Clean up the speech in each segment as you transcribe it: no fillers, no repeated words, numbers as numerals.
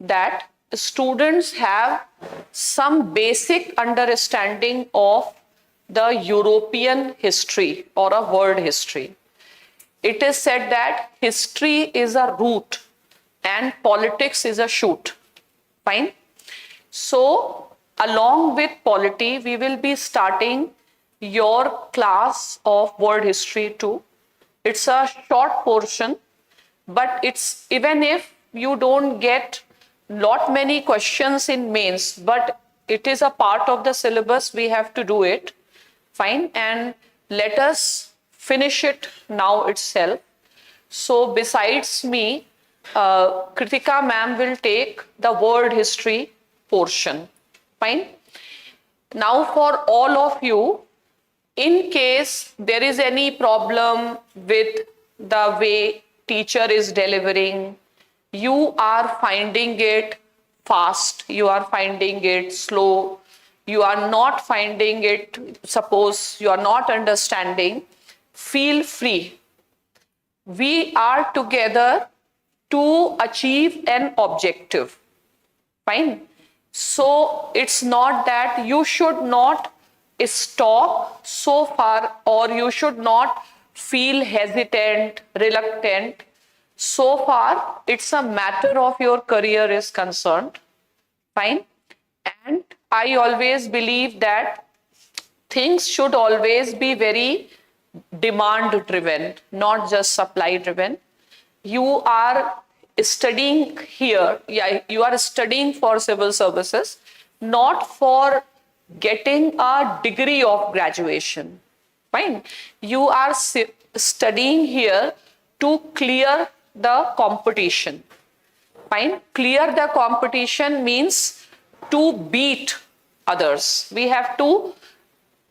that students have some basic understanding of the European history or a world history. It is said that history is a root and politics is a shoot. Fine. So, along with Polity, we will be starting your class of world history too. It's a short portion, but it's even if you don't get lot many questions in mains, but it is a part of the syllabus, we have to do it. Fine. And let us finish it now itself. So besides me, Kritika ma'am will take the world history portion. Fine. Now for all of you, in case there is any problem with the way teacher is delivering, you are finding it fast, you are finding it slow, you are not finding it, suppose you are not understanding, feel free. We are together to achieve an objective. Fine. So it's not that you should not stop so far, or you should not feel hesitant, reluctant. So far, it's a matter of your career is concerned. Fine. And I always believe that things should always be very demand driven, not just supply driven. You are studying here, you are studying for civil services, not for getting a degree of graduation. Fine. You are studying here to clear the competition. Fine. Clear the competition means to beat others. We have to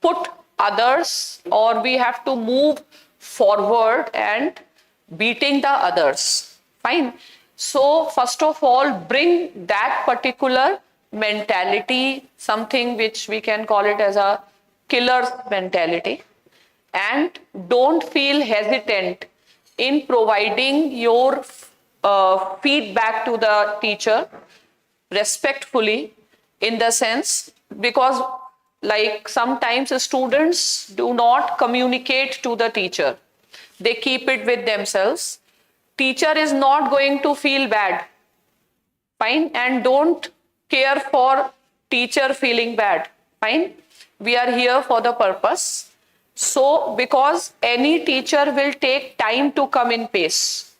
put others, or we have to move forward and beating the others. Fine. So first of all, bring that particular mentality, something which we can call it as a killer's mentality, and don't feel hesitant in providing your feedback to the teacher respectfully, in the sense, because like sometimes students do not communicate to the teacher, they keep it with themselves. Teacher is not going to feel bad. Fine. And don't care for teacher feeling bad. Fine. We are here for the purpose. So because any teacher will take time to come in pace,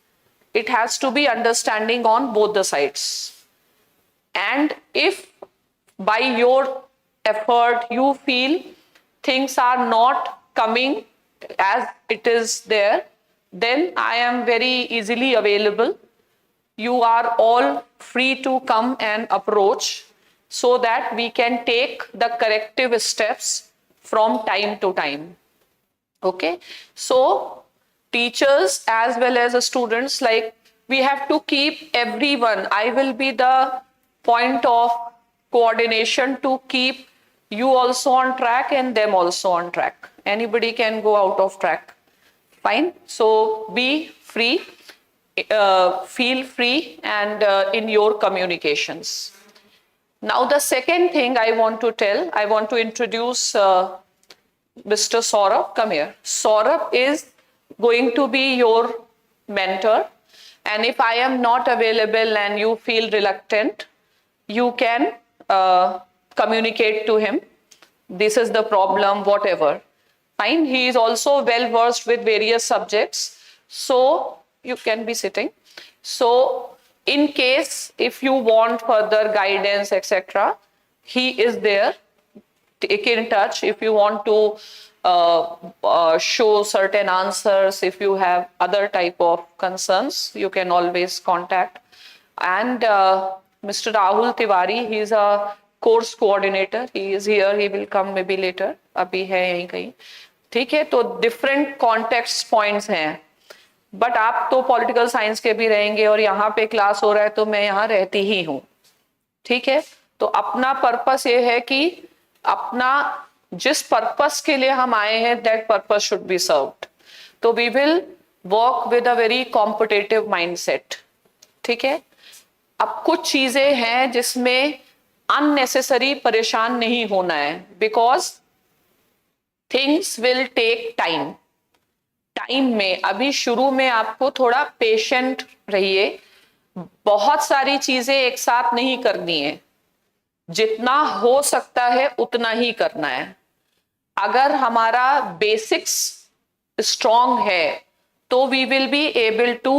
it has to be understanding on both the sides. And if by your effort you feel things are not coming as it is there, then I am very easily available. You are all free to come and approach, so that we can take the corrective steps from time to time. Okay. So teachers as well as students, like, we have to keep everyone, I will be the point of coordination to keep you also on track and them also on track. Anybody can go out of track. Fine. So be free, feel free, and in your communications. Now the second thing I want to tell, I want to introduce Mr. Saurabh. Come here. Saurabh is going to be your mentor, and if I am not available and you feel reluctant, you can communicate to him. This is the problem, whatever. Fine. He is also well versed with various subjects, so you can be sitting. So in case if you want further guidance, etc., he is there. Take in touch if you want to show certain answers. If you have other type of concerns, you can always contact. And Mr. Rahul Tiwari, he is a course coordinator. He is here. He will come maybe later. अभी है यहीं कहीं. ठीक है. तो different context points हैं. But आप तो पॉलिटिकल साइंस के भी रहेंगे, और यहाँ पे क्लास हो रहा है तो मैं यहाँ रहती ही हूँ. ठीक है. तो अपना पर्पस ये है कि अपना जिस पर्पस के लिए हम आए हैं, that purpose should be served. तो we will work with a very competitive mindset. ठीक है. अब कुछ चीजें हैं जिसमें अननेसेसरी परेशान नहीं होना है, because things will take time. Time में अभी शुरू में आपको थोड़ा पेशेंट रहिए, बहुत सारी चीजें एक साथ नहीं करनी है, जितना हो सकता है उतना ही करना है। अगर हमारा बेसिक्स स्ट्रॉन्ग है तो we will be able to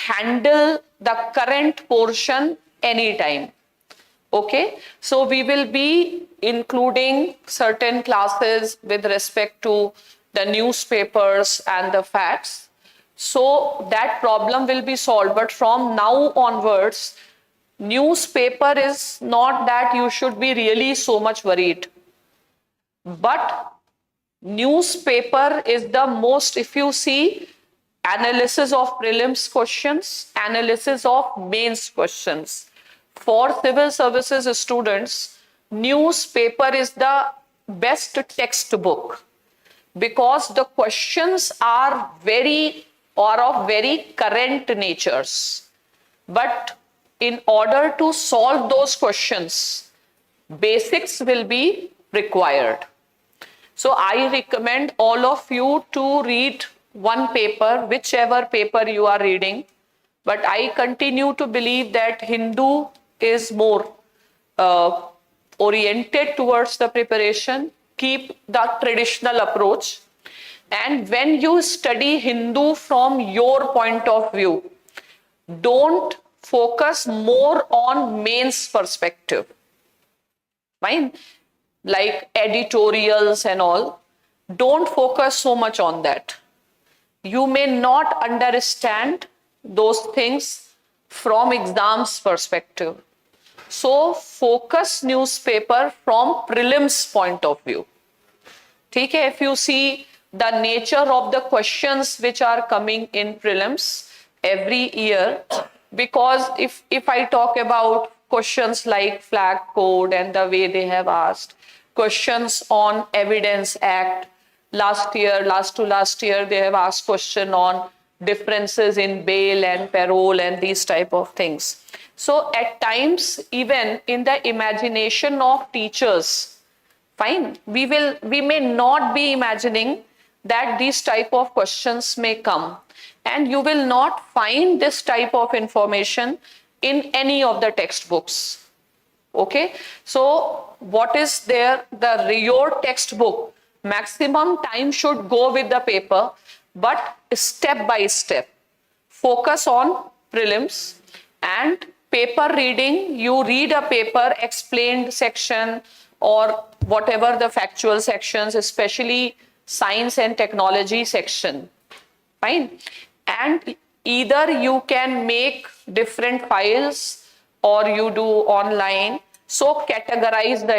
handle the current portion any time. Okay, so we will be including certain classes with respect to the newspapers and the facts, so that problem will be solved. But from now onwards, newspaper is not that you should be really so much worried, but newspaper is the most, if you see, analysis of prelims questions, analysis of mains questions. For civil services students, newspaper is the best textbook, because the questions are of very current natures. But in order to solve those questions, basics will be required. So I recommend all of you to read one paper, whichever paper you are reading. But I continue to believe that Hindu is more oriented towards the preparation. Keep the traditional approach. And when you study Hindu from your point of view, don't focus more on mains perspective. Fine? Like editorials and all. Don't focus so much on that. You may not understand those things from exams perspective. So focus newspaper from prelims point of view. ठीक है? If you see the nature of the questions which are coming in prelims every year, because if I talk about questions like flag code and the way they have asked, questions on Evidence Act, last to last year they have asked question on differences in bail and parole and these type of things. So at times, even in the imagination of teachers, fine, we may not be imagining that these type of questions may come, and you will not find this type of information in any of the textbooks. Okay, so what is there? Your textbook, maximum time should go with the paper, but step by step focus on prelims. And paper reading, you read a paper, explained section or whatever the factual sections, especially science and technology section. Fine. And either you can make different files or you do online. So categorize the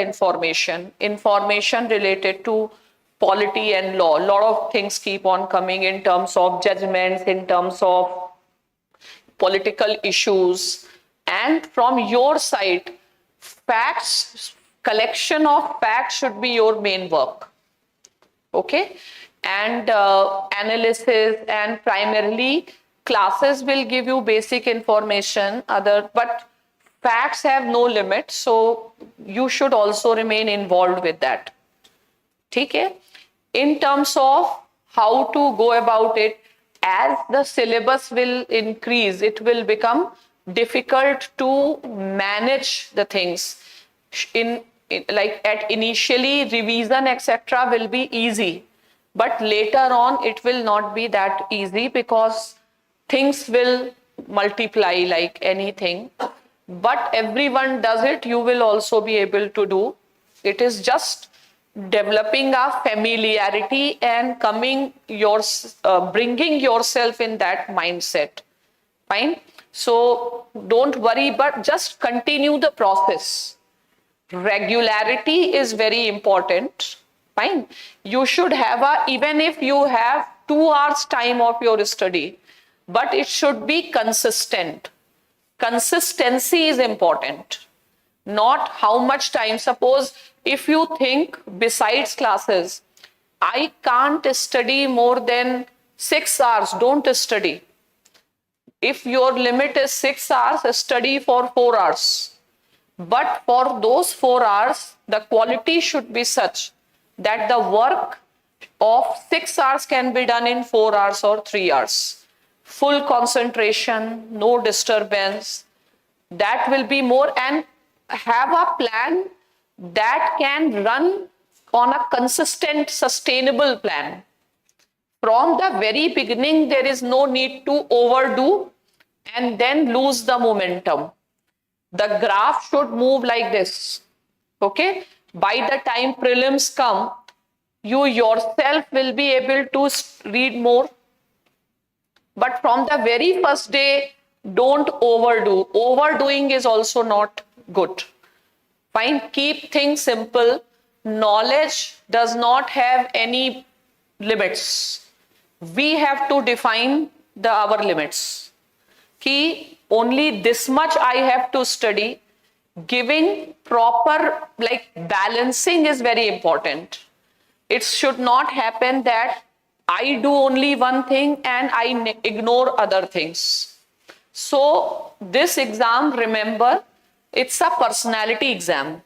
information related to polity and law. A lot of things keep on coming in terms of judgments, in terms of political issues, and from your side, facts, collection of facts should be your main work. Okay, and analysis, and primarily classes will give you basic information, but facts have no limit, so you should also remain involved with that. ठीक है? In terms of how to go about it, as the syllabus will increase, it will become difficult to manage the things. Like at initially, revision etc. will be easy, but later on it will not be that easy, because things will multiply like anything. But everyone does it, you will also be able to do. It is just developing a familiarity and bringing yourself in that mindset. Fine. So don't worry, but just continue the process. Regularity is very important. Fine. You should have even if you have 2 hours time of your study, but it should be consistent. Consistency is important, not how much time. Suppose if you think besides classes, I can't study more than 6 hours, don't study. If your limit is 6 hours, study for 4 hours. But for those 4 hours, the quality should be such that the work of 6 hours can be done in 4 hours or 3 hours. Full concentration, no disturbance. That will be more, and have a plan that can run on a consistent, sustainable plan. From the very beginning, there is no need to overdo and then lose the momentum. The graph should move like this. Okay? By the time prelims come, you yourself will be able to read more. But from the very first day, don't overdo. Overdoing is also not good. Fine, keep things simple. Knowledge does not have any limits. We have to define our limits. Ki only this much I have to study. Giving proper, balancing is very important. It should not happen that I do only one thing and I ignore other things. So this exam, remember, it's a personality exam.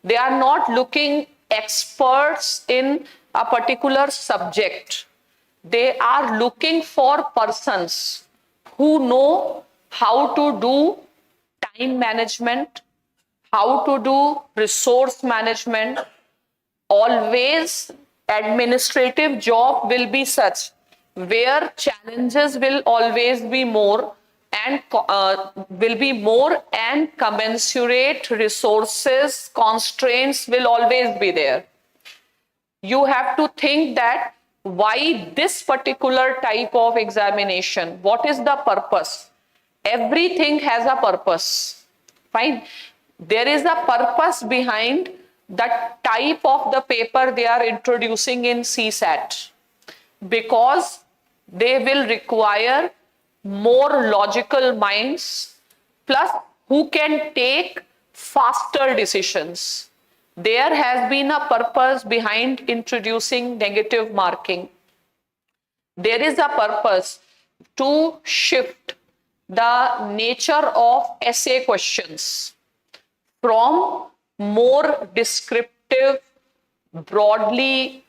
They are not looking experts in a particular subject. They are looking for persons who know how to do time management, how to do resource management. Always administrative job will be such where challenges will always be more and commensurate resources, constraints will always be there. You have to think that why this particular type of examination, what is the purpose? Everything has a purpose. Fine. There is a purpose behind the type of the paper they are introducing in CSAT, because they will require more logical minds, plus who can take faster decisions. There has been a purpose behind introducing negative marking. There is a purpose to shift the nature of essay questions from more descriptive, broadly,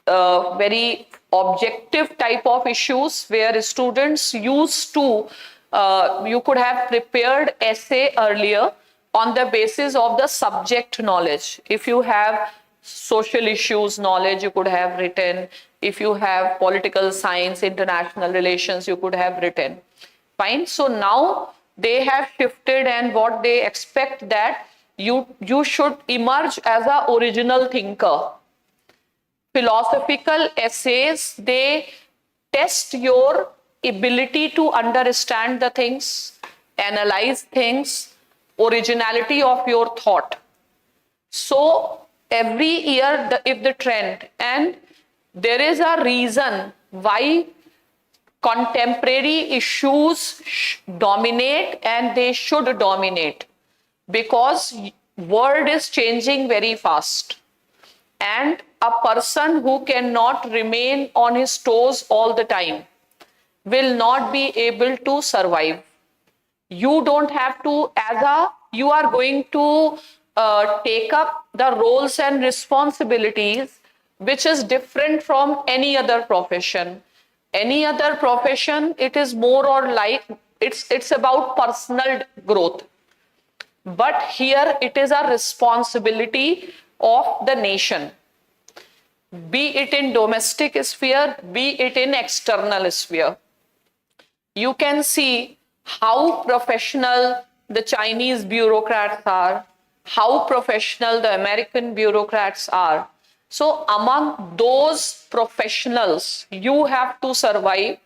very objective type of issues where students used to, you could have prepared essay earlier on the basis of the subject knowledge. If you have social issues knowledge, you could have written. If you have political science, international relations, you could have written. Fine. So now they have shifted, and what they expect that you should emerge as an original thinker. Philosophical essays, they test your ability to understand the things, analyze things, originality of your thought. So every year, if the trend, and there is a reason why contemporary issues dominate, and they should dominate, because world is changing very fast, and a person who cannot remain on his toes all the time will not be able to survive. You don't have to, you are going to take up the roles and responsibilities which is different from any other profession. Any other profession, it is more or like, it's about personal growth. But here it is a responsibility of the nation, be it in domestic sphere, be it in external sphere. You can see how professional the Chinese bureaucrats are, how professional the American bureaucrats are. So among those professionals, you have to survive,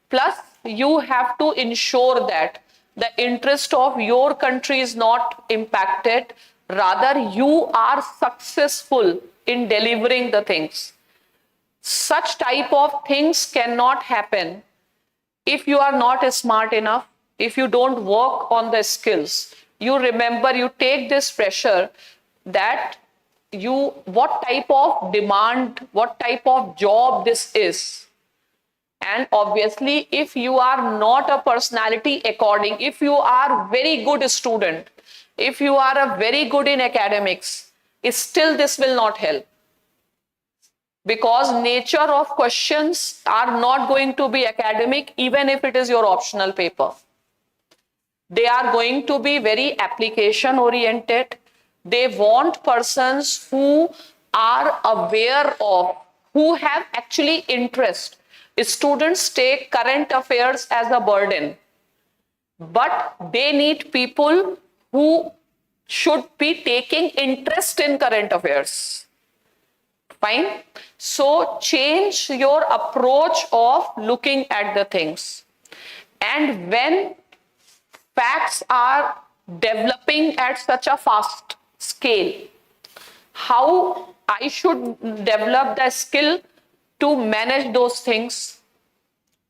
plus you have to ensure that the interest of your country is not impacted, rather you are successful in delivering the things. Such type of things cannot happen if you are not smart enough, if you don't work on the skills. You remember, you take this pressure that what type of demand, what type of job this is. And obviously, if you are not a personality according, if you are very good student, if you are a very good in academics, still this will not help, because nature of questions are not going to be academic even if it is your optional paper. They are going to be very application oriented. They want persons who are aware of, who have actually interest. Students take current affairs as a burden, but they need people who should be taking interest in current affairs. Fine. So change your approach of looking at the things. And when facts are developing at such a fast scale, how I should develop the skill to manage those things?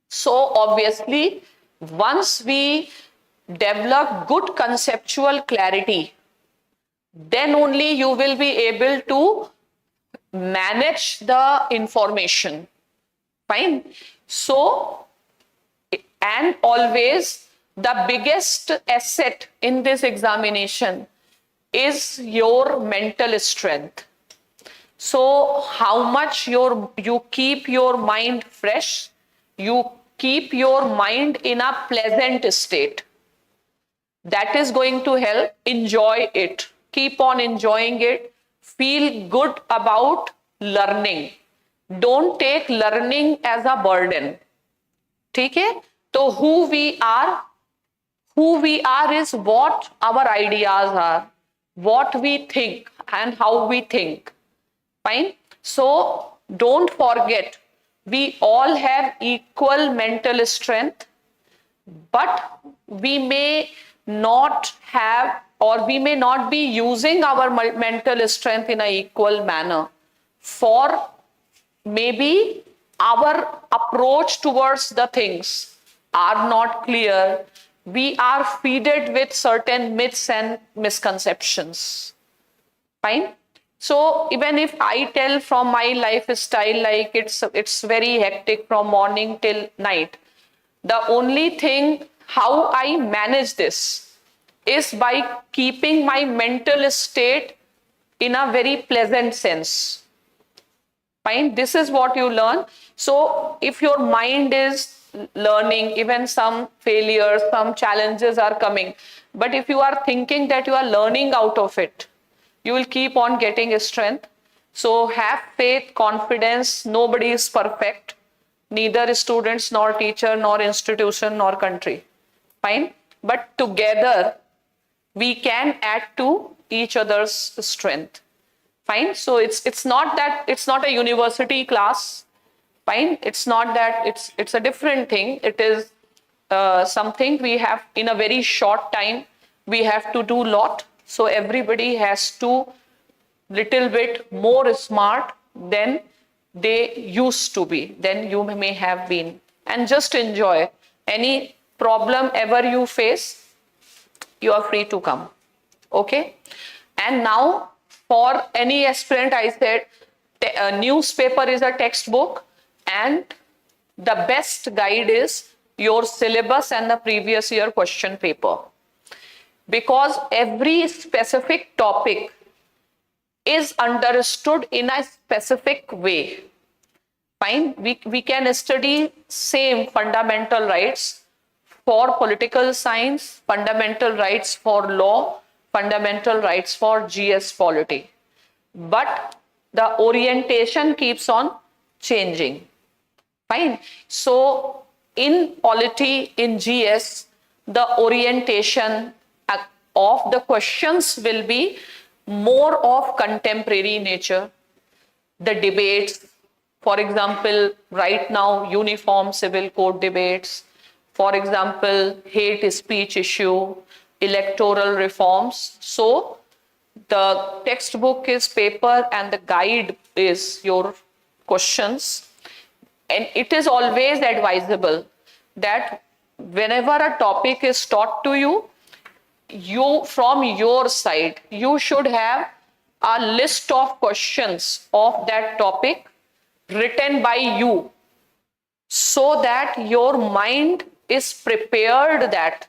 So obviously, once we develop good conceptual clarity, then only you will be able to manage the information. Fine. So, and always the biggest asset in this examination is your mental strength. So how much you keep your mind fresh, you keep your mind in a pleasant state. That is going to help. Enjoy it. Keep on enjoying it. Feel good about learning. Don't take learning as a burden. ठीक है? तो who we are is what our ideas are, what we think and how we think. Fine. So don't forget, we all have equal mental strength, but we may not have, or we may not be using our mental strength in an equal manner. For maybe our approach towards the things are not clear. We are fed with certain myths and misconceptions. Fine. So even if I tell from my lifestyle, like it's very hectic from morning till night, the only thing how I manage this is by keeping my mental state in a very pleasant sense. Fine. This is what you learn. So if your mind is learning, even some failures, some challenges are coming, but if you are thinking that you are learning out of it, you will keep on getting strength. So have faith, confidence. Nobody is perfect, neither students nor teacher nor institution nor country. Fine. But together we can add to each other's strength. Fine. So it's not a university class. Fine. It's not that, it's a different thing. It is something we have in a very short time. We have to do lot. So everybody has to little bit more smart than they used to be, than you may have been. And just enjoy. Any problem ever you face, you are free to come. Okay. And now for any aspirant, I said a newspaper is a textbook, and the best guide is your syllabus and the previous year question paper. Because every specific topic is understood in a specific way. Fine. We can study same fundamental rights for political science, fundamental rights for law, fundamental rights for GS polity. But the orientation keeps on changing. Fine. So in polity, in GS, the orientation of the questions will be more of contemporary nature. The debates, for example, right now, uniform civil code debates, for example, hate speech issue, electoral reforms. So the textbook is paper and the guide is your questions. And it is always advisable that whenever a topic is taught to you, from your side, you should have a list of questions of that topic written by you. so that your mind is prepared that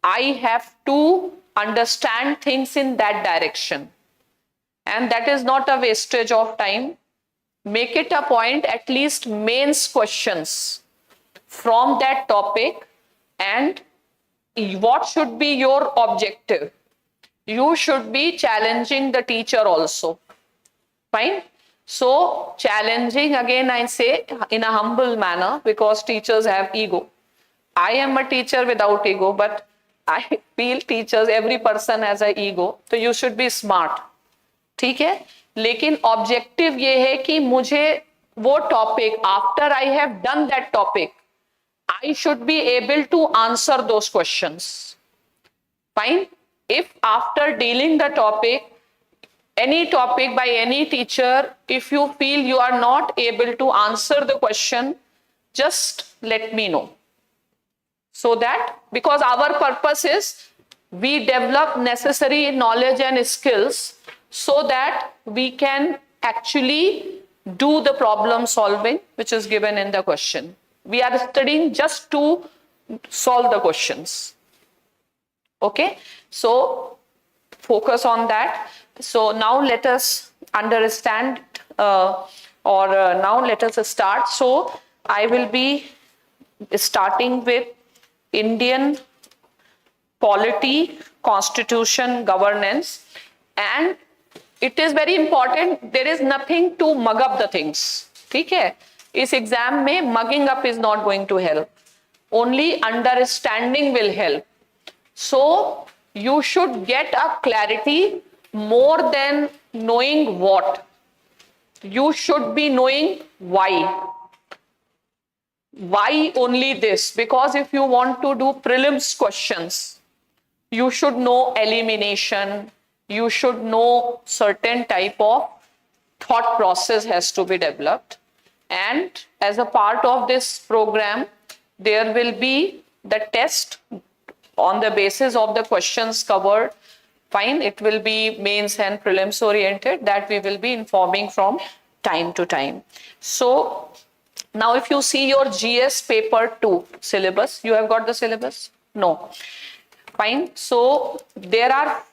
I have to understand things in that direction. And that is not a wastage of time. Make it a point, at least mains questions from that topic. And what should be your objective? You should be challenging the teacher also. Fine. So challenging, again I say, in a humble manner, because teachers have ego. I am a teacher without ego, but I feel teachers, every person has an ego. So you should be smart. ठीक है, लेकिन objective ये है कि मुझे वो topic, after I have done that topic, I should be able to answer those questions. Fine. If after dealing the topic, any topic by any teacher, if you feel you are not able to answer the question, just let me know. So that, because our purpose is we develop necessary knowledge and skills so that we can actually do the problem solving which is given in the question. We are studying just to solve the questions. Okay, so focus on that. So now let us understand now let us start. So I will be starting with Indian polity, constitution, governance, and it is very important, there is nothing to mug up the things. ठीक है, इस exam में mugging up is not going to help, only understanding will help. So you should get a clarity more than knowing what. You should be knowing why. Why only this? Because if you want to do prelims questions, you should know elimination, you should know certain type of thought process has to be developed. And as a part of this program, there will be the test on the basis of the questions covered. Fine, it will be mains and prelims oriented, that we will be informing from time to time. So now if you see your GS paper 2 syllabus, you have got the syllabus? No. Fine. So there are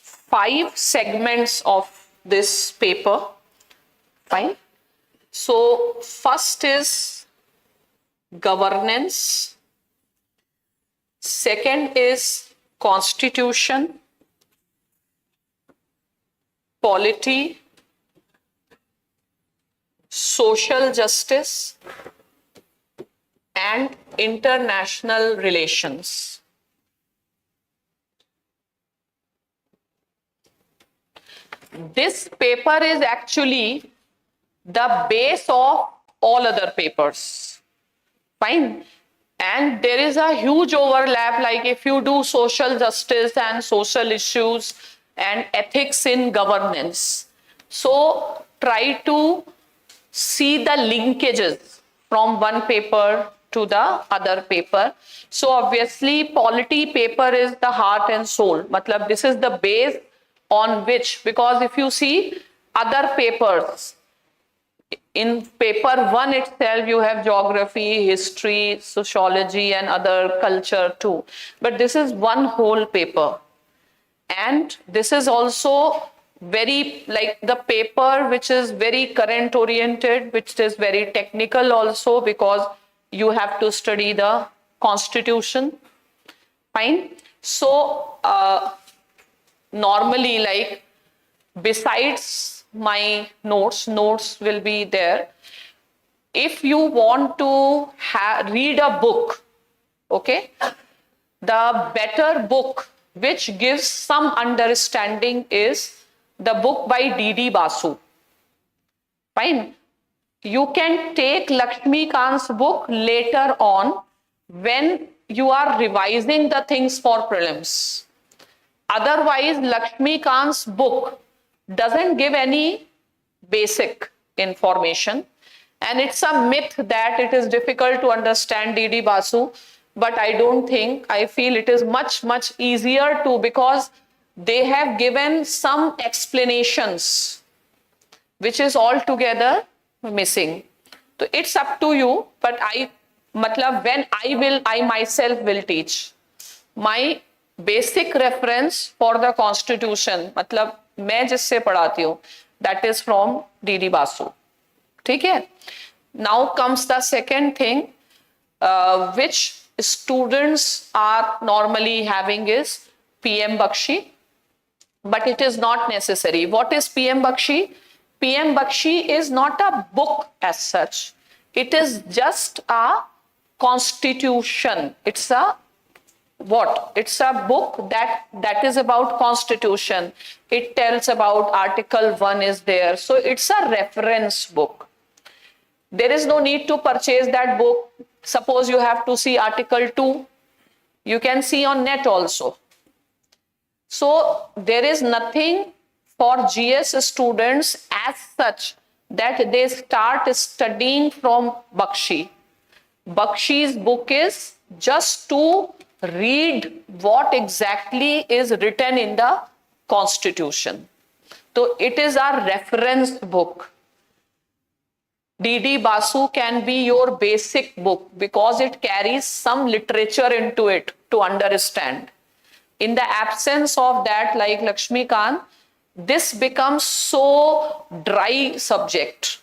5 segments of this paper. Fine. So first is governance. Second is constitution, polity, social justice, and international relations. This paper is actually the base of all other papers. Fine. And there is a huge overlap, like if you do social justice and social issues and ethics in governance. So try to see the linkages from one paper to the other paper. So obviously polity paper is the heart and soul. Matlab, this is the base on which, because if you see other papers, in paper 1 itself you have geography, history, sociology and other culture too. But this is one whole paper. And this is also very like the paper which is very current oriented, which is very technical also, because you have to study the constitution. Fine. So normally, like besides my notes will be there. If you want to read a book, okay, the better book which gives some understanding is the book by D.D. Basu. Fine. You can take Lakshmikant's book later on when you are revising the things for prelims. Otherwise, Lakshmikant's book doesn't give any basic information, and it's a myth that it is difficult to understand D.D. Basu, but I don't think, I feel it is much easier to, because they have given some explanations which is altogether missing. So it's up to you, but when I myself will teach. My basic reference for the constitution, मतलब मैं जिससे पढ़ाती हूँ, that is from D.D. Basu. ठीक है? Now comes the second thing, which students are normally having is PM Bakshi, but it is not necessary. What is PM Bakshi? PM Bakshi is not a book as such. It is just a constitution. It's a what? It's a book that is about constitution. It tells about Article 1 is there. So it's a reference book. There is no need to purchase that book. Suppose you have to see Article 2, you can see on net also. So there is nothing for GS students as such that they start studying from Bakshi. Bakshi's book is just to read what exactly is written in the constitution. So it is a reference book. D.D. Basu can be your basic book because it carries some literature into it to understand. In the absence of that, like Lakshmikant, this becomes so dry subject.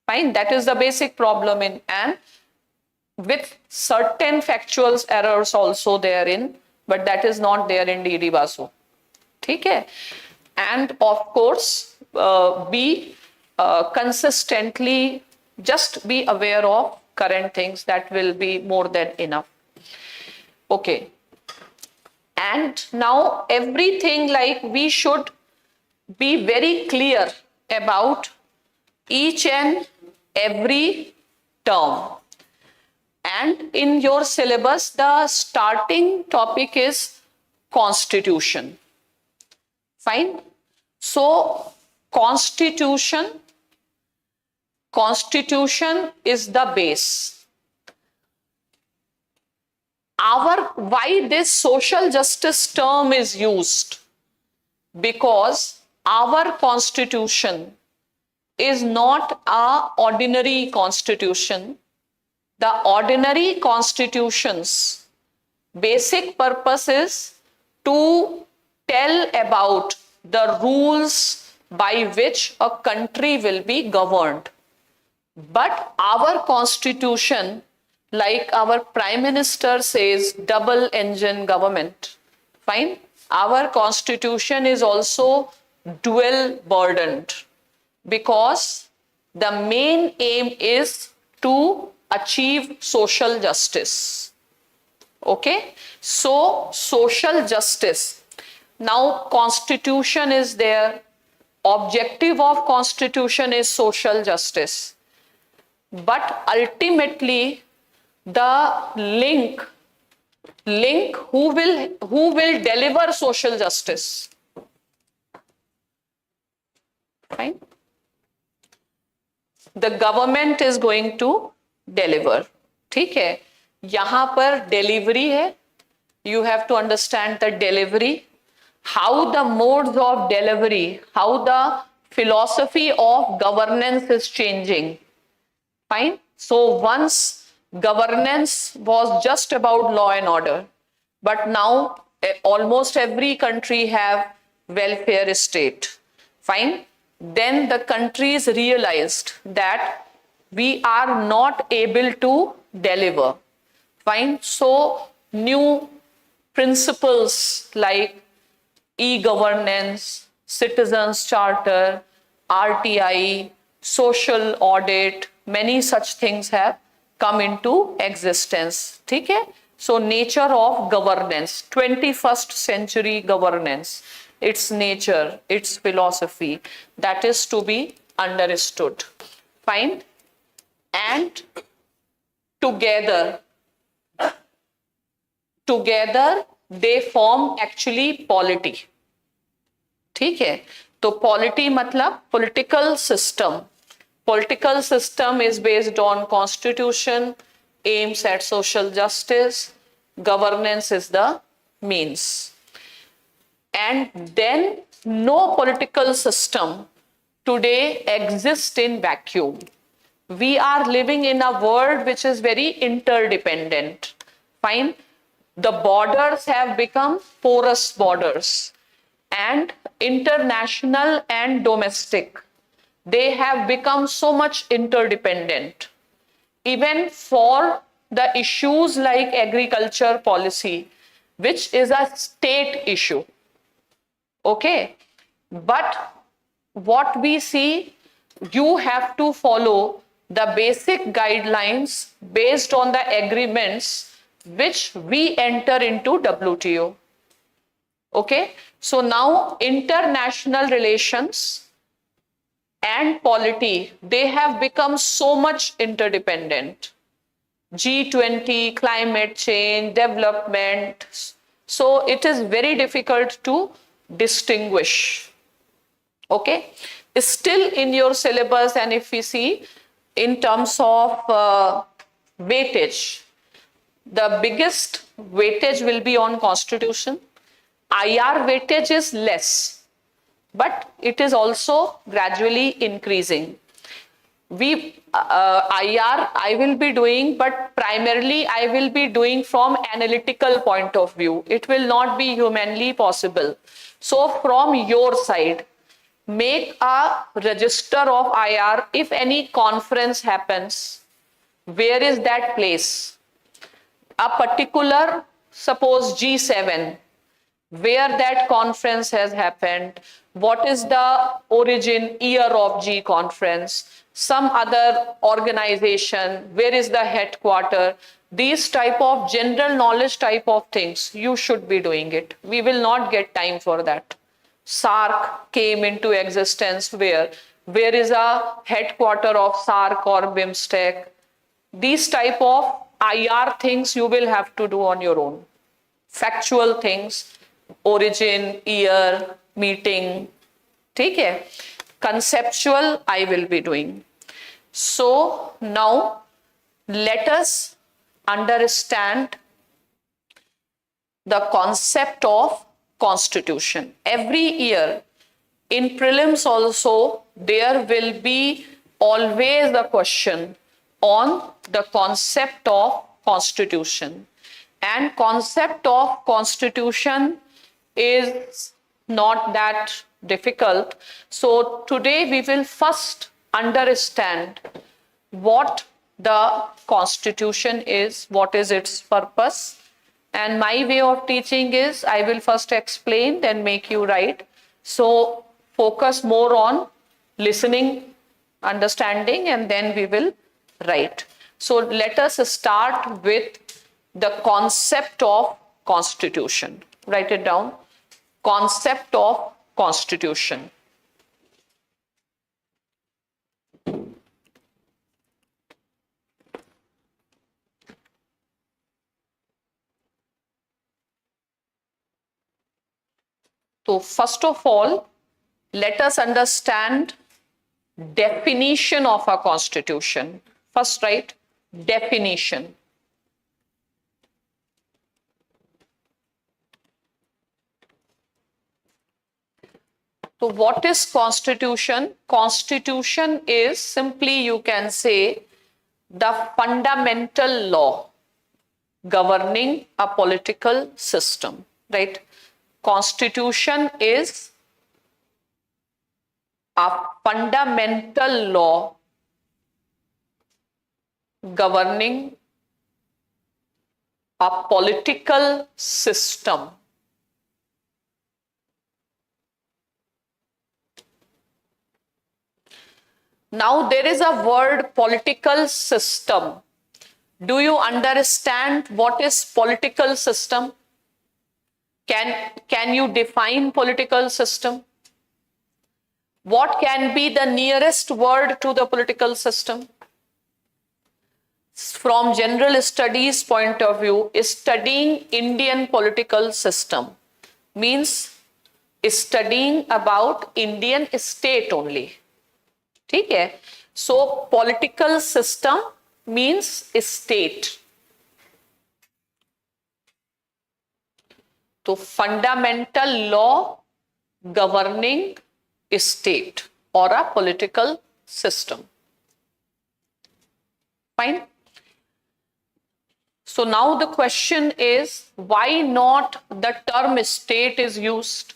Fine, that is the basic problem and with certain factual errors also therein, but that is not there in D.D. Basu. Okay? And of course, be consistently, just be aware of current things. That will be more than enough. Okay. And now everything, like we should be very clear about each and every term. And in your syllabus, the starting topic is constitution. Fine. So constitution is the base. Why this social justice term is used? Because our constitution is not an ordinary constitution. The ordinary constitution's basic purpose is to tell about the rules by which a country will be governed. But our constitution, like our Prime Minister says, double engine government. Fine. Our constitution is also dual burdened because the main aim is to achieve social justice. Okay. So social justice. Now constitution is there. Objective of constitution is social justice. But ultimately the link who will deliver social justice? Fine. The government is going to deliver. ठीक है? यहाँ पर delivery है. You have to understand the delivery, how the modes of delivery, how the philosophy of governance is changing. Fine. So once governance was just about law and order, but now almost every country have welfare state. Fine. Then the countries realized that we are not able to deliver. Fine. So new principles like e-governance, citizens charter, RTI, social audit, many such things have come into existence. Okay? So nature of governance, 21st century governance, its nature, its philosophy, that is to be understood. Fine. And together they form actually polity. ठीक है? तो polity मतलब political system. Political system is based on constitution, aims at social justice, governance is the means. And then no political system today exists in vacuum. We are living in a world which is very interdependent. Fine. The borders have become porous borders, and international and domestic, they have become so much interdependent. Even for the issues like agriculture policy, which is a state issue. Okay. But what we see, you have to follow the basic guidelines based on the agreements which we enter into WTO. Okay. So now international relations and polity, they have become so much interdependent. G20, climate change, development. So it is very difficult to distinguish. Okay. Still in your syllabus, and if we see in terms of weightage, the biggest weightage will be on constitution. IR weightage is less, but it is also gradually increasing. IR I will be doing, but primarily I will be doing from analytical point of view. It will not be humanly possible. So from your side, make a register of IR. If any conference happens, where is that place? A particular, suppose G7, where that conference has happened, what is the origin year of G conference, some other organization, where is the headquarter, these type of general knowledge type of things, you should be doing it. We will not get time for that. SARC came into existence where is a headquarter of SARC or BIMSTEC. These type of IR things you will have to do on your own. Factual things, origin, year, meeting, okay? Conceptual I will be doing. So now let us understand the concept of constitution. Every year in prelims also there will be always a question on the concept of constitution. And concept of constitution is not that difficult. So today we will first understand what the constitution is, what is its purpose. And my way of teaching is I will first explain, then make you write. So focus more on listening, understanding, and then we will write. So let us start with the concept of constitution. Write it down. Concept of constitution. So first of all, let us understand definition of a constitution. First write definition. So what is constitution? Constitution is simply, you can say, the fundamental law governing a political system, right? Constitution is a fundamental law governing a political system. Now there is a word political system. Do you understand what is political system? Can you define political system? What can be the nearest word to the political system? From general studies point of view, studying Indian political system means studying about Indian state only. Okay? So political system means state. So fundamental law governing state or a political system. Fine. So now the question is, why not the term state is used?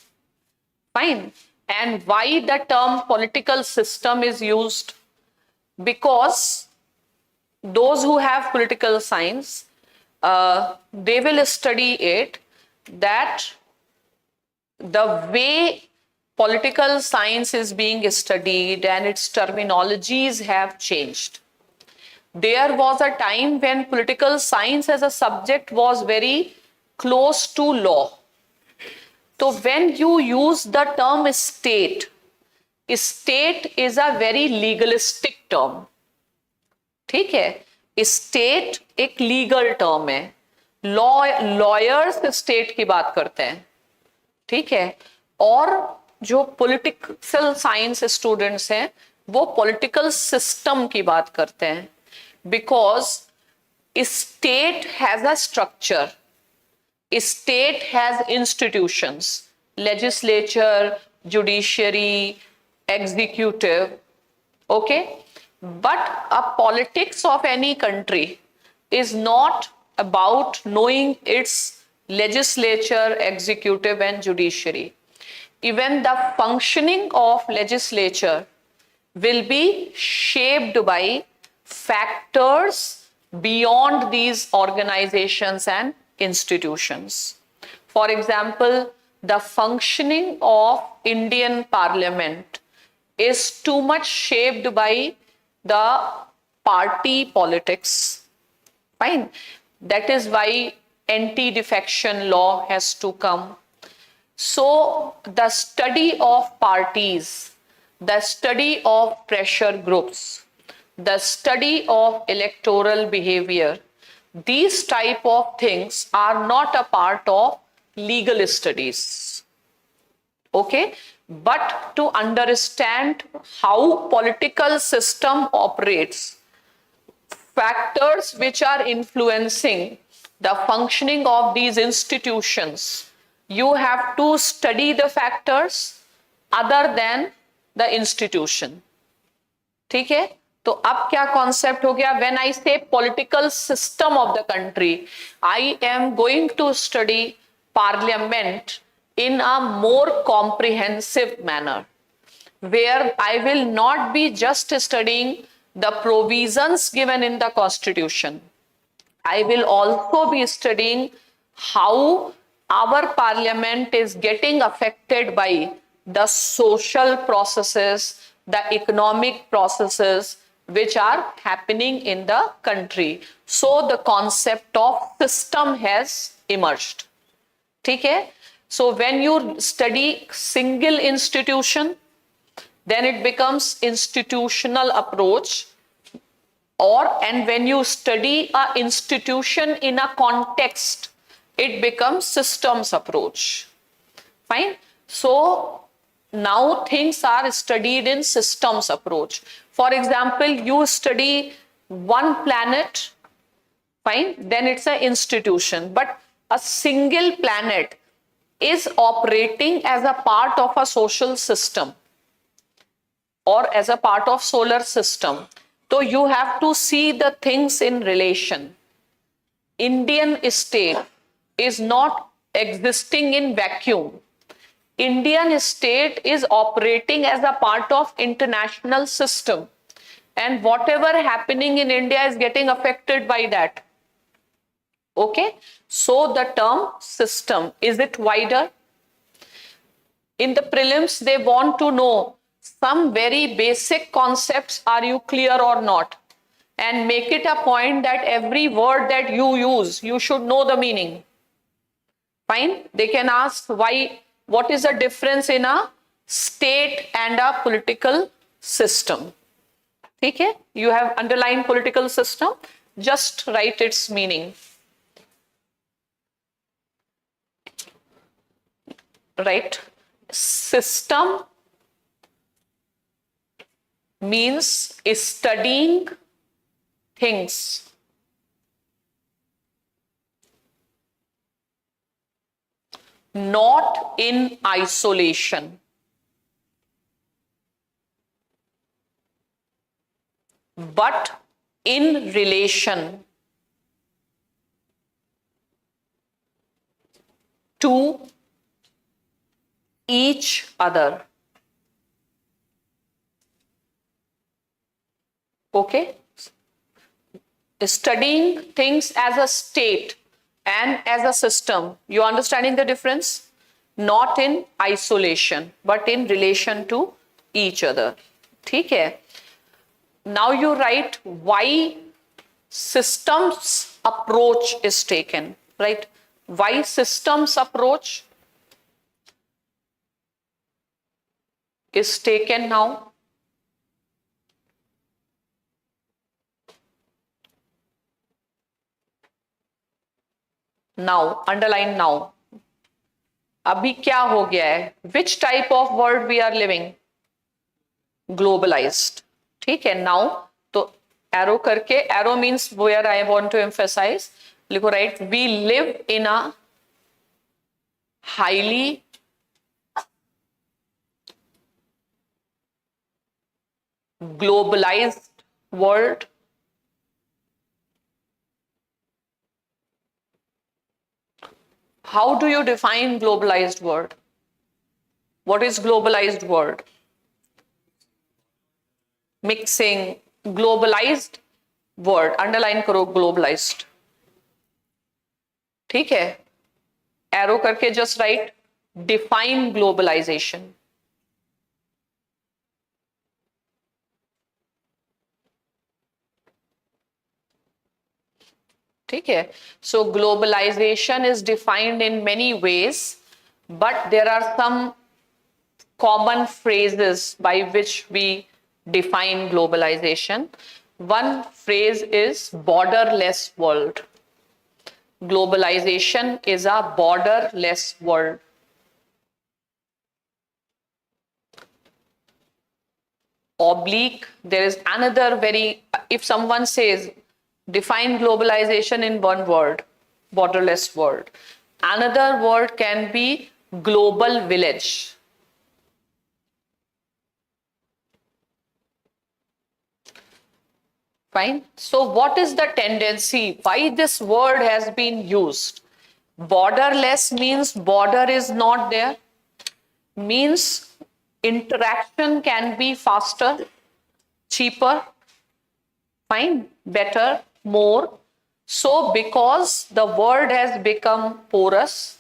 Fine. And why the term political system is used? Because those who have political science, they will study it that the way political science is being studied and its terminologies have changed. There was a time when political science as a subject was very close to law. So when you use the term state, state is a very legalistic term. ठीक है, state एक legal term है, lawyers state की बात करते हैं, ठीक है, और जो पॉलिटिकल साइंस स्टूडेंट्स हैं वो पॉलिटिकल सिस्टम की बात करते हैं, because state has a structure, state has institutions, legislature, judiciary, executive, okay. But a politics of any country is not about knowing its legislature, executive and judiciary. Even the functioning of legislature will be shaped by factors beyond these organizations and institutions. For example, the functioning of Indian Parliament is too much shaped by the party politics. Fine. That is why anti-defection law has to come. So the study of parties, the study of pressure groups, the study of electoral behavior, these type of things are not a part of legal studies. Okay. But to understand how political system operates, factors which are influencing the functioning of these institutions, you have to study the factors other than the institution. ठीक है, तो अब क्या concept हो गया? When I say political system of the country, I am going to study parliament in a more comprehensive manner, where I will not be just studying the provisions given in the constitution. I will also be studying how our parliament is getting affected by the social processes, the economic processes which are happening in the country. So the concept of system has emerged. ठीक है. So when you study single institution, then it becomes institutional approach, and when you study a institution in a context, it becomes systems approach. Fine. So now things are studied in systems approach. For example, you study one planet, fine, then it's an institution, but a single planet is operating as a part of a social system or as a part of solar system. So you have to see the things in relation. Indian state is not existing in vacuum. Indian state is operating as a part of international system, and whatever happening in India is getting affected by that. Okay, so the term system, is it wider? In the prelims, they want to know some very basic concepts. Are you clear or not? And make it a point that every word that you use, you should know the meaning. Fine. They can ask why, what is the difference in a state and a political system? Okay, you have underlined political system, just write its meaning. Right? System means studying things. Not in isolation, but in relation to each other. Okay? Studying things as a state and as a system. You understanding the difference? Not in isolation, but in relation to each other. ठीक है? Now you write why systems approach is taken, right? Why systems approach is taken now? Now, underline now. अभी क्या हो गया है? Which type of world we are living? Globalized. ठीक है? Now, तो arrow करके, arrow means where I want to emphasize. लिखो right. We live in a highly globalized world. How do you define globalized world? What is globalized world? Mixing, globalized word, underline करो globalized. ठीक है? Arrow करके just write define globalization. ठीक है? So globalization is defined in many ways, but there are some common phrases by which we define globalization. One phrase is borderless world. Globalization is a borderless world. Oblique, there is another very, if someone says define globalization in one word, borderless world. Another word can be global village. Fine. So what is the tendency? Why this word has been used? Borderless means border is not there. Means interaction can be faster, cheaper, fine, better, more. So because the world has become porous,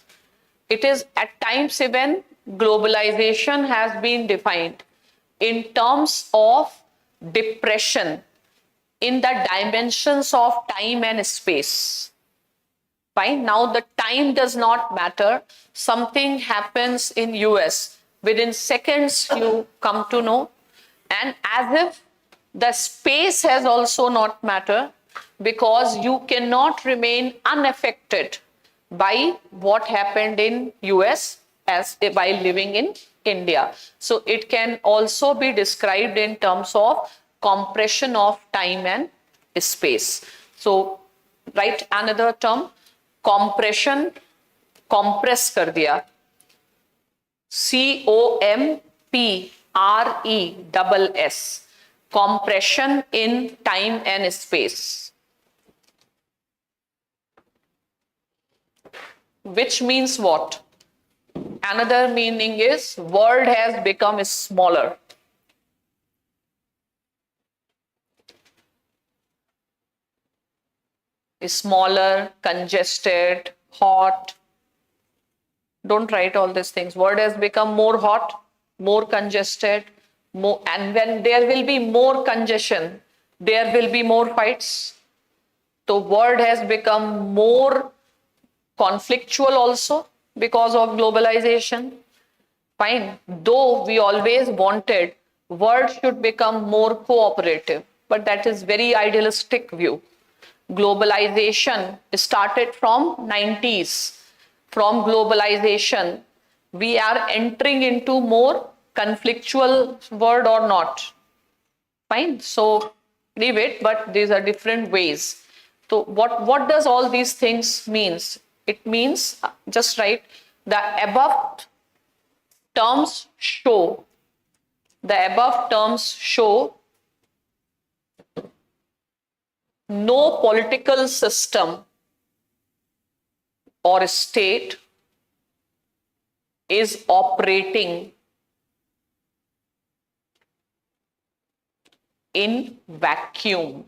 it is at times even globalization has been defined in terms of depression in the dimensions of time and space. Fine. Now the time does not matter. Something happens in US. Within seconds you come to know. And as if the space has also not matter, because you cannot remain unaffected by what happened in US as by living in India. So it can also be described in terms of compression of time and space. So write another term, compression, compress कर दिया, COMPRESS, compression in time and space, which means what? Another meaning is world has become smaller. Smaller, congested, hot. Don't write all these things. World has become more hot, more congested, more, and when there will be more congestion, there will be more fights. The world has become more conflictual also because of globalization. Fine. Though we always wanted world should become more cooperative, but that is very idealistic view. Globalization started from 90s. From globalization, we are entering into more conflictual world or not. Fine. So leave it, but these are different ways. So what does all these things means? It means, just write, the above terms show no political system or state is operating in vacuum.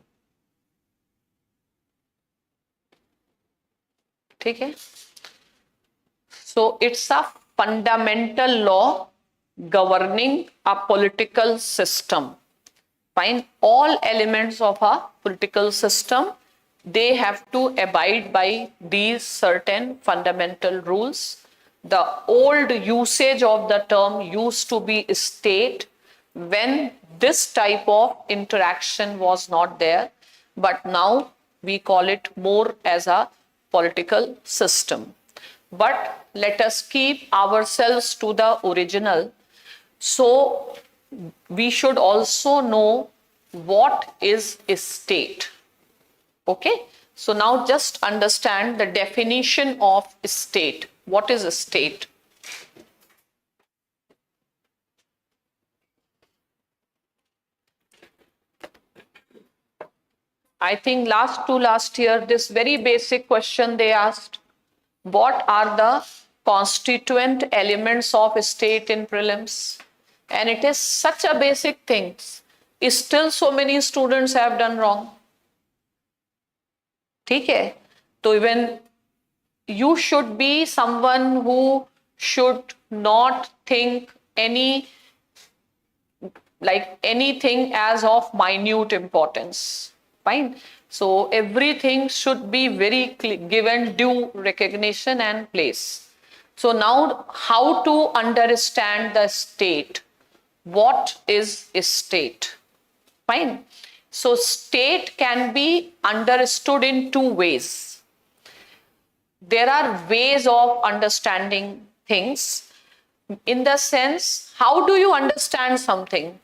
ठीक है? So it's a fundamental law governing a political system. Fine. All elements of a political system, they have to abide by these certain fundamental rules. The old usage of the term used to be state when this type of interaction was not there, but now we call it more as a political system. But let us keep ourselves to the original. So we should also know what is a state. Okay, so now just understand the definition of state. What is a state? I think last year, this very basic question they asked. What are the constituent elements of a state in prelims? And it is such a basic thing. Still so many students have done wrong. ठीक है? So even you should be someone who should not think anything as of minute importance. Fine. So everything should be very given due recognition and place. So now how to understand the state? What is a state? Fine. So state can be understood in two ways. There are ways of understanding things in the sense, how do you understand something?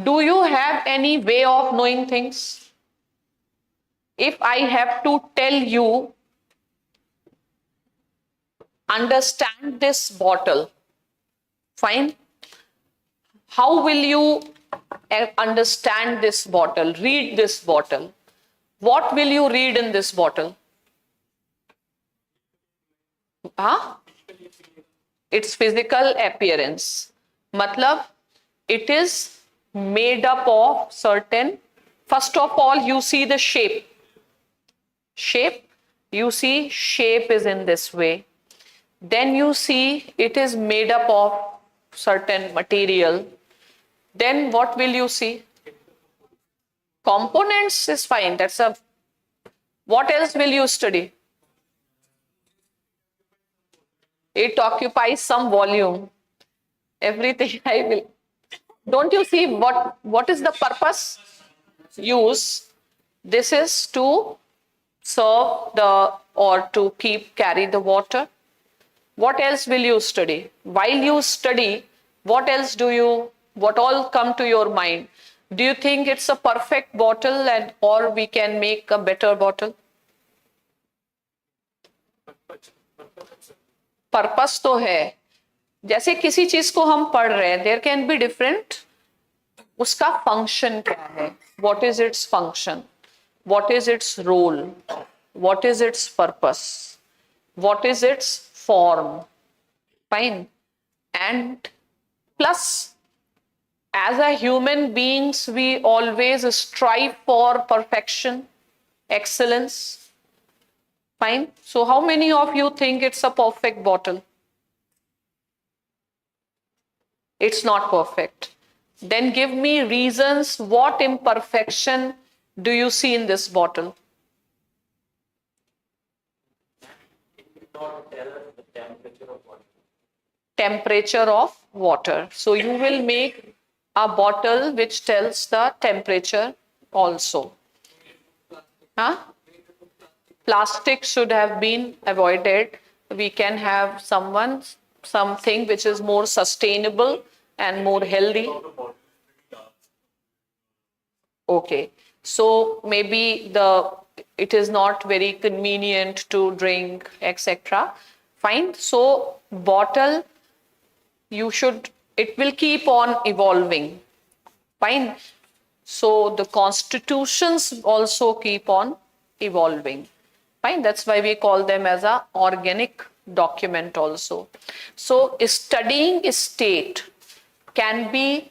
Do you have any way of knowing things? If I have to tell you, understand this bottle, fine. How will you understand this bottle? Read this bottle. What will you read in this bottle? Huh? Its physical appearance. Matlab, it is made up of certain, first of all, you see the shape. You see shape is in this way. Then you see it is made up of certain material. Then what will you see? Components is fine. What else will you study? It occupies some volume. Everything I will. Don't you see what is the purpose? Use. This is to serve or to carry the water. What else will you study? While you study, what all come to your mind? Do you think it's a perfect bottle or we can make a better bottle? Purpose तो है. जैसे किसी चीज को हम पढ़ रहे हैं, there can be different. उसका function क्या है? What is its function? What is its role? What is its purpose? What is its form? Fine. And plus, as a human beings, we always strive for perfection, excellence. Fine. So how many of you think it's a perfect bottle? It's not perfect. Then give me reasons. What imperfection do you see in this bottle? Temperature of water. So you will make a bottle which tells the temperature also. Huh? Plastic should have been avoided. We can have something which is more sustainable and more healthy. Okay. So maybe it is not very convenient to drink, etc. Fine. So bottle, it will keep on evolving. Fine. So the constitutions also keep on evolving. Fine, that's why we call them as a organic document also. So studying a state can be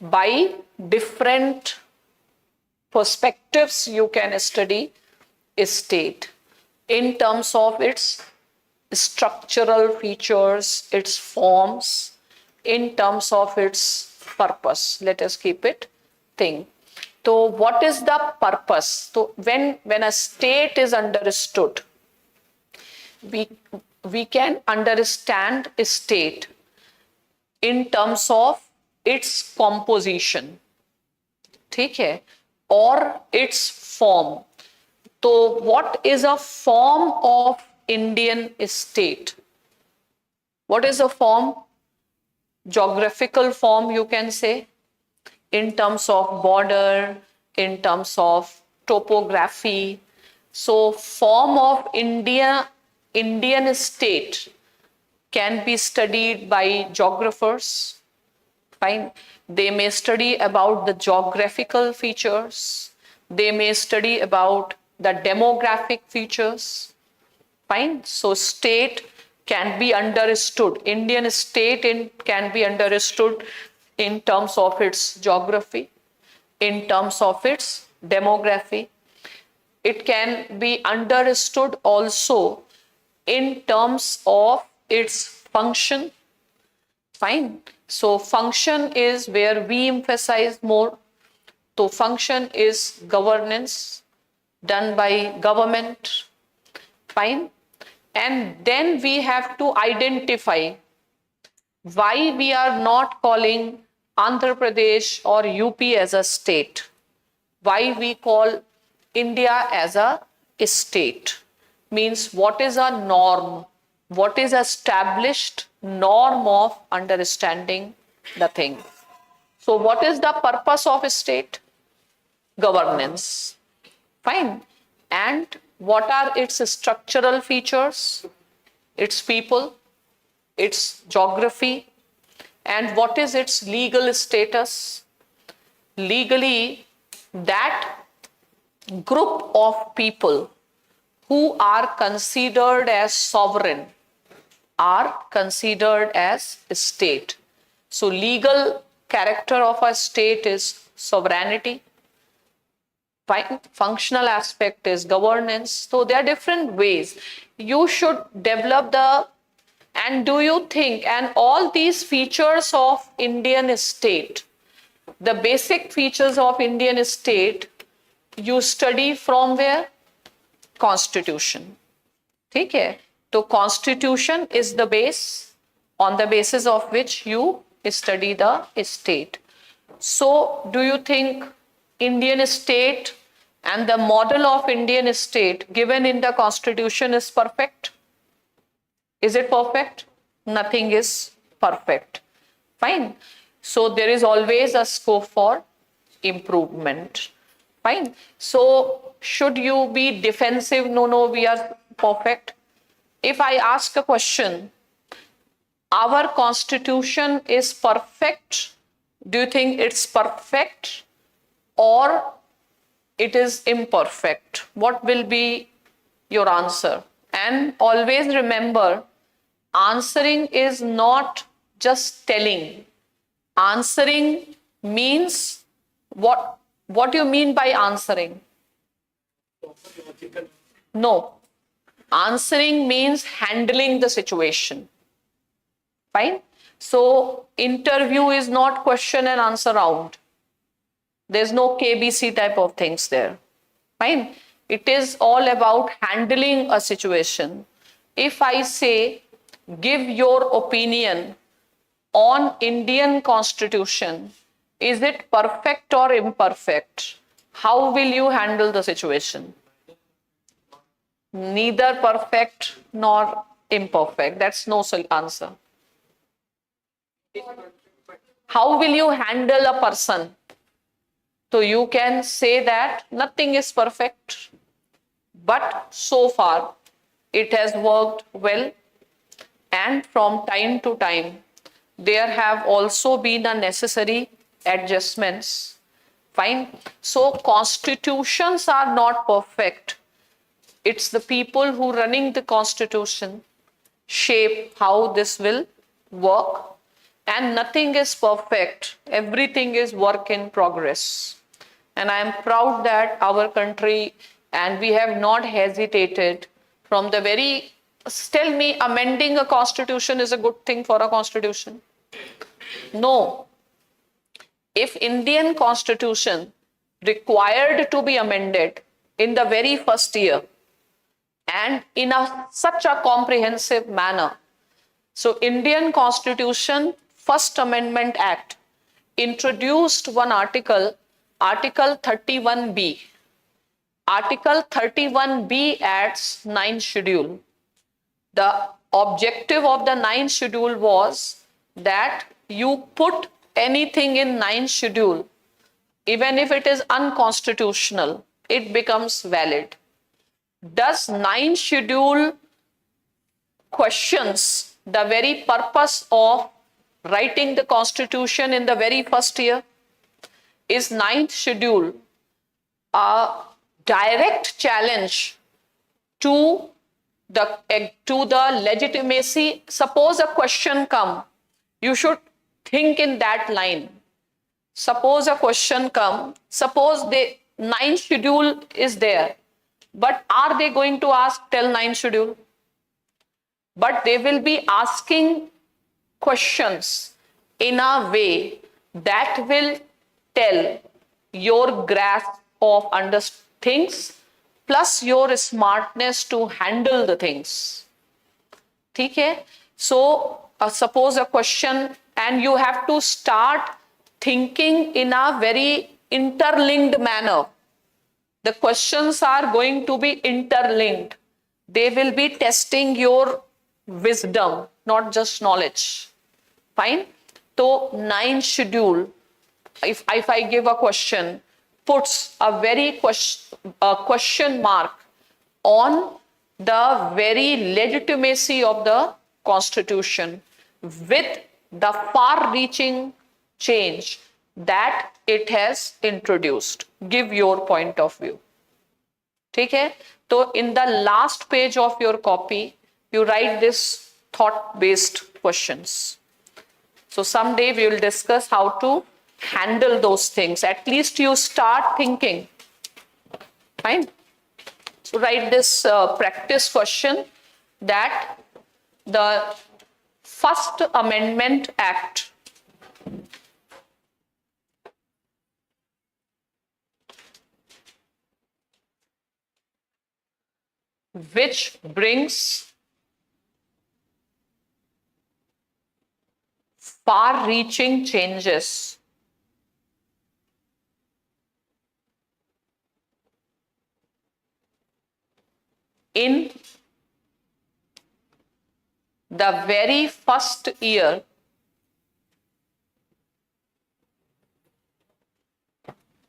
by different perspectives. You can study a state in terms of its structural features, its forms, in terms of its purpose. Let us keep it thing. So what is the purpose? So when a state is understood, we can understand a state in terms of its composition, ठीक है, or its form. So what is a form of Indian state? What is a form? Geographical form, you can say, in terms of border, in terms of topography. So form of Indian state can be studied by geographers. Fine. They may study about the geographical features. They may study about the demographic features. Fine. So state can be understood. Indian state can be understood in terms of its geography, in terms of its demography. It can be understood also in terms of its function. Fine. So function is where we emphasize more. So function is governance done by government. Fine. And then we have to identify why we are not calling Andhra Pradesh or UP as a state. Why we call India as a state. Means what is a norm? What is established norm of understanding the thing? So what is the purpose of a state? Governance. Fine. And what are its structural features? Its people, its geography, and what is its legal status? Legally, that group of people who are considered as sovereign are considered as a state. So legal character of a state is sovereignty. Functional aspect is governance. So there are different ways. You should develop and do you think, and all these features of Indian state, the basic features of Indian state, you study from where? Constitution. ठीक है? So constitution is the base on the basis of which you study the state. So do you think Indian state and the model of Indian state given in the constitution is perfect? Is it perfect? Nothing is perfect. Fine. So there is always a scope for improvement. Fine. So should you be defensive? No, we are perfect. If I ask a question, our constitution is perfect, do you think it's perfect or it is imperfect? What will be your answer? And always remember, answering is not just telling. Answering means what do you mean by answering? No. Answering means handling the situation. Fine? So interview is not question and answer round. There's no KBC type of things there. Fine? It is all about handling a situation. If I say, give your opinion on Indian Constitution, is it perfect or imperfect? How will you handle the situation? Neither perfect nor imperfect. That's no answer. How will you handle a person? So you can say that nothing is perfect, but so far it has worked well, and from time to time there have also been the necessary adjustments Fine. So constitutions are not perfect. It's the people who running the constitution shape how this will work, and nothing is perfect. Everything is work in progress. And I am proud that our country, and we have not hesitated from the very, tell me, amending a constitution is a good thing for a constitution? No. If Indian constitution required to be amended in the very first year and in such a comprehensive manner, so Indian Constitution First Amendment Act introduced one article, Article 31B. Article 31B adds 9th schedule. The objective of the 9th schedule was that you put anything in 9th schedule, even if it is unconstitutional, it becomes valid. Does 9th schedule questions the very purpose of writing the constitution in the very first year? Is 9th schedule a direct challenge to the legitimacy? Suppose a question come, you should think in that line. Suppose a question come, suppose the 9th schedule is there, but are they going to ask till 9th schedule? But they will be asking questions in a way that will tell your grasp of things plus your smartness to handle the things. Okay? So suppose a question, and you have to start thinking in a very interlinked manner. The questions are going to be interlinked. They will be testing your wisdom, not just knowledge. Fine? So 9th schedule, if I give a question, puts a very question mark on the very legitimacy of the constitution with the far-reaching change that it has introduced. Give your point of view. Okay? So in the last page of your copy, you write this thought-based questions. So someday we will discuss how to handle those things. At least you start thinking. Fine? So write this practice question that the First Amendment Act which brings far-reaching changes in the very first year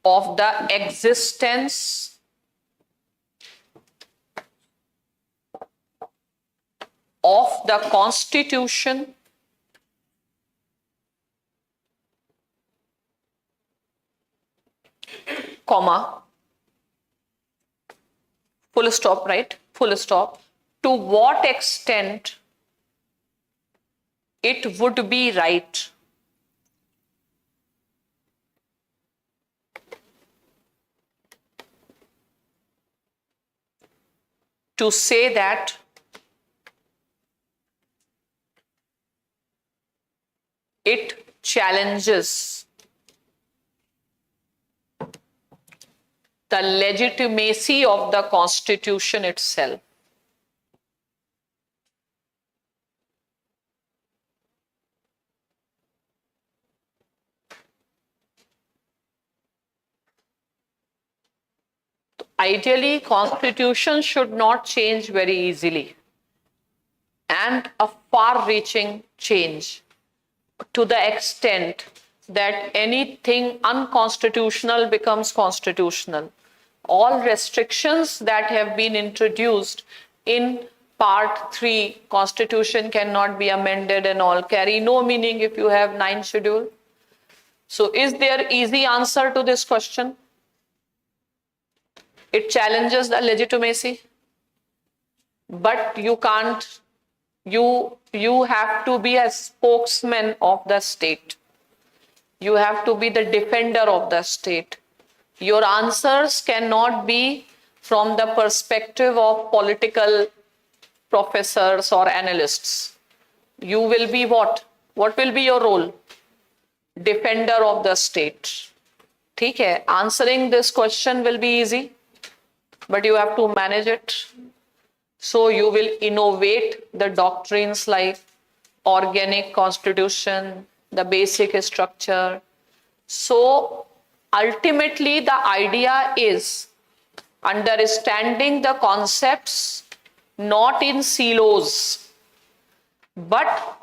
of the existence of the Constitution comma, full stop, right? Full stop. To what extent it would be right to say that it challenges the legitimacy of the Constitution itself. Ideally, Constitution should not change very easily, and a far-reaching change to the extent that anything unconstitutional becomes constitutional. All restrictions that have been introduced in Part 3, Constitution cannot be amended and all, carry no meaning if you have 9th schedule. So is there easy answer to this question? It challenges the legitimacy, but you can't, you have to be a spokesman of the state. You have to be the defender of the state. Your answers cannot be from the perspective of political professors or analysts. You will be what? What will be your role? Defender of the state. ठीक है? Answering this question will be easy, but you have to manage it. So you will innovate the doctrines like organic constitution, the basic structure. So ultimately the idea is understanding the concepts not in silos, but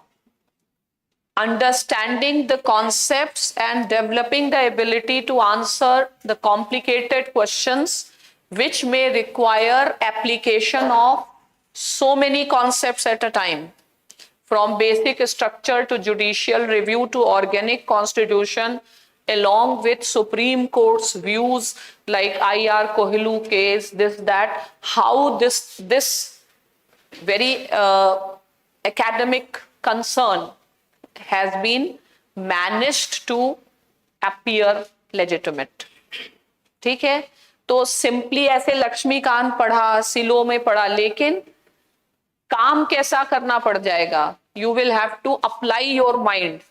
understanding the concepts and developing the ability to answer the complicated questions which may require application of so many concepts at a time, from basic structure to judicial review to organic constitution, along with Supreme Court's views like IR Kohlu case, this, that, how this very academic concern has been managed to appear legitimate. ठीक है? तो simply ऐसे लक्ष्मीकांत पढ़ा, सिलो में पढ़ा, लेकिन काम कैसा करना पड़ जाएगा? You will have to apply your mind,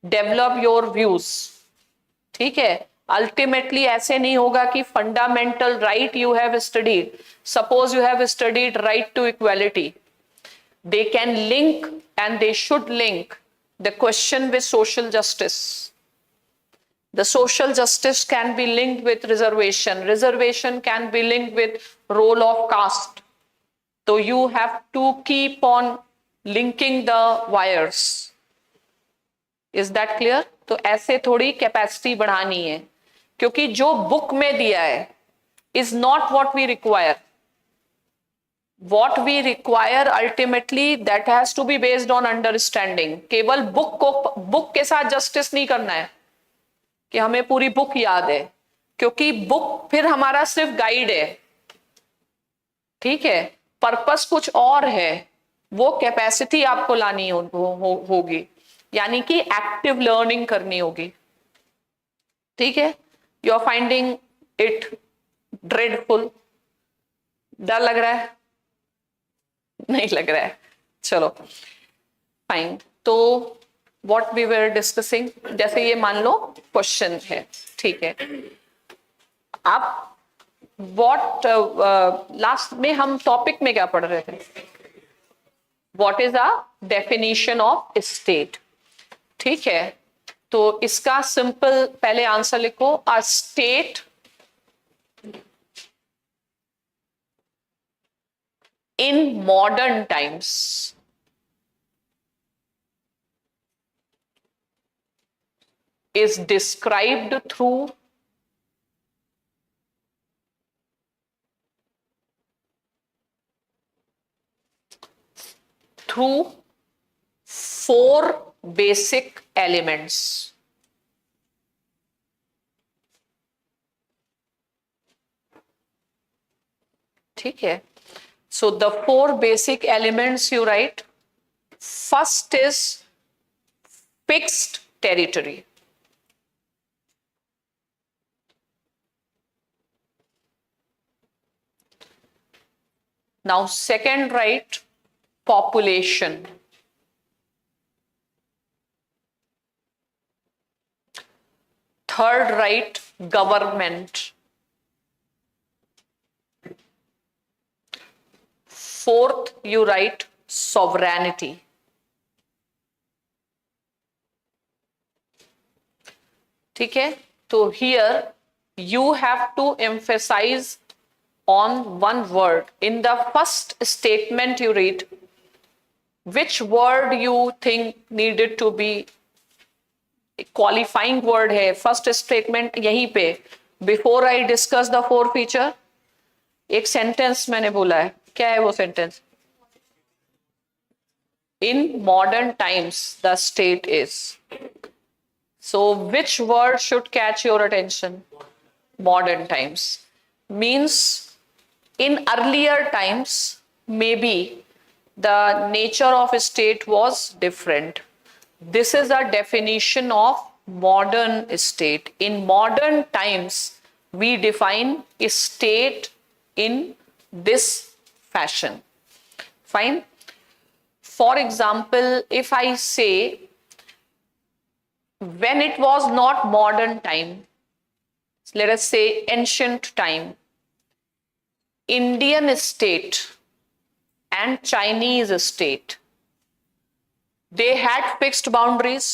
develop your views. ठीक है? Ultimately ऐसे नहीं होगा कि fundamental right you have studied. Suppose you have studied right to equality. They can link and they should link the question with social justice. The social justice can be linked with reservation. Reservation can be linked with role of caste. So you have to keep on linking the wires. Is that clear? तो ऐसे थोड़ी capacity बढ़ानी है, क्योंकि जो book में दिया है is not what we require. What we require ultimately that has to be based on understanding. केवल बुक के साथ जस्टिस नहीं करना है कि हमें पूरी बुक याद है, क्योंकि बुक फिर हमारा सिर्फ गाइड है. ठीक है? पर्पस कुछ और है. वो कैपेसिटी आपको लानी होगी, यानी कि एक्टिव लर्निंग करनी होगी. ठीक है? You are finding it dreadful? डर लग रहा है? नहीं लग रहा है? चलो फाइन. तो व्हाट वी वर डिस्कसिंग, जैसे ये मान लो क्वेश्चन है. ठीक है? आप व्हाट लास्ट में हम टॉपिक में क्या पढ़ रहे थे? What is a definition of state. ठीक है? तो इसका सिंपल पहले आंसर लिखो. A state in modern times is described through four basic elements. ठीक है? So the four basic elements you write. First is fixed territory. Now second write population. Third write government. Fourth, you write sovereignty. ठीक है? तो here you have to emphasize on one word. In the first statement you read, which word you think needed to be qualifying word है? First statement यहीं पे. Before I discuss the four feature, एक sentence मैंने बोला है. क्या है वो sentence? In modern times the state is. So which word should catch your attention? Modern times. Means in earlier times, maybe the nature of a state was different. This is a definition of modern state. In modern times, we define a state in this fashion. Fine. For example, if I say, when it was not modern time, let us say ancient time, Indian state and Chinese state, they had fixed boundaries.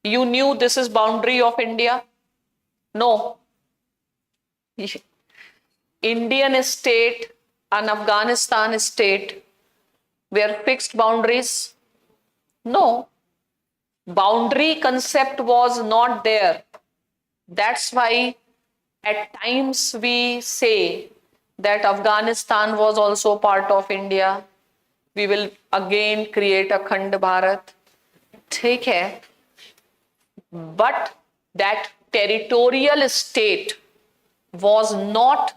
You knew this is boundary of India? No. Indian state and Afghanistan state were fixed boundaries? No. Boundary concept was not there. That's why at times we say that Afghanistan was also part of India. We will again create a Khand Bharat. ठीक है. But that territorial state was not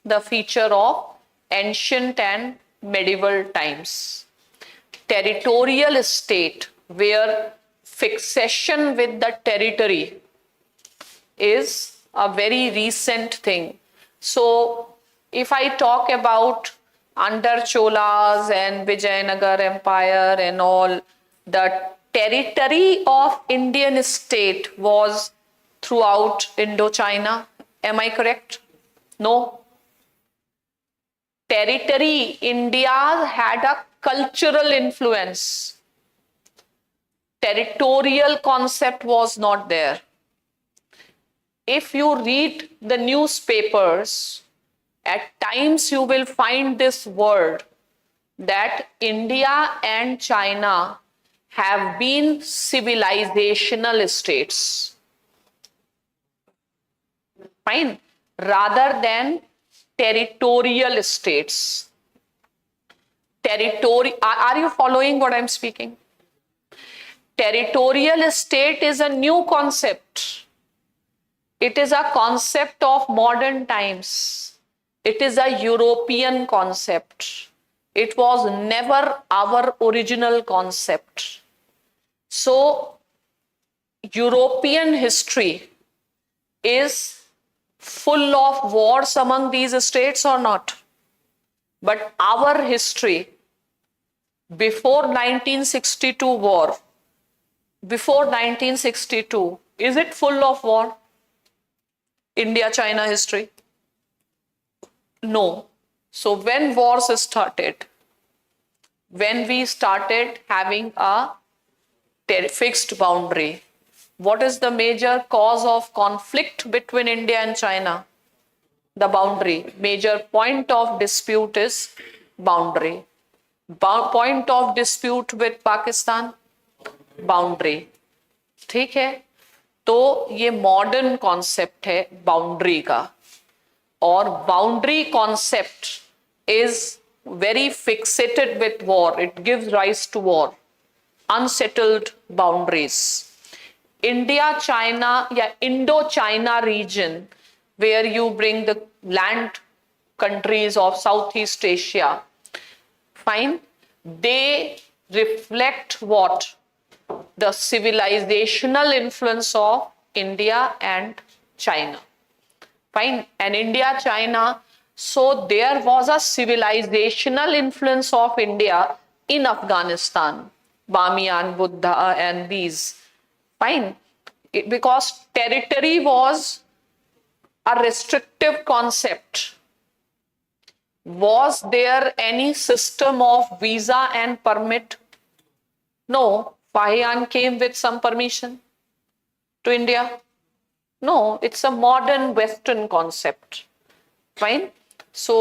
the feature of ancient and medieval times. Territorial state, where fixation with the territory is a very recent thing. So if I talk about under Cholas and Vijayanagar Empire and all, the territory of Indian state was throughout Indochina. Am I correct? No. Territory, India had a cultural influence. Territorial concept was not there. If you read the newspapers, at times you will find this word that India and China have been civilizational states. Fine. Rather than territorial states. Are you following what I'm speaking? Territorial state is a new concept. It is a concept of modern times. It is a European concept. It was never our original concept. So, European history is full of wars among these states or not? But our history, before 1962 war, before 1962, is it full of war? India-China history? No. So when wars started, when we started having a fixed boundary, what is the major cause of conflict between India and China? The boundary. Major point of dispute is boundary. Point of dispute with Pakistan? Boundary. ठीक है? तो ये modern concept है boundary का, और boundary concept is very fixated with war. It gives rise to war. Unsettled boundaries. India China या Indo China region, where you bring the land countries of Southeast Asia, fine, they reflect what? The civilizational influence of India and China. Fine. And India, China, so there was a civilizational influence of India in Afghanistan, Bamiyan, Buddha and these. Fine. Because territory was a restrictive concept. Was there any system of visa and permit? No. Fahiyan came with some permission to India? No, it's a modern Western concept. Fine. So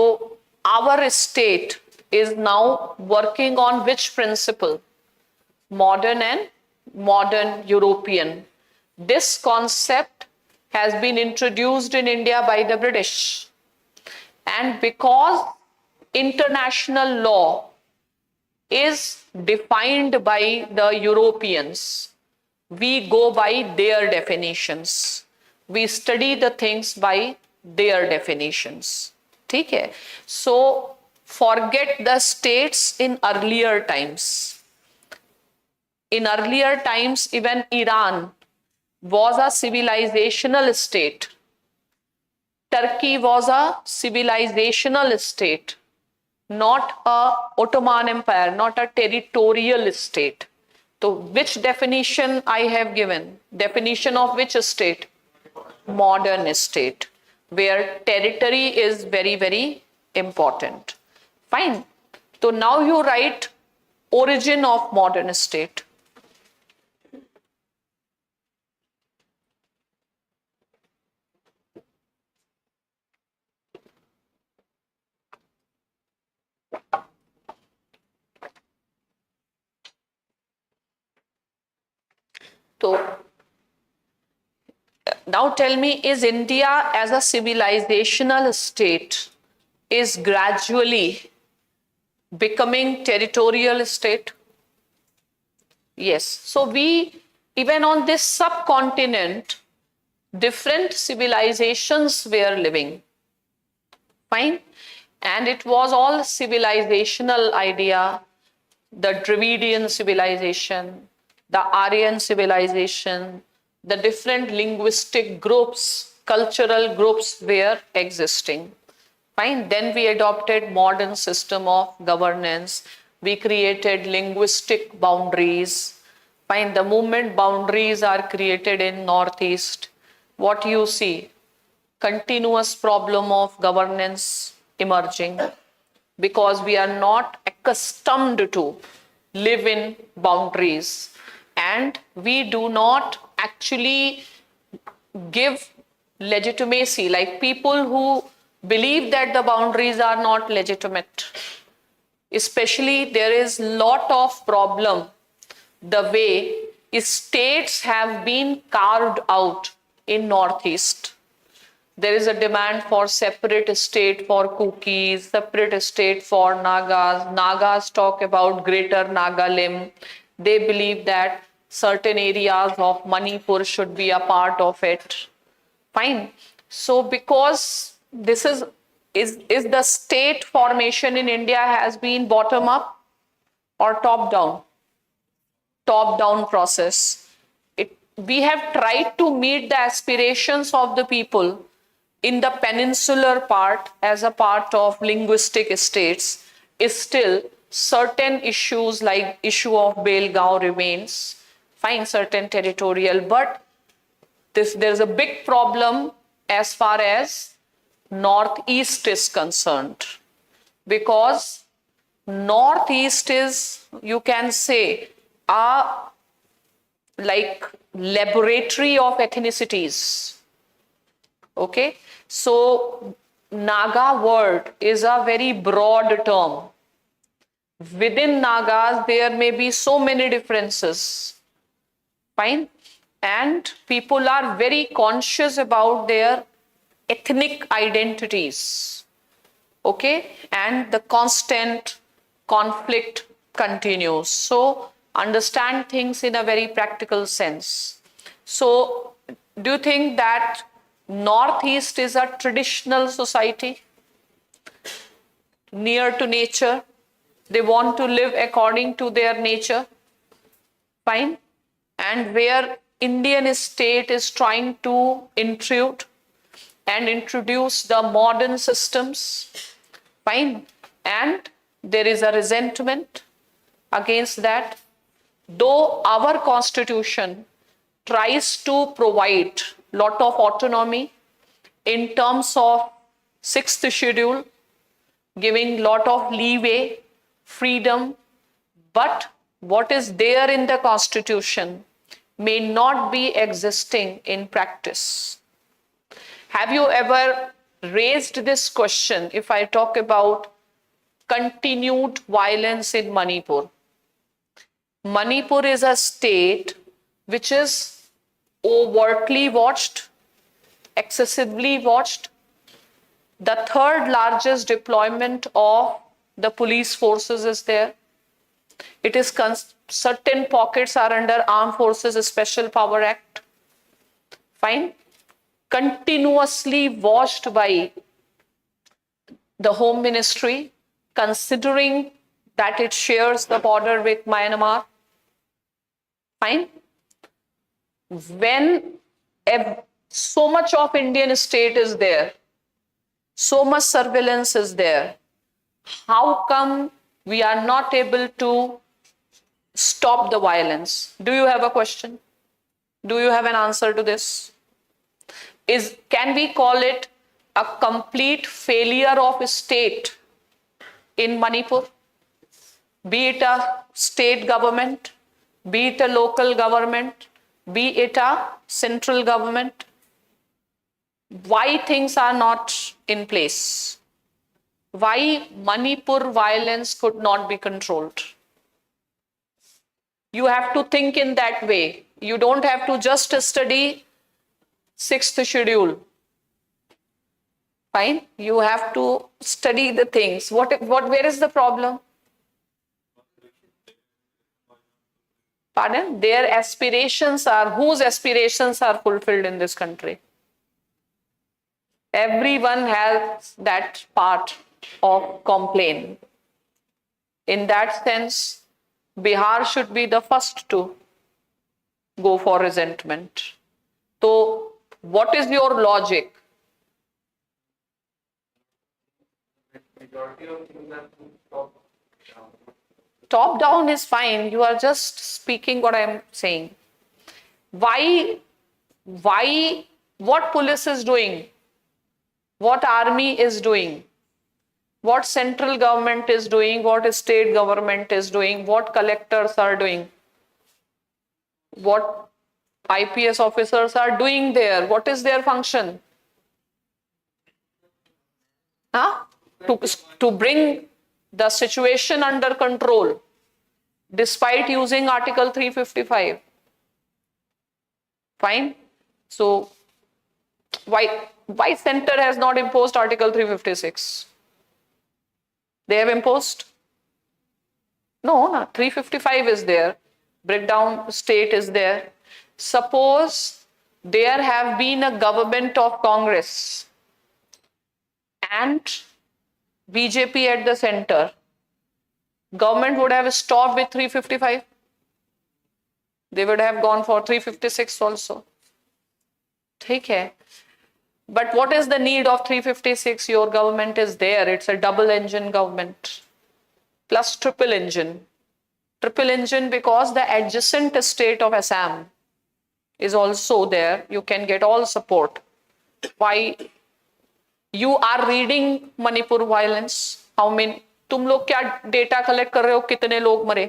our state is now working on which principle? Modern and modern European. This concept has been introduced in India by the British. And because international law is defined by the Europeans, We go by their definitions. We study the things by their definitions. ठीक है? So forget the states in earlier times. In earlier times, even Iran was a civilizational state. Turkey was a civilizational state, not a Ottoman Empire, not a territorial state. So which definition I have given? Definition of which state? Modern state, where territory is very, very important. Fine. So now you write origin of modern state. So now tell me, is India as a civilizational state is gradually becoming territorial state? Yes. So we, even on this subcontinent, different civilizations were living. Fine. And it was all civilizational idea, the Dravidian civilization, the Aryan civilization, the different linguistic groups, cultural groups were existing. Fine. Then we adopted modern system of governance. We created linguistic boundaries. Fine. The moment boundaries are created in Northeast, what you see? Continuous problem of governance emerging, because we are not accustomed to live in boundaries, and we do not actually give legitimacy, like people who believe that the boundaries are not legitimate. Especially there is lot of problem the way states have been carved out in Northeast. There is a demand for separate state for Kukis, separate state for Nagas. Nagas talk about greater Nagalim. They believe that certain areas of Manipur should be a part of it. Fine. So because this is the state formation in India has been bottom up or top down? Top down process. We have tried to meet the aspirations of the people in the peninsular part as a part of linguistic states. Is still certain issues like issue of Belgaum remains. Fine, certain territorial, but there's a big problem as far as Northeast is concerned, because Northeast is, you can say, a like laboratory of ethnicities. Okay, so Naga word is a very broad term. Within Nagas, there may be so many differences. Fine. And people are very conscious about their ethnic identities. Okay. And the constant conflict continues. So understand things in a very practical sense. So do you think that Northeast is a traditional society, near to nature? They want to live according to their nature. Fine. And where Indian state is trying to intrude and introduce the modern systems. Fine. And there is a resentment against that. Though our constitution tries to provide lot of autonomy in terms of 6th schedule, giving lot of leeway, freedom, but what is there in the constitution may not be existing in practice. Have you ever raised this question if I talk about continued violence in Manipur? Manipur is a state which is overtly watched, excessively watched. The third largest deployment of the police forces is there. It is certain pockets are under Armed Forces Special Power Act. Fine. Continuously watched by the Home Ministry, considering that it shares the border with Myanmar. Fine. When so much of Indian state is there, so much surveillance is there, how come we are not able to stop the violence? Do you have a question? Do you have an answer to this? Can we call it a complete failure of state in Manipur? Be it a state government, be it a local government, be it a central government. Why things are not in place? Why Manipur violence could not be controlled? You have to think in that way. You don't have to just study 6th schedule. Fine. You have to study the things. Where is the problem? Pardon? Their aspirations are, whose aspirations are fulfilled in this country? Everyone has that part of complaint. In that sense, Bihar should be the first to go for resentment. So, what is your logic? Top down is fine. You are just speaking what I am saying. Why, what police is doing? What army is doing? What central government is doing? What state government is doing? What collectors are doing? What IPS officers are doing there? What is their function? Huh? To bring the situation under control, despite using Article 355. Fine. So, why center has not imposed Article 356? They have imposed? No, 355 is there. Breakdown state is there. Suppose there have been a government of Congress and BJP at the center. Government would have stopped with 355. They would have gone for 356 also. Take care. But what is the need of 356? Your government is there. It's a double engine government plus triple engine. Triple engine because the adjacent state of Assam is also there. You can get all support. Why? You are reading Manipur violence. How many? तुम लोग क्या data collect कर रहे हो? कितने लोग मरे?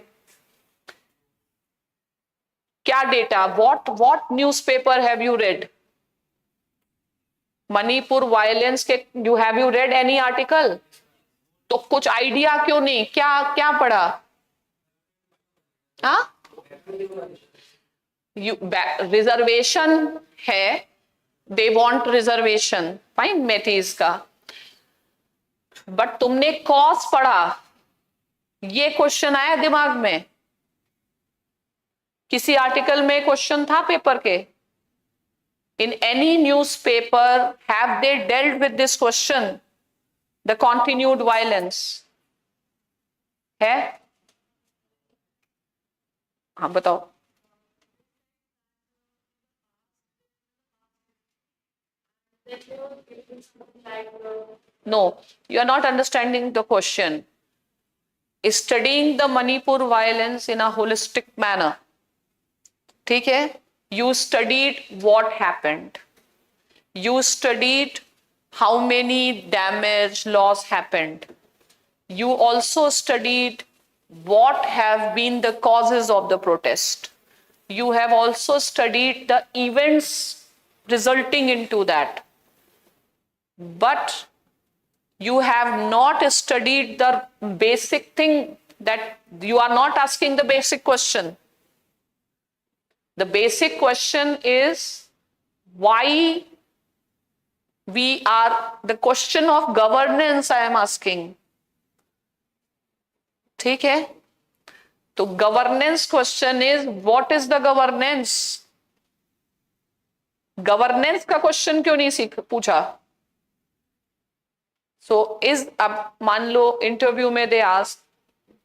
क्या data? What newspaper have you read? Manipur violence के have you read any article? तो कुछ आइडिया क्यों नहीं? क्या पढ़ा? हाँ? रिजर्वेशन है. They want reservation. Fine, मेथीज का. बट तुमने कॉज पढ़ा? ये क्वेश्चन आया दिमाग में? किसी आर्टिकल में क्वेश्चन था पेपर के? In any newspaper, have they dealt with this question? The continued violence? है? हाँ बताओ. No, you are not understanding the question. Studying the Manipur violence in a holistic manner. ठीक है? You studied what happened. You studied how many damage, loss happened. You also studied what have been the causes of the protest. You have also studied the events resulting into that. But you have not studied the basic thing, that you are not asking the basic question. The basic question is why we are, the question of governance I am asking. ठीक है? तो governance question is what is the governance? Governance का question क्यों नहीं सीख पूछा? So is, अब मान लो इंटरव्यू में they ask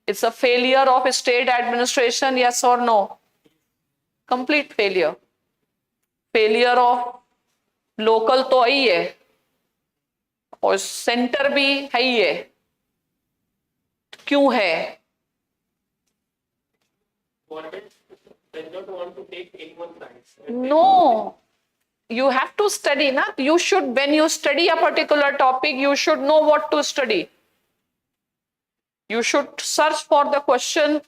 it's a failure of state administration, yes और no? Complete failure. Failure of local तो ही है और सेंटर भी है ही है, क्यों है? No, you have to study, na? You should, when you study a particular topic, you should know what to study. You should search for the question.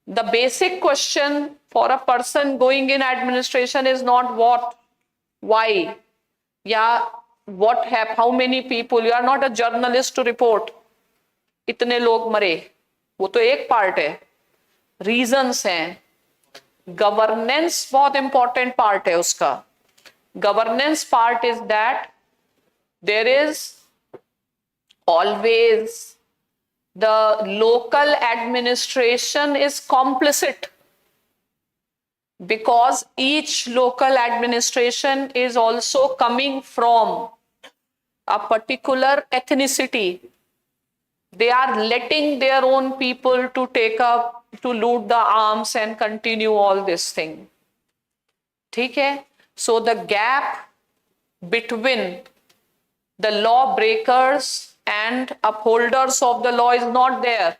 The basic question for a person going in administration is not what, why, yeah, what have, how many people. You are not a journalist to report इतने लोग मरे, वो तो एक part है, reasons हैं। Governance बहुत important part है उसका। Governance part is that there is always the local administration is complicit because each local administration is also coming from a particular ethnicity. They are letting their own people to take up, to loot the arms and continue all this thing. ठीक है? So the gap between the law breakers and upholders of the law is not there.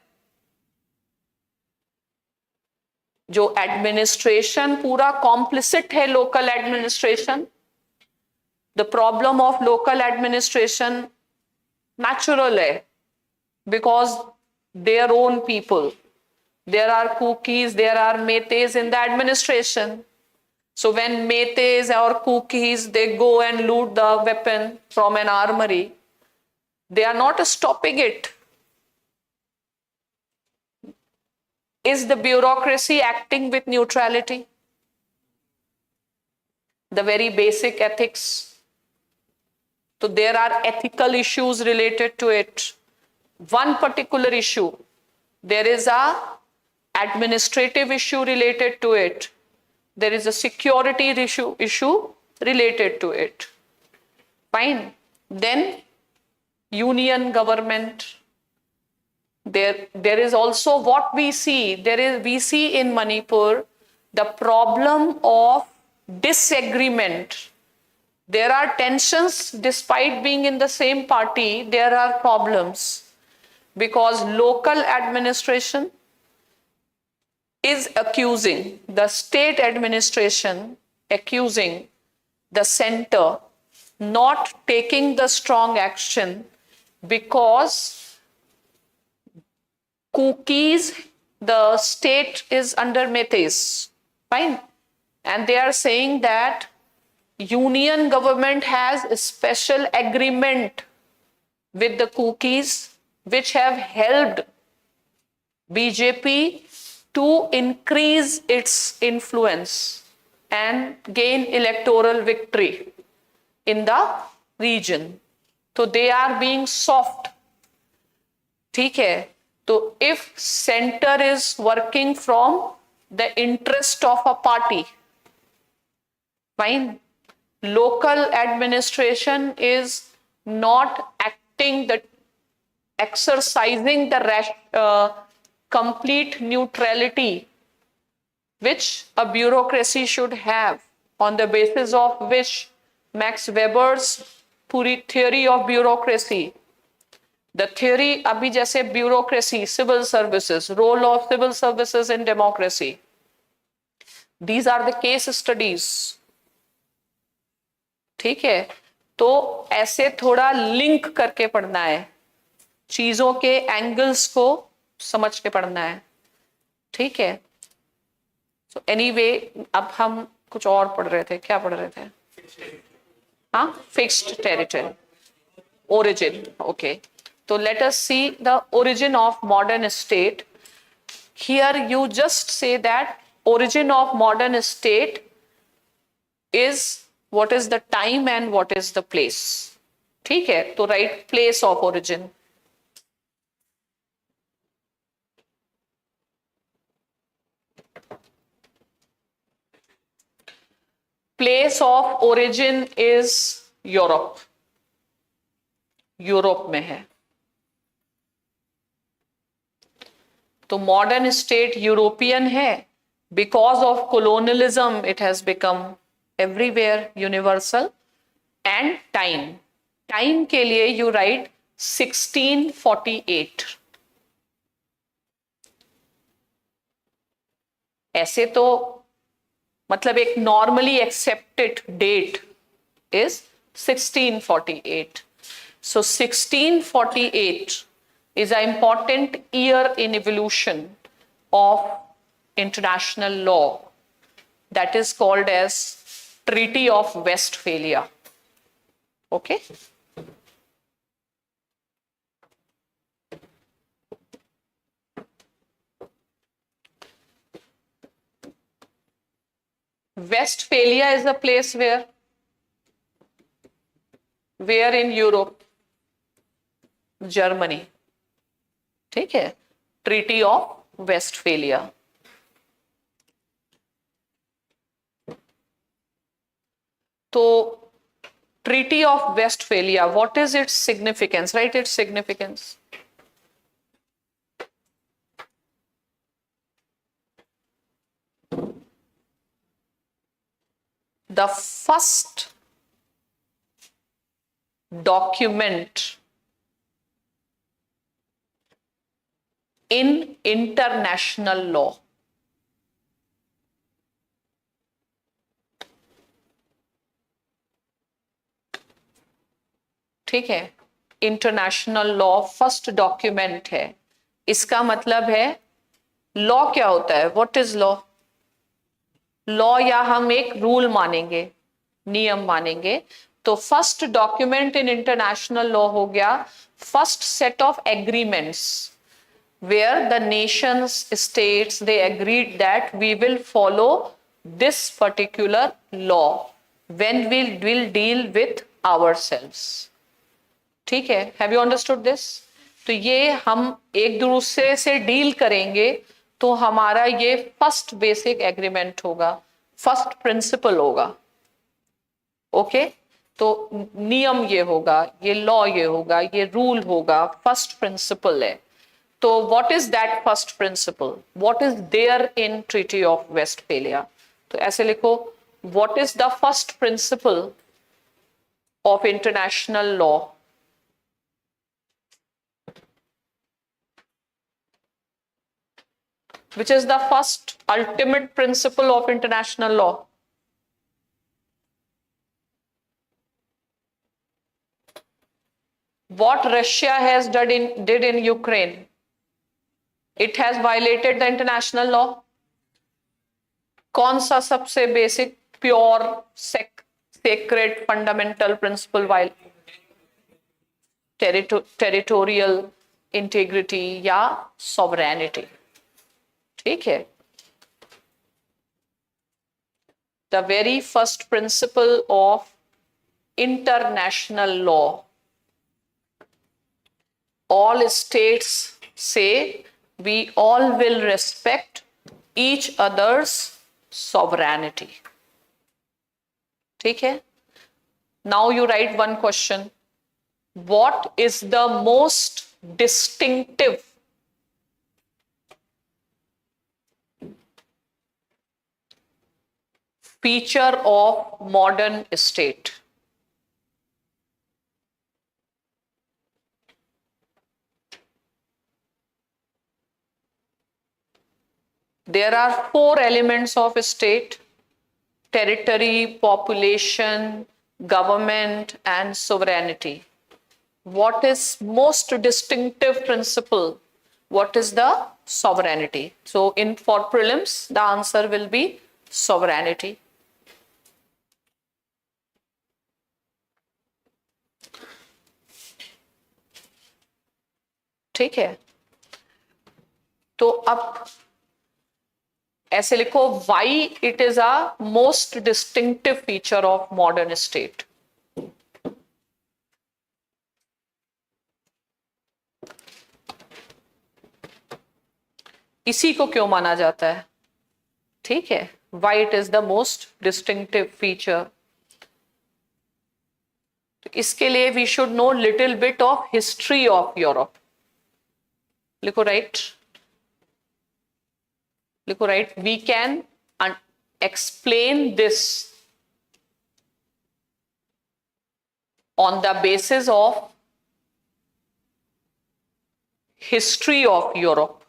जो administration पूरा complicit है, local administration, the problem of local administration natural है because their own people, there are cookies, there are metes in the administration. So when metes or cookies, they go and loot the weapon from an armory, they are not stopping it. Is the bureaucracy acting with neutrality? The very basic ethics. So there are ethical issues related to it. One particular issue, there is a administrative issue related to it. There is a security issue related to it. Fine. Then union government. There is also what we see. We see in Manipur the problem of disagreement. There are tensions despite being in the same party. There are problems because local administration is accusing the state administration, accusing the center not taking the strong action because cookies, the state is under metes. Fine. And they are saying that union government has a special agreement with the cookies which have helped BJP to increase its influence and gain electoral victory in the region. So they are being soft. ठीक है? So if center is working from the interest of a party, fine. Local administration is not exercising the complete neutrality which a bureaucracy should have, on the basis of which Max Weber's पूरी theory of bureaucracy, the theory अभी जैसे bureaucracy, civil services, role of civil services in democracy, these are the case studies. ठीक है? तो ऐसे थोड़ा link करके पढ़ना है, चीजों के एंगल्स को समझ के पढ़ना है। ठीक है? So anyway, अब हम कुछ और पढ़ रहे थे, क्या पढ़ रहे थे? हाँ, fixed territory, origin. Okay. So let us see the origin of modern state. Here you just say that origin of modern state is what is the time and what is the place. ठीक है? तो write place of origin. Place of origin is Europe, Europe में है। तो modern state European है, because of colonialism it has become everywhere universal. And time, time के लिए you write 1648। ऐसे तो मतलब एक normally accepted date is 1648. So 1648 is an important year in evolution of international law, that is called as Treaty of Westphalia. Okay. Westphalia is a place where in Europe, Germany, ठीक है, treaty of Westphalia. तो treaty of Westphalia, what is its significance? Right its significance. The first document in international law, ठीक है, international law first document है। इसका मतलब है law क्या होता है? What is law? लॉ या हम एक रूल मानेंगे, नियम मानेंगे। तो first document in international law हो गया first set of agreements where the nations states they agreed that we will follow this particular law when we will deal with ourselves. ठीक है, have you understood this? तो ये हम एक दूसरे से डील करेंगे तो हमारा ये फर्स्ट बेसिक एग्रीमेंट होगा, फर्स्ट प्रिंसिपल होगा। ओके तो नियम ये होगा, ये लॉ ये होगा, ये रूल होगा, फर्स्ट प्रिंसिपल है। तो what is that first principle? What is there in Treaty of Westphalia? तो ऐसे लिखो, what is the first principle of international law? Which is the first ultimate principle of international law? What Russia has did in Ukraine? It has violated the international law. कौन सा सबसे basic pure sacred fundamental principle territorial integrity या sovereignty, ठीक है। The very first principle of international law, all states say we all will respect each other's sovereignty, ठीक है। Now you write one question, what is the most distinctive feature of modern state? There are 4 elements of a state: territory, population, government, and sovereignty. What is most distinctive principle? What is the sovereignty? So for prelims, the answer will be sovereignty. ठीक है, तो अब ऐसे लिखो, why it is a most distinctive feature of modern state? इसी को क्यों माना जाता है? ठीक है, why it is the most distinctive feature. इसके लिए we should know little bit of history of Europe. लिखो right. लिखो right. We can explain this on the basis of history of Europe.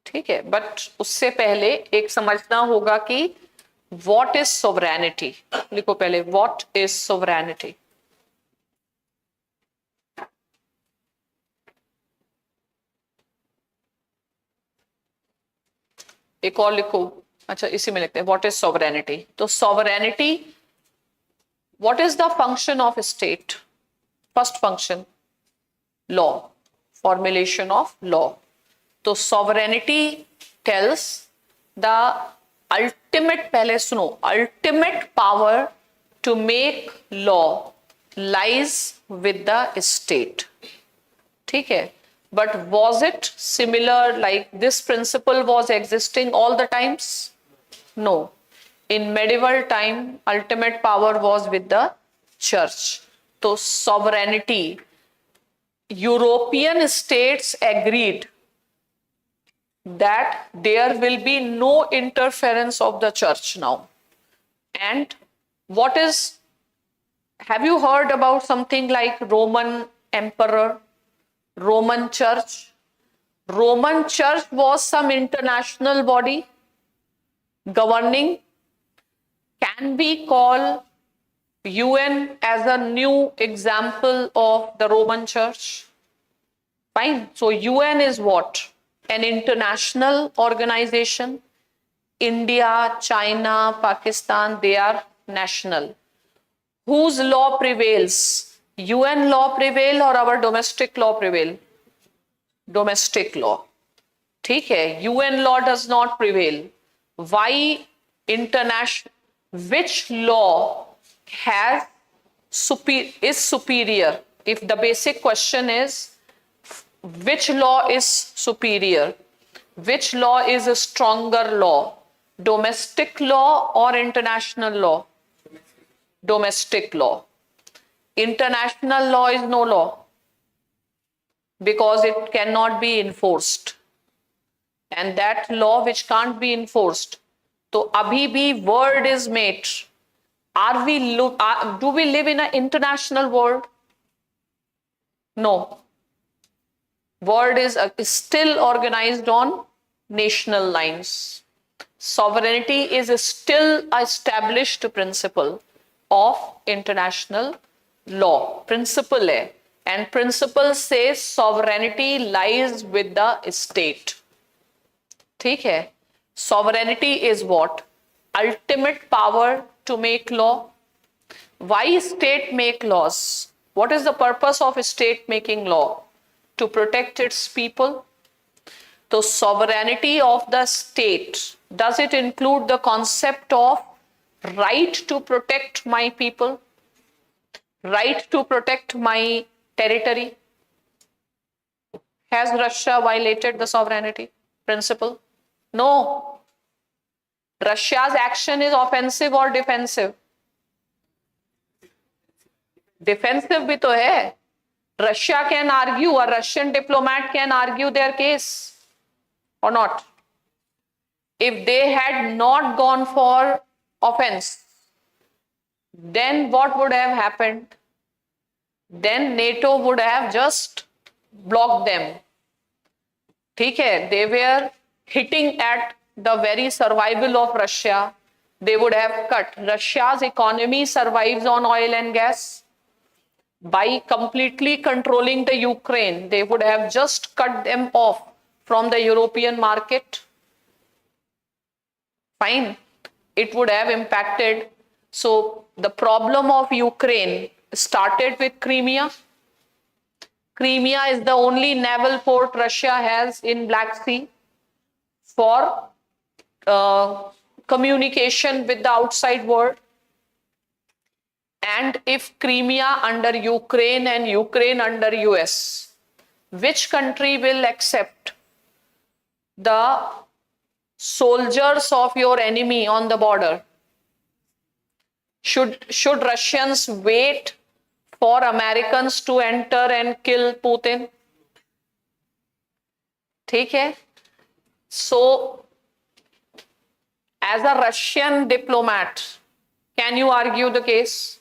ठीक है, बट उससे पहले एक समझना होगा कि व्हाट इज सोवरेनिटी. लिखो पहले व्हाट इज सोवरेनिटी. एक और लिखो. अच्छा, इसी में लिखते हैं व्हाट इज सोवरेनिटी. तो sovereignty, what is the function of state. First function law, formulation of law. तो सॉवरेनिटी टेल्स द अल्टीमेट, पहले सुनो, ultimate power to make law lies with the state. ठीक है, but was it similar, like this principle was existing all the times? No. In medieval time ultimate power was with the church. तो sovereignty, European states agreed that there will be no interference of the church now. And what is, have you heard about something like Roman emperor, Roman church? Roman church was some international body governing. Can we call UN as a new example of the Roman church? Fine. So UN is what? An international organization. India, China, Pakistan, they are national. Whose law prevails? UN law prevail or our domestic law prevail? Domestic law. ठीक है, UN law does not prevail. Why international? Which law is superior? If the basic question is which law is superior, which law is a stronger law, domestic law or international law? Domestic law. International law is no law because it cannot be enforced, and that law which can't be enforced, तो अभी भी word is made. Do we live in an international world? No. World is still organized on national lines. Sovereignty is still a established principle of international law. Principle है, and principle says sovereignty lies with the state. ठीक है, sovereignty is what? Ultimate power to make law. Why state make laws? What is the purpose of state making law? To protect its people. So sovereignty of the state, does it include the concept of right to protect my people, right to protect my territory? Has Russia violated the sovereignty principle? No. Russia's action is offensive or defensive? Defensive भी तो है. Russia can argue, a Russian diplomat can argue their case or not. If they had not gone for offense, then what would have happened? Then NATO would have just blocked them. ठीक है, they were hitting at the very survival of Russia. They would have cut. Russia's economy survives on oil and gas. By completely controlling the Ukraine, they would have just cut them off from the European market. Fine. It would have impacted. So the problem of Ukraine started with Crimea. Crimea is the only naval port Russia has in Black Sea for communication with the outside world. And if Crimea under Ukraine and Ukraine under US, which country will accept the soldiers of your enemy on the border? Should Russians wait for Americans to enter and kill Putin? ठीक है? So, as a Russian diplomat, can you argue the case?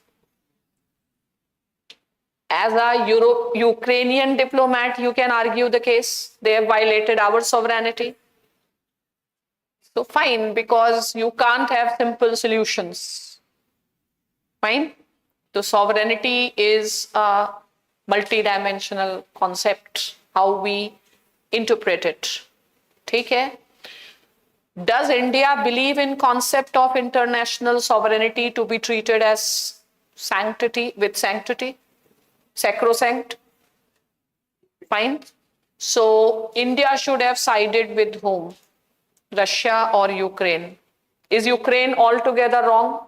As a Ukrainian diplomat, you can argue the case. They have violated our sovereignty. So fine, because you can't have simple solutions. Fine. So sovereignty is a multidimensional concept, how we interpret it. ठीक है? Does India believe in concept of international sovereignty to be treated as sanctity, with sanctity? Sacrosanct? Fine. So India should have sided with whom? Russia or Ukraine? Is Ukraine altogether wrong?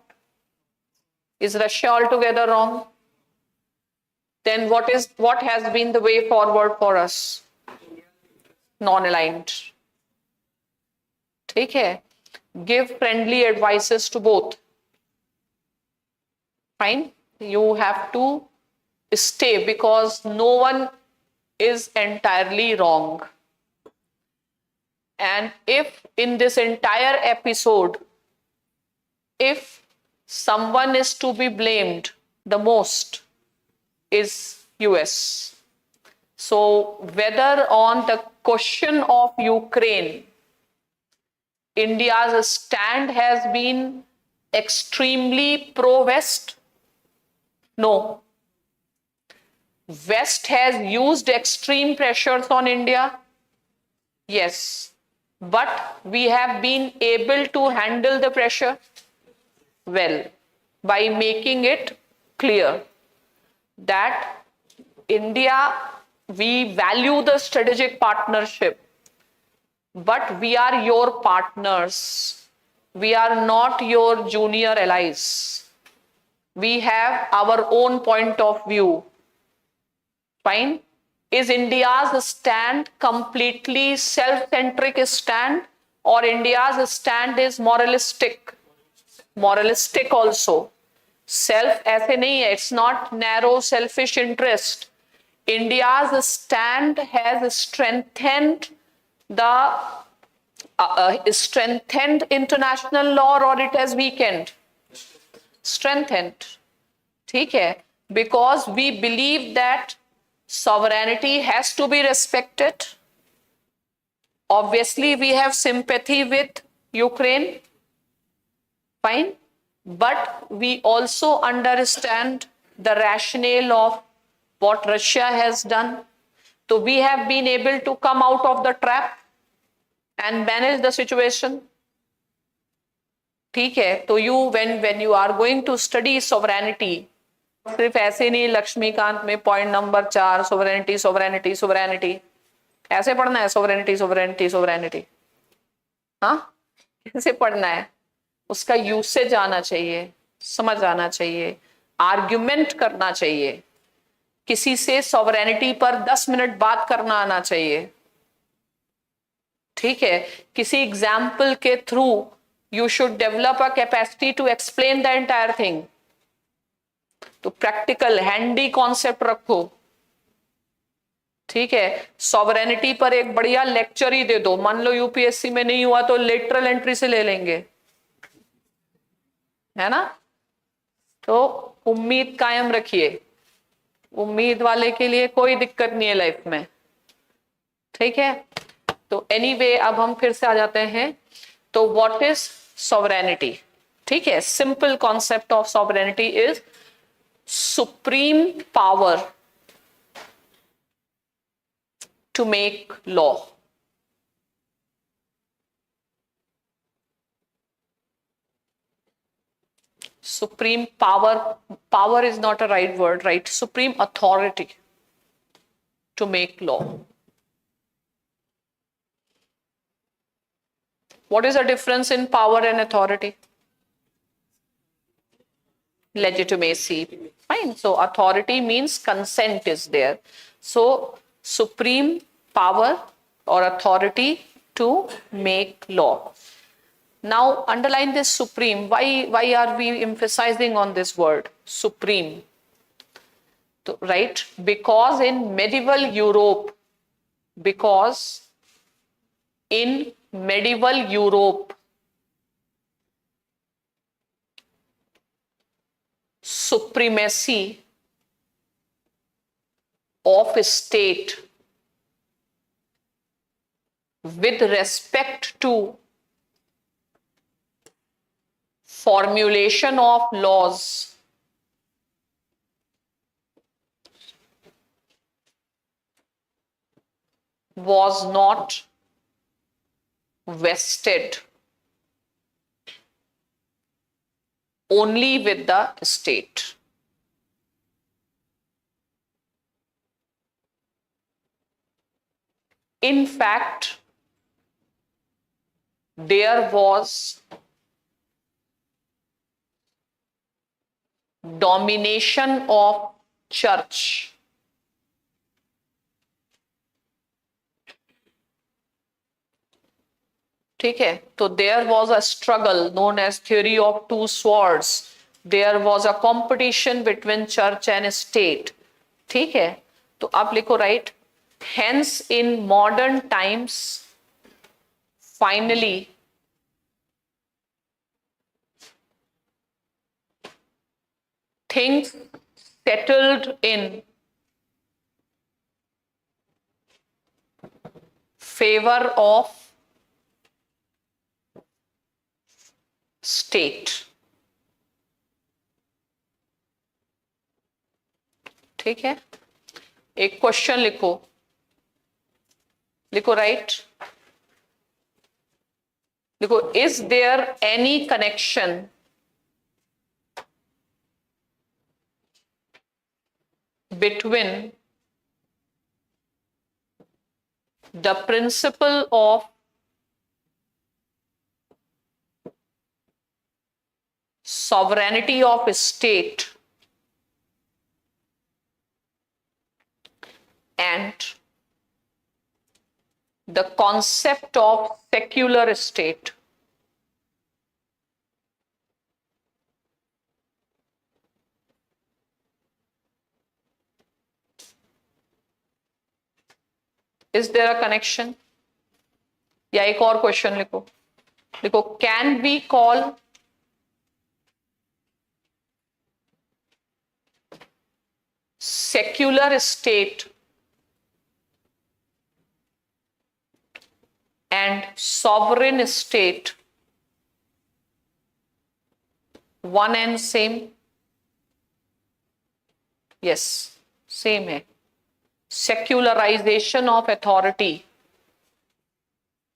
Is Russia altogether wrong? Then what has been the way forward for us? Non-aligned. ठीक है? Give friendly advices to both. Fine. You have to stay because no one is entirely wrong. And if in this entire episode, if someone is to be blamed the most, is US. So whether on the question of Ukraine, India's stand has been extremely pro-West? No. West has used extreme pressures on India? Yes. But we have been able to handle the pressure well by making it clear that India, we value the strategic partnership, but we are your partners. We are not your junior allies. We have our own point of view. Fine. Is India's stand completely self-centric stand, or India's stand is moralistic? Moralistic also. Self ऐसे नहीं है. It's not narrow selfish interest. India's stand has strengthened the strengthened international law, or it has weakened? Strengthened. ठीक है? Because we believe that sovereignty has to be respected. Obviously, we have sympathy with Ukraine. Fine. But we also understand the rationale of what Russia has done. So we have been able to come out of the trap and manage the situation. ठीक है? तो when you are going to study sovereignty, सिर्फ ऐसे नहीं लक्ष्मीकांत में point number 4 sovereignty sovereignty sovereignty ऐसे पढ़ना है. सोवरेनिटी सोवरेनिटी सोवरेनिटी, हाँ, कैसे पढ़ना है? उसका यूसेज आना चाहिए, समझ आना चाहिए, आर्ग्यूमेंट करना चाहिए, किसी से सोवरेनिटी पर 10 मिनट बात करना आना चाहिए. ठीक है? किसी एग्जाम्पल के through you should develop a capacity to explain the entire thing. तो प्रैक्टिकल हैंडी कॉन्सेप्ट रखो. ठीक है? सॉवरेनिटी पर एक बढ़िया लेक्चर ही दे दो. मान लो यूपीएससी में नहीं हुआ तो लेटरल एंट्री से ले लेंगे, है ना? तो उम्मीद कायम रखिए. उम्मीद वाले के लिए कोई दिक्कत नहीं है लाइफ में. ठीक है? तो एनीवे अब हम फिर से आ जाते हैं. तो व्हाट इज सॉवरेनिटी? ठीक है? Simple concept of sovereignty is supreme power to make law. Supreme power is not a right word, right? Supreme authority to make law. What is the difference in power and authority? Legitimacy. Fine. So authority means consent is there. So supreme power or authority to make law. Now underline this supreme. Why are we emphasizing on this word supreme? So, right, because in medieval Europe, because in medieval Europe, supremacy of state with respect to formulation of laws was not vested only with the state. In fact, there was domination of church ठीक है तो there was a struggle known as theory of two swords. There was a competition between church and state. ठीक है तो आप लिखो right hence in modern times finally things settled in favor of state. ठीक है एक क्वेश्चन लिखो लिखो राइट लिखो is there any connection between the principle of sovereignty of state and the concept of secular state. Is there a connection? या एक और question लिखो लिखो can we call secular state and sovereign state one and same? Yes, same है. Secularisation of authority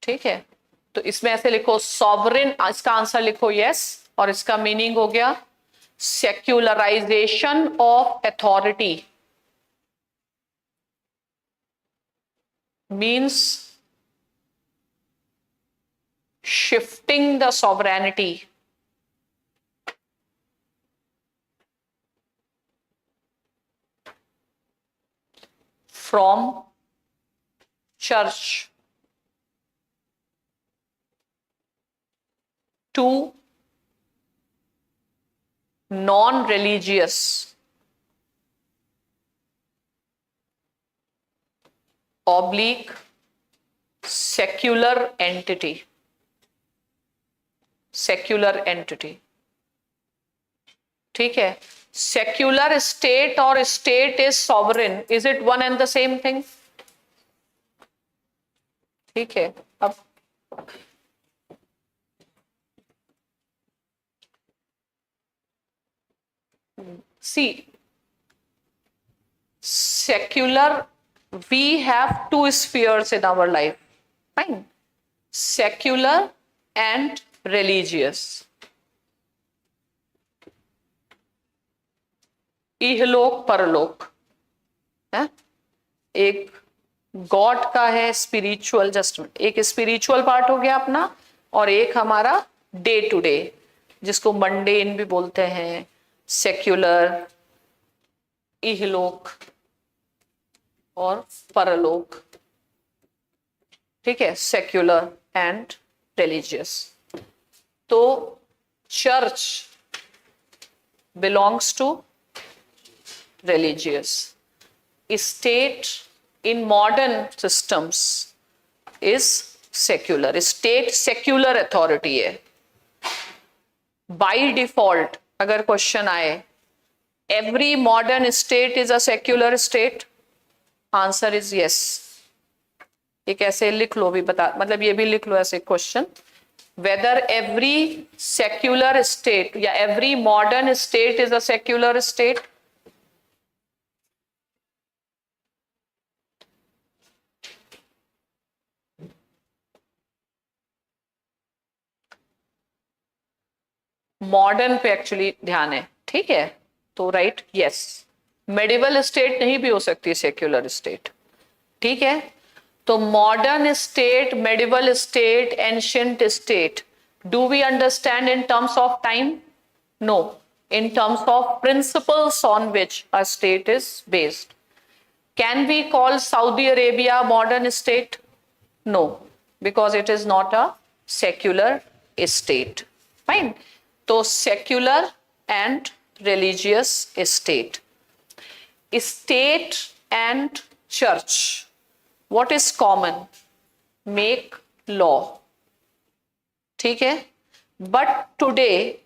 ठीक है तो इसमें ऐसे लिखो सॉवरेन इसका आंसर लिखो यस और इसका मीनिंग हो गया secularisation of authority means shifting the sovereignty from church to non-religious oblique secular entity. Secular entity. ठीक है secular state or state is sovereign, is it one and the same thing? ठीक है अब see secular we have two spheres in our life fine secular and religious इहलोक परलोक है एक God का है स्पिरिचुअल जस्टमेंट एक स्पिरिचुअल पार्ट हो गया अपना और एक हमारा डे टू डे जिसको मंडेन भी बोलते हैं सेक्युलर इहलोक और परलोक, ठीक है, सेक्युलर एंड रिलीजियस। तो church belongs to religious, state in modern systems is secular, state secular authority है। बाय डिफॉल्ट अगर क्वेश्चन आए every modern state is a secular state, answer is yes. ये कैसे लिख लो भी बता, मतलब ये भी लिख लो ऐसे question, whether every secular state या every modern state is a secular state. Modern पे एक्चुअली ध्यान है, ठीक है, तो राइट यस। मेडिवल स्टेट नहीं भी हो सकती सेक्युलर स्टेट, ठीक है। तो modern state, medieval state, ancient state, do we understand in terms of time? No, in terms of principles on which a state is based. Can we call Saudi Arabia a modern state? No, because it is not a secular state. Fine. So secular and religious state. State and church, what is common? Make law. ठीक है? But today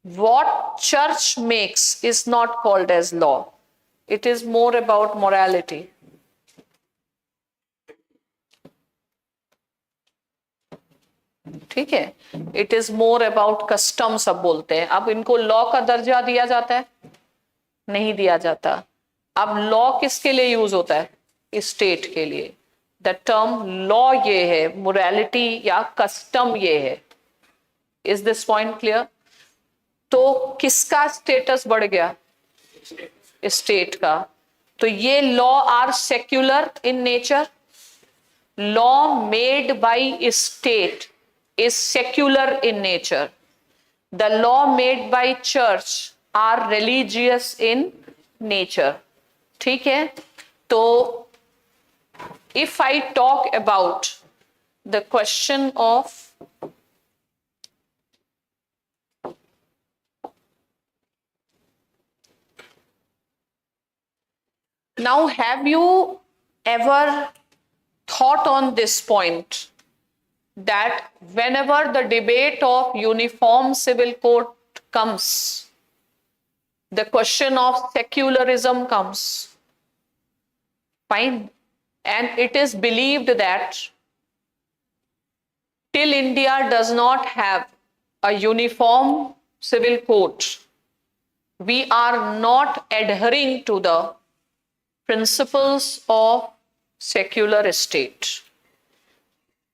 what church makes is not called as law. It is more about morality. ठीक है, it is more about custom सब बोलते हैं। अब इनको law का दर्जा दिया जाता है? नहीं दिया जाता। अब लॉ किसके लिए यूज होता है? स्टेट के लिए। द टर्म लॉ ये है, मोरालिटी या कस्टम ये है। Is this point clear? तो किसका स्टेटस बढ़ गया? स्टेट का। तो ये law are secular in nature. Law made by state is secular in nature. The law made by church are religious in nature. ठीक है? तो if I talk about the question of now, have you ever thought on this point that whenever the debate of uniform civil code comes, the question of secularism comes? Fine. And it is believed that till India does not have a uniform civil code, we are not adhering to the principles of secular state.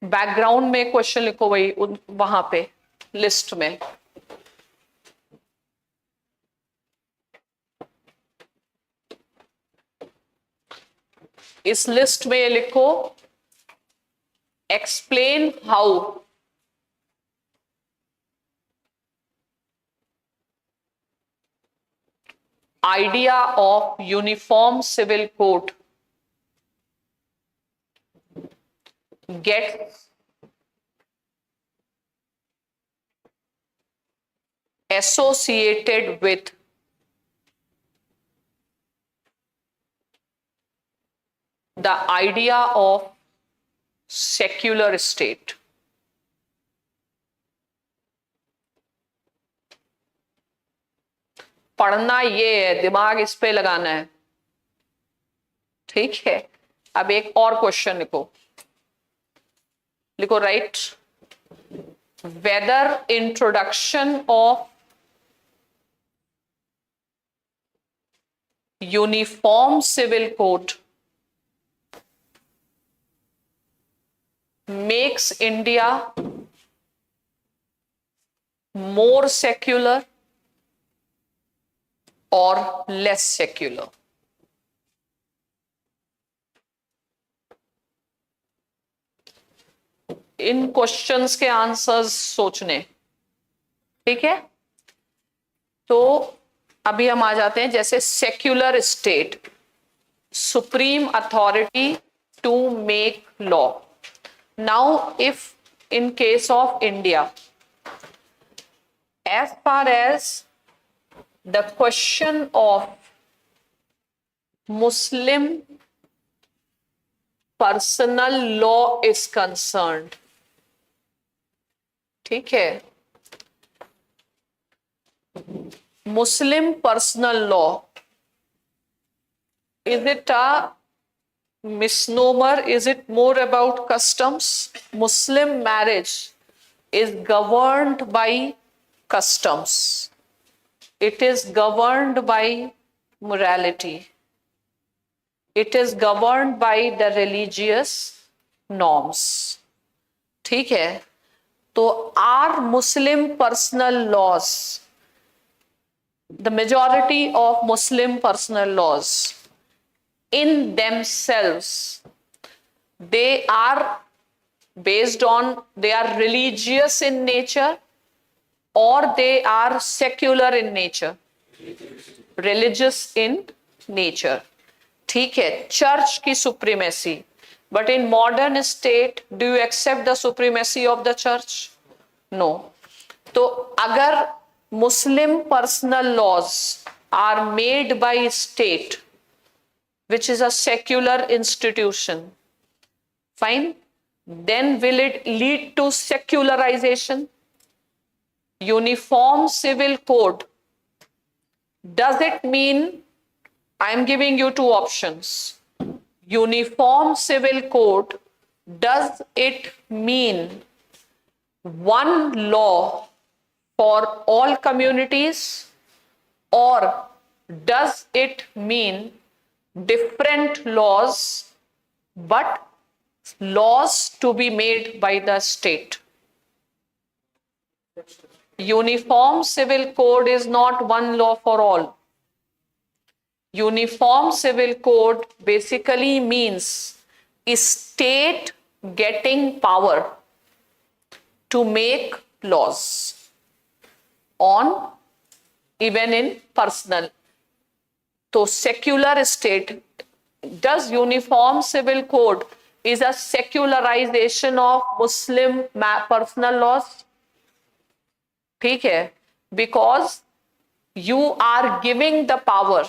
Background में question लिखो वही वहां पे list में। इस list में ये लिखो, explain how idea of uniform civil code gets associated with the idea of secular state. पढ़ना ये है, दिमाग इस पे लगाना है, ठीक है। अब एक और क्वेश्चन लिखो, लिखो right, whether introduction of uniform civil code makes India more secular और लेस सेक्युलर। इन क्वेश्चंस के आंसर्स सोचने, ठीक है। तो अभी हम आ जाते हैं, जैसे secular state, supreme authority to make law. Now, if in case of India, as far as the question of Muslim personal law is concerned, ठीक है, Muslim personal law, is it a misnomer? Is it more about customs? Muslim marriage is governed by customs. It is governed by morality. It is governed by the religious norms. ठीक है, तो our Muslim personal laws, the majority of Muslim personal laws in themselves, they are based on, they are religious in nature or they are secular in nature, religious in nature. ठीक है, church की supremacy, but in modern state do you accept the supremacy of the church? No. तो अगर Muslim personal laws are made by state, which is a secular institution, fine, then will it lead to secularization? Uniform civil code, does it mean, I am giving you two options. Uniform civil code, does it mean one law for all communities, or does it mean different laws but laws to be made by the state? Uniform civil code is not one law for all. Uniform civil code basically means state getting power to make laws on, even in personal. So secular state, does uniform civil code is a secularization of Muslim personal laws? ठीक है, because you are giving the power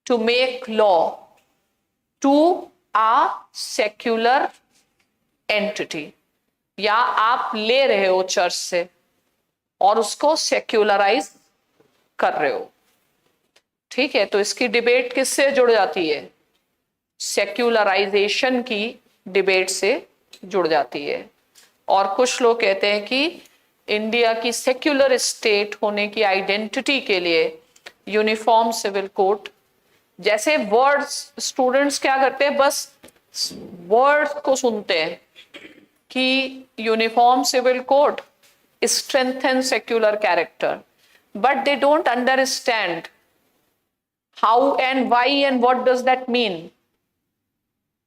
to make law to a secular entity, या आप ले रहे हो church से और उसको सेक्युलराइज कर रहे हो. ठीक है, तो इसकी डिबेट किससे जुड़ जाती है? सेक्युलराइजेशन की डिबेट से जुड़ जाती है. और कुछ लोग कहते हैं कि इंडिया की सेक्युलर स्टेट होने की आइडेंटिटी के लिए यूनिफॉर्म सिविल कोड, जैसे वर्ड्स स्टूडेंट्स क्या करते हैं, बस वर्ड्स को सुनते हैं कि uniform civil code strengthen secular character, but they don't understand how and why and what does that mean.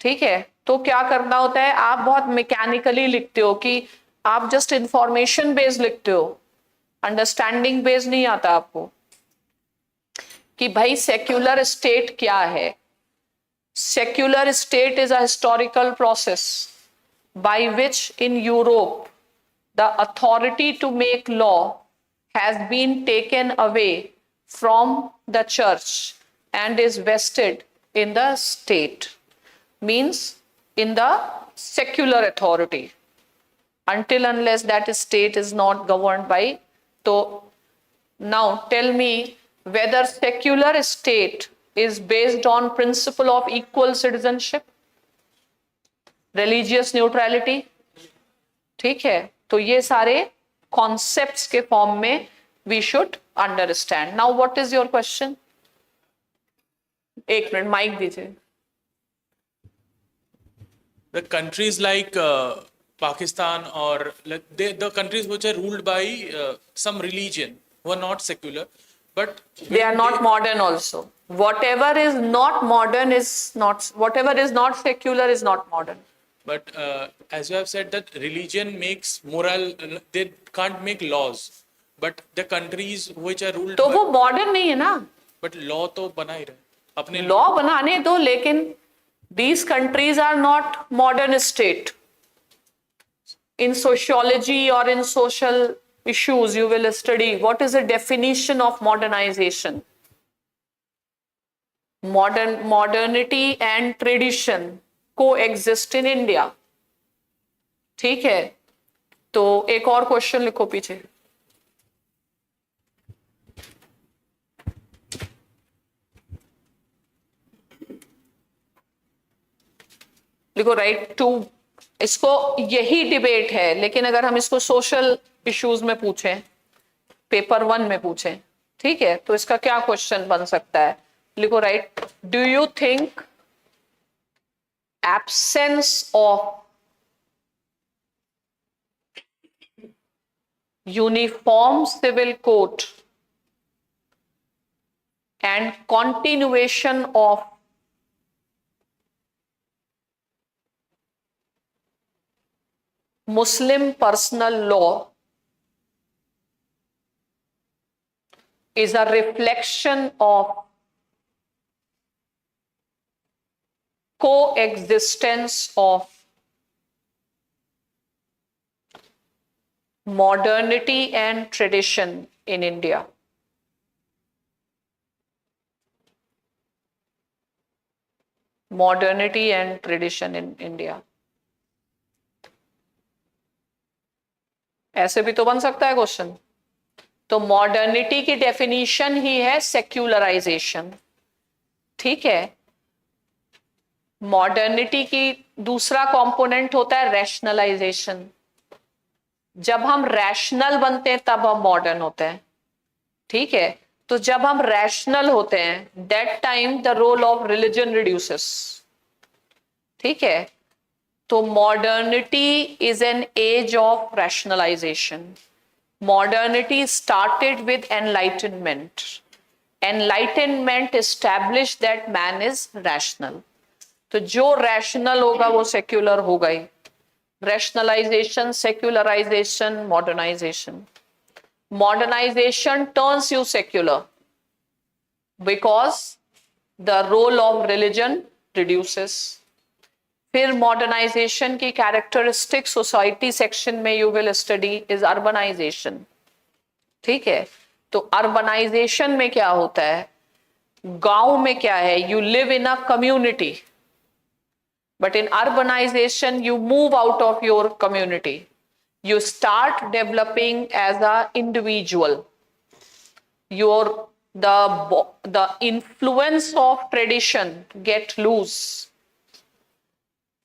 ठीक है, तो क्या करना होता है, आप बहुत मैकेनिकली लिखते हो कि आप जस्ट इंफॉर्मेशन बेस्ड लिखते हो, अंडरस्टैंडिंग बेस्ड नहीं आता आपको कि भाई सेक्युलर स्टेट क्या है. Secular state is a historical process by which in Europe the authority to make law has been taken away from the church and is vested in the state, means in the secular authority, until unless that state is not governed by. So now tell me whether secular state is based on principle of equal citizenship, religious neutrality. ठीक है, तो ये सारे concepts के form में we should understand. Now what is your question? एक minute mic दीजिए. The countries like Pakistan or the countries which are ruled by some religion who are not secular, but they are not modern also. Whatever is not modern is not, whatever is not secular is not modern. But as you have said that religion makes moral, they can't make laws. But the countries which are ruled तो वो modern नहीं है ना. But law तो बना ही रहे. अपने law बनाने दो, लेकिन these countries are not modern state. In sociology or in social issues, you will study what is the definition of modernization. Modernity and tradition coexist in India. ठीक है, तो एक और क्वेश्चन लिखो पीछे. लिखो राइट टू. इसको यही डिबेट है, लेकिन अगर हम इसको सोशल इश्यूज में पूछें, पेपर 1 में पूछें, ठीक है, तो इसका क्या क्वेश्चन बन सकता है. लिखो right, do you think absence of uniform civil code and continuation of Muslim personal law is a reflection of coexistence of modernity and tradition in India. Modernity and tradition in India. ऐसे भी तो बन सकता है question. तो modernity की definition ही है secularisation. ठीक है, मॉडर्निटी की दूसरा कंपोनेंट होता है रैशनलाइजेशन. जब हम रैशनल बनते हैं तब हम मॉडर्न होते हैं. ठीक है, तो जब हम रैशनल होते हैं that time the role of religion reduces. ठीक है, तो modernity is an age of rationalization. Modernity started with enlightenment. Enlightenment establish that man is rational. तो जो रैशनल होगा वो सेक्युलर होगा ही. Rationalization, secularization, modernization. Modernization turns you secular because the role of religion reduces. फिर modernisation की characteristic society section में you will study is urbanisation. ठीक है, तो अर्बनाइजेशन में क्या होता है, गांव में क्या है, you live in a community, but in urbanisation you move out of your community. You start developing as a individual. The influence of tradition get loose.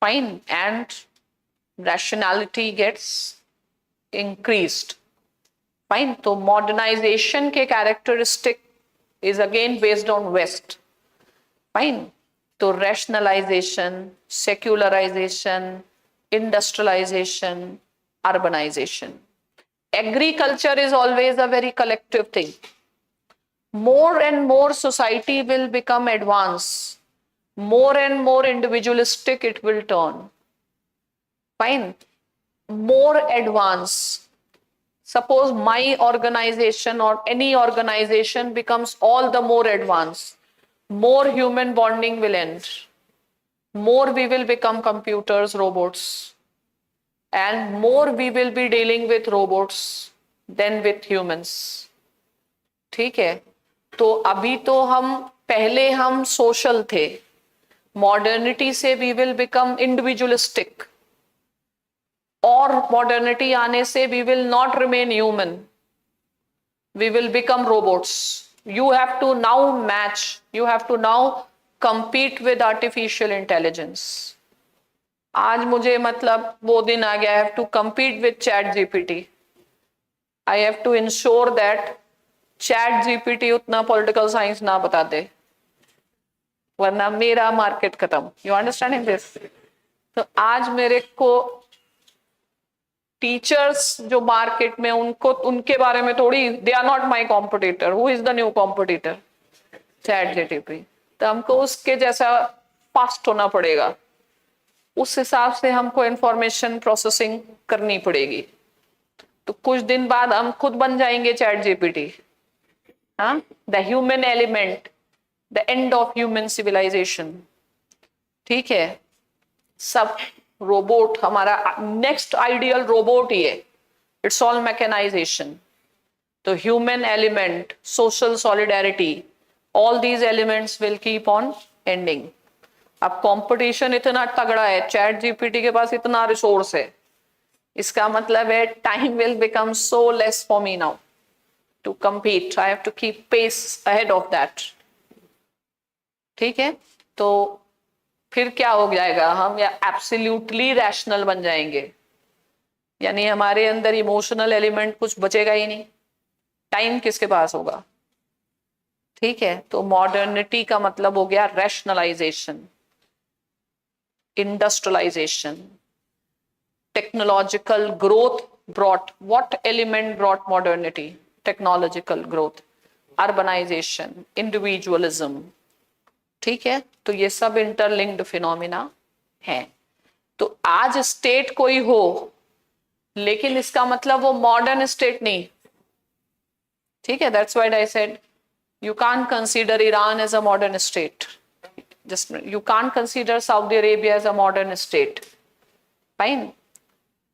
Fine, and rationality gets increased. Fine, so modernization के characteristic is again based on West. Fine, so rationalization, secularization, industrialization, urbanization. Agriculture is always a very collective thing. More and more society will become advanced. More and more individualistic it will turn. Fine. More advanced. Suppose my organization or any organization becomes all the more advanced. More human bonding will end. More we will become computers, robots. And more we will be dealing with robots than with humans. ठीक है, तो अभी तो हम पहले हम social थे. Modernity से we will become individualistic. और मॉडर्निटी आने से we will not remain human. We will become robots. You have to now match. You have to now compete with artificial intelligence. आज मुझे मतलब वो दिन आ गया, I have to compete with chat GPT. I have to ensure that chat GPT उतना political science ना बता दे, वरना मेरा मार्केट खत्म. You understanding this? तो आज मेरे को टीचर्स जो मार्केट में, उनको उनके बारे में थोड़ी, they are not my competitor. Who is the new competitor? Chat GPT. तो हमको उसके जैसा फास्ट होना पड़ेगा. उस हिसाब से हमको इंफॉर्मेशन प्रोसेसिंग करनी पड़ेगी. तो कुछ दिन बाद हम खुद बन जाएंगे चैट जीपीटी. हाँ, the human element the end of human civilisation, ठीक है। सब रोबोट, हमारा नेक्स्ट आइडियल रोबोट ही है, इट्स ऑल मैकेनाइजेशन। तो human element, social solidarity, all these elements will keep on ending. अब कंपटीशन इतना तगड़ा है, चैट जीपीटी के पास इतना रिसोर्स है, इसका मतलब है time will become so less for me now to compete. I have to keep pace ahead of that. ठीक है, तो फिर क्या हो जाएगा, हम या एब्सोल्युटली रैशनल बन जाएंगे, यानी हमारे अंदर इमोशनल एलिमेंट कुछ बचेगा ही नहीं, टाइम किसके पास होगा। ठीक है, तो मॉडर्निटी का मतलब हो गया rationalisation, industrialisation, technological growth brought, what element brought modernity, technological growth, urbanisation, individualism. ठीक है, तो ये सब इंटरलिंक्ड फिनोमिना है। तो आज स्टेट कोई हो, लेकिन इसका मतलब वो मॉडर्न स्टेट नहीं। ठीक है, that's why I said you can't consider Iran as a modern state, just you can't consider Saudi Arabia as a modern state, fine,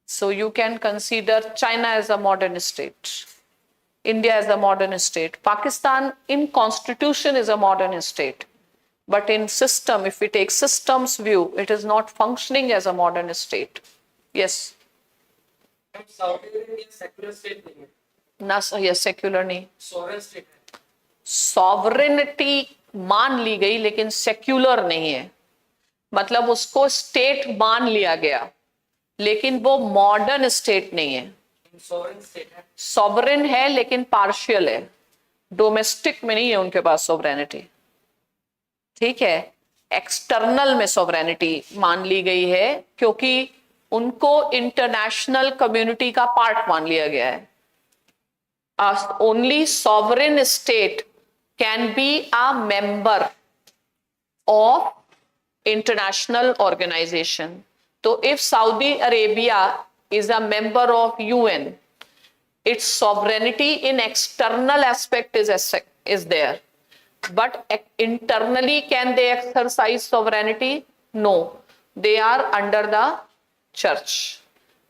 so you can consider China as a modern state, India as a modern state, Pakistan in constitution is a modern state, but in system, if we take systems view, it is not functioning as a modern state. Yes, Saudi Arabia secular state नहीं है, ना, yes, secular नहीं, sovereign state है। Sovereignty मान ली गई लेकिन secular नहीं है, मतलब उसको स्टेट मान लिया गया लेकिन वो मॉडर्न स्टेट नहीं है। सॉवरेन स्टेट है, सॉवरेन है लेकिन पार्शियल है, डोमेस्टिक में नहीं है उनके पास सॉवरेनिटी। ठीक है, एक्सटर्नल में सॉवरेनिटी मान ली गई है क्योंकि उनको इंटरनेशनल कम्युनिटी का पार्ट मान लिया गया है। Only sovereign state can be a member of international organization. So if Saudi Arabia is a member of UN, its sovereignty in external aspect is there, but internally can they exercise sovereignty? No, they are under the church,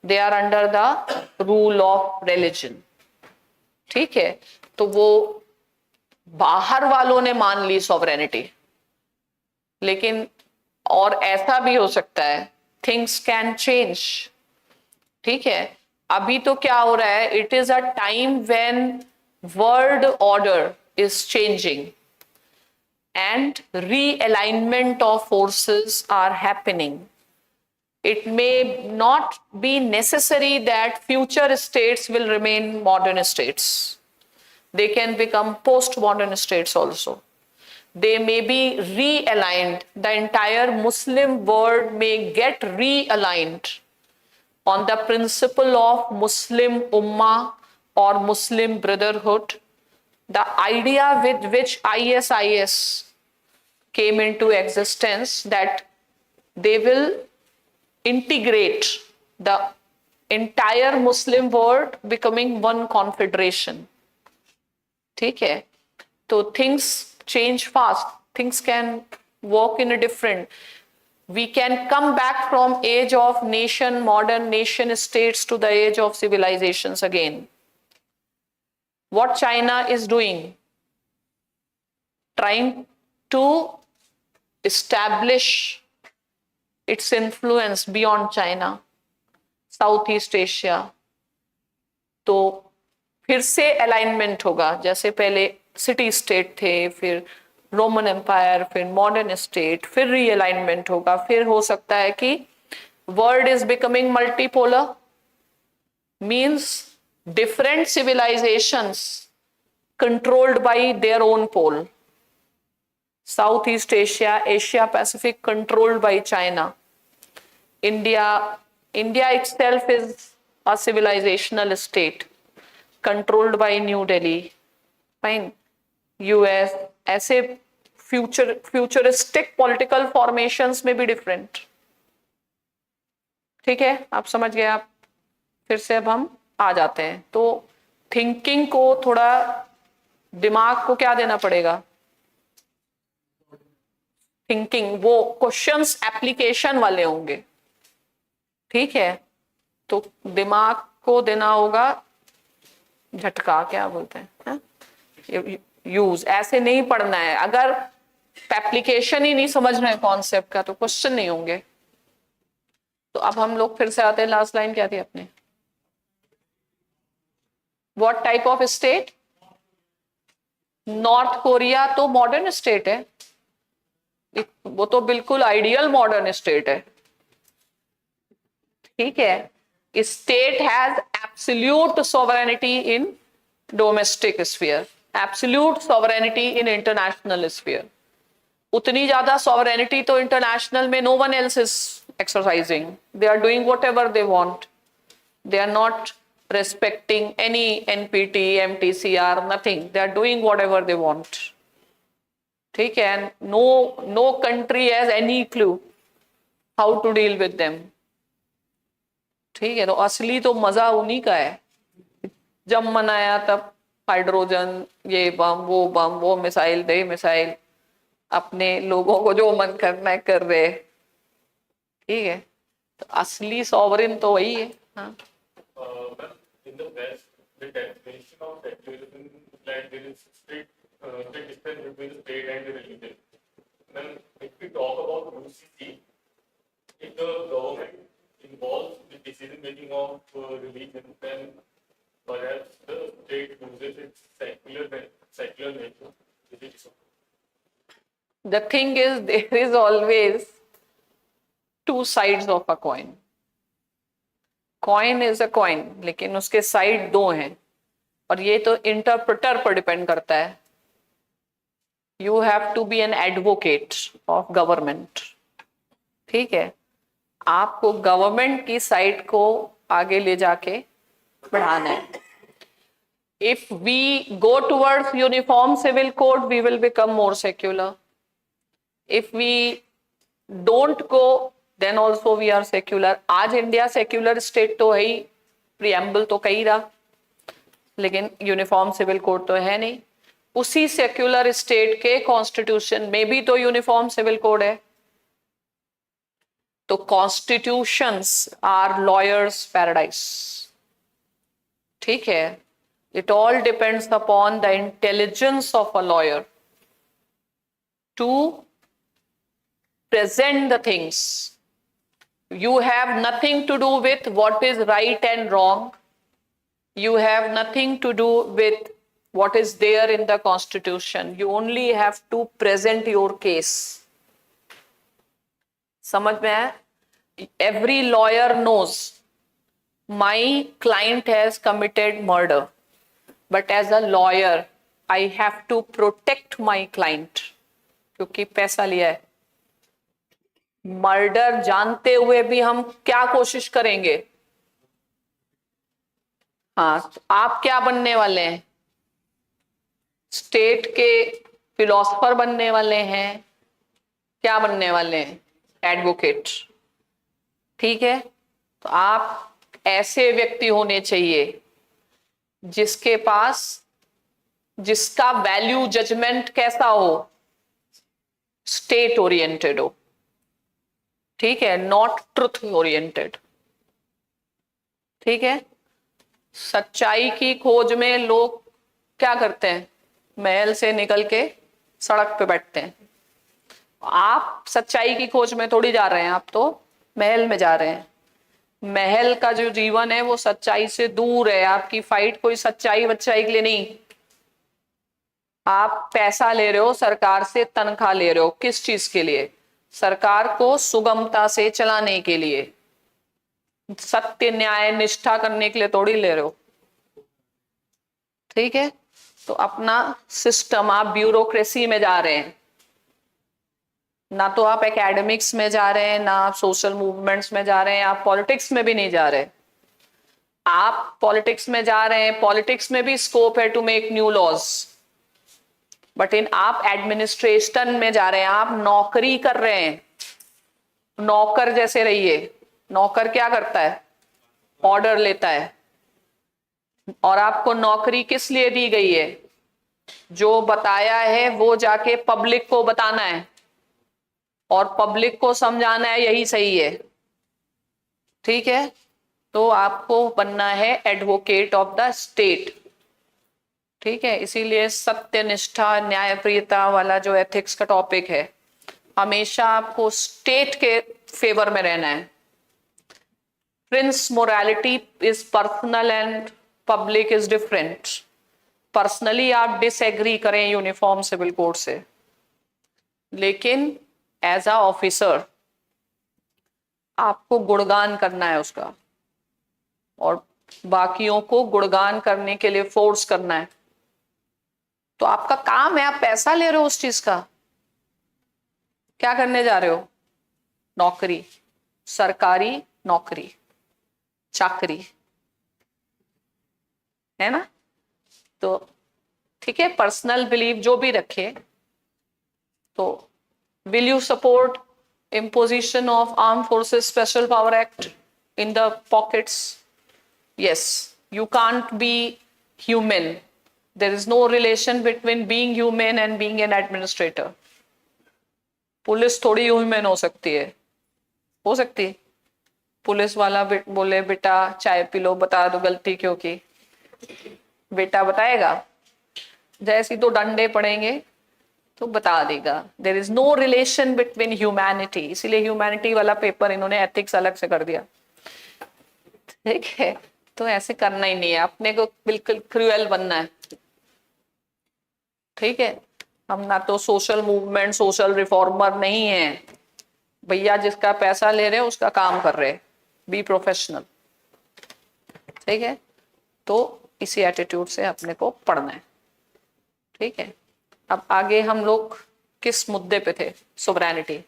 they are under the rule of religion. ठीक है, तो वो बाहर वालों ने मान ली sovereignty, लेकिन और ऐसा भी हो सकता है, थिंग्स कैन चेंज। ठीक है, अभी तो क्या हो रहा है, it is a time when world order is changing and realignment of forces are happening. It may not be necessary that future states will remain modern states. They can become post-modern states also. They may be realigned. The entire Muslim world may get realigned on the principle of Muslim Ummah or Muslim Brotherhood. The idea with which ISIS came into existence, that they will integrate the entire Muslim world becoming one confederation. ठीक है, तो things change fast, things can work in a different, we can come back from age of nation, modern nation states, to the age of civilizations again. What China is doing, trying to establish its influence beyond China, Southeast Asia, तो फिर से alignment होगा। जैसे पहले city state थे, फिर Roman empire, फिर modern state, फिर रीअलाइनमेंट होगा। फिर हो सकता है कि world is becoming multipolar, means different civilisations controlled by their own pole. Southeast Asia, Asia Pacific controlled by China. India itself is a civilizational state controlled by New Delhi. Fine. US, ऐसे futuristic political formations में भी different. ठीक है, आप समझ गए। आप फिर से अब हम आ जाते हैं, तो थिंकिंग को थोड़ा, दिमाग को क्या देना पड़ेगा, थिंकिंग, वो क्वेश्चंस एप्लीकेशन वाले होंगे, ठीक है। तो दिमाग को देना होगा झटका, क्या बोलते हैं, यूज। ऐसे नहीं पढ़ना है, अगर एप्लीकेशन ही नहीं समझ रहे कॉन्सेप्ट का तो क्वेश्चन नहीं होंगे। तो अब हम लोग फिर से आते हैं, लास्ट लाइन क्या थी अपने, what type of state, north Korea तो मॉडर्न स्टेट है, वो तो बिल्कुल आइडियल मॉडर्न स्टेट है, ठीक है। State has absolute sovereignty in domestic sphere, absolute sovereignty in international sphere. उतनी ज्यादा सॉवरेनिटी तो इंटरनेशनल में no one else is exercising, they are doing whatever they want, they are not respecting any NPT, MTCR, nothing, they are doing whatever they want, ठीक है। and no country has any clue how to deal with them, ठीक है। तो असली तो मजा उन्हीं का है, जब मन आया तब हाइड्रोजन, ये बम वो मिसाइल दे मिसाइल, अपने लोगों को जो मन करना है कर रहे, ठीक है। तो असली सॉवरेन तो वही है। हाँ, in the West, the definition of secularism is that there is strict difference between the state and the religion. Then, if we talk about UCC, if the government involves the decision making of religion, then perhaps the state loses its secular nature. Is it so? the thing is, there is always two sides of a coin. Coin is a coin, लेकिन उसके side दो हैं, और ये तो interpreter पर depend करता है। You have to be an advocate of government, ठीक है। आपको गवर्नमेंट की साइड को आगे ले जाके बढ़ाना है। If we go towards uniform civil code, we will become more secular. If we don't go, then also we are secular. आज इंडिया सेक्युलर स्टेट तो है ही, प्रियम्बल तो कही रहा, लेकिन यूनिफॉर्म सिविल कोड तो है नहीं। उसी सेक्युलर स्टेट के कॉन्स्टिट्यूशन में भी तो यूनिफॉर्म सिविल कोड है। तो कॉन्स्टिट्यूशंस आर लॉयर्स पैराडाइज, ठीक है। It all depends upon the intelligence of a lawyer to present the things. You have nothing to do with what is right and wrong. You have nothing to do with what is there in the constitution. You only have to present your case. समझ में आया? Every lawyer knows my client has committed murder, but as a lawyer I have to protect my client, क्योंकि पैसा लिया है। Murder जानते हुए भी हम क्या कोशिश करेंगे? हाँ, तो आप क्या बनने वाले हैं? स्टेट के फिलोसफर बनने वाले हैं, क्या बनने वाले हैं? एडवोकेट, ठीक है। तो आप ऐसे व्यक्ति होने चाहिए जिसके पास, जिसका वैल्यू जजमेंट कैसा हो, स्टेट ओरिएंटेड हो, ठीक है, नॉट ट्रुथ ओरिएंटेड, ठीक है। सच्चाई की खोज में लोग क्या करते हैं? महल से निकल के सड़क पे बैठते हैं। आप सच्चाई की खोज में थोड़ी जा रहे हैं, आप तो महल में जा रहे हैं। महल का जो जीवन है वो सच्चाई से दूर है। आपकी फाइट कोई सच्चाई वच्चाई के लिए नहीं। आप पैसा ले रहे हो सरकार से, तनख्वाह ले रहे हो, किस चीज के लिए? सरकार को सुगमता से चलाने के लिए, सत्य न्याय निष्ठा करने के लिए थोड़ी ले रहे हो, ठीक है। तो अपना सिस्टम, आप ब्यूरोक्रेसी में जा रहे हैं, ना तो आप एकेडमिक्स में जा रहे हैं, ना आप सोशल मूवमेंट्स में जा रहे हैं, आप पॉलिटिक्स में भी नहीं जा रहे। आप पॉलिटिक्स में जा रहे हैं, पॉलिटिक्स में भी स्कोप है to make new laws, but in आप एडमिनिस्ट्रेशन में जा रहे हैं, आप नौकरी कर रहे हैं। नौकर जैसे रहिए। नौकर क्या करता है? ऑर्डर लेता है। और आपको नौकरी किस लिए दी गई है? जो बताया है वो जाके पब्लिक को बताना है। और पब्लिक को समझाना है यही सही है, ठीक है। तो आपको बनना है एडवोकेट ऑफ द स्टेट, ठीक है। इसीलिए सत्यनिष्ठा न्यायप्रियता वाला जो एथिक्स का टॉपिक है, हमेशा आपको स्टेट के फेवर में रहना है। Prince morality is personal and public is different. Personally आप डिसएग्री करें यूनिफॉर्म सिविल कोड से, लेकिन एज अ ऑफिसर आपको गुणगान करना है उसका, और बाकियों को गुणगान करने के लिए फोर्स करना है। तो आपका काम है, आप पैसा ले रहे हो उस चीज का, क्या करने जा रहे हो? नौकरी, सरकारी नौकरी, चाकरी, है ना। तो ठीक है, पर्सनल बिलीव जो भी रखे। तो will you support imposition of Armed Forces Special Power Act in the pockets? Yes, you can't be human. There is no relation between being human and being an administrator. Police थोड़ी human हो सकती है, हो सकती है। Police वाला बोले बेटा चाय पी लो, बता दो गलती क्यों की, बेटा बताएगा? जैसे तो डंडे पड़ेंगे तो बता देगा। There is no relation between humanity, इसीलिए ह्यूमैनिटी वाला पेपर इन्होंने एथिक्स अलग से कर दिया, ठीक है। तो ऐसे करना ही नहीं है, अपने को बिल्कुल क्रूएल बनना है, ठीक है। हम ना तो सोशल मूवमेंट, सोशल रिफॉर्मर नहीं है भैया, जिसका पैसा ले रहे हो उसका काम कर रहे, बी प्रोफेशनल, ठीक है। तो इसी एटीट्यूड से अपने को पढ़ना है, ठीक है। अब आगे हम लोग किस मुद्दे पे थे? सोवरेनिटी,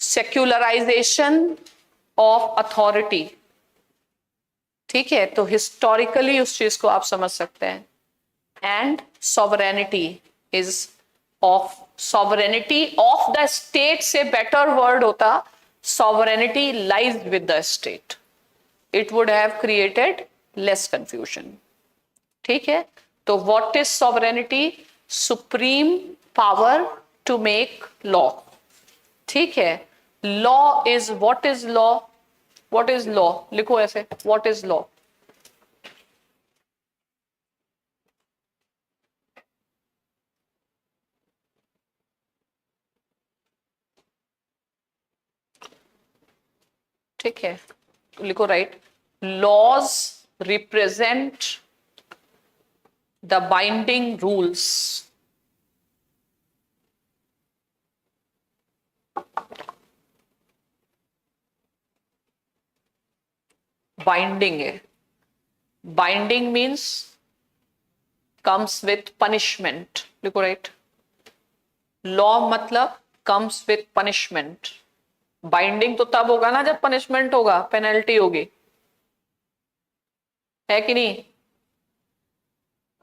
सेक्युलराइजेशन ऑफ अथॉरिटी, ठीक है। तो हिस्टोरिकली उस चीज को आप समझ सकते हैं। And sovereignty is of, sovereignty of the state से बेटर वर्ड होता sovereignty lies with the state, it would have created less confusion, ठीक है। तो what is sovereignty? Supreme power to make law, ठीक है। Law is, what is law? What is law? लिखो ऐसे, what is law? ठीक है, लिखो right. Laws represent the binding rules, binding है। Binding means comes with punishment, लिखो right. Law मतलब कम्स विथ पनिशमेंट। बाइंडिंग तो तब होगा ना जब पनिशमेंट होगा, पेनल्टी होगी, है कि नहीं?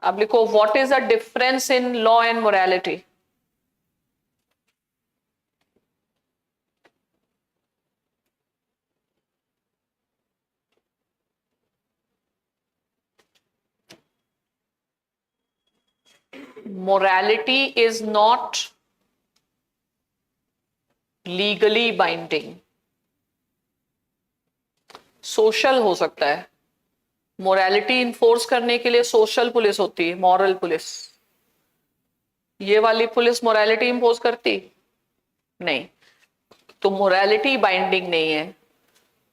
अब लिखो, what is the difference in law and morality? Morality is not legally binding. Social हो सकता है। मोरालिटी इन्फोर्स करने के लिए सोशल पुलिस होती है, मॉरल पुलिस। ये वाली पुलिस मोरालिटी इम्पोज करती नहीं, तो मोरालिटी बाइंडिंग नहीं है,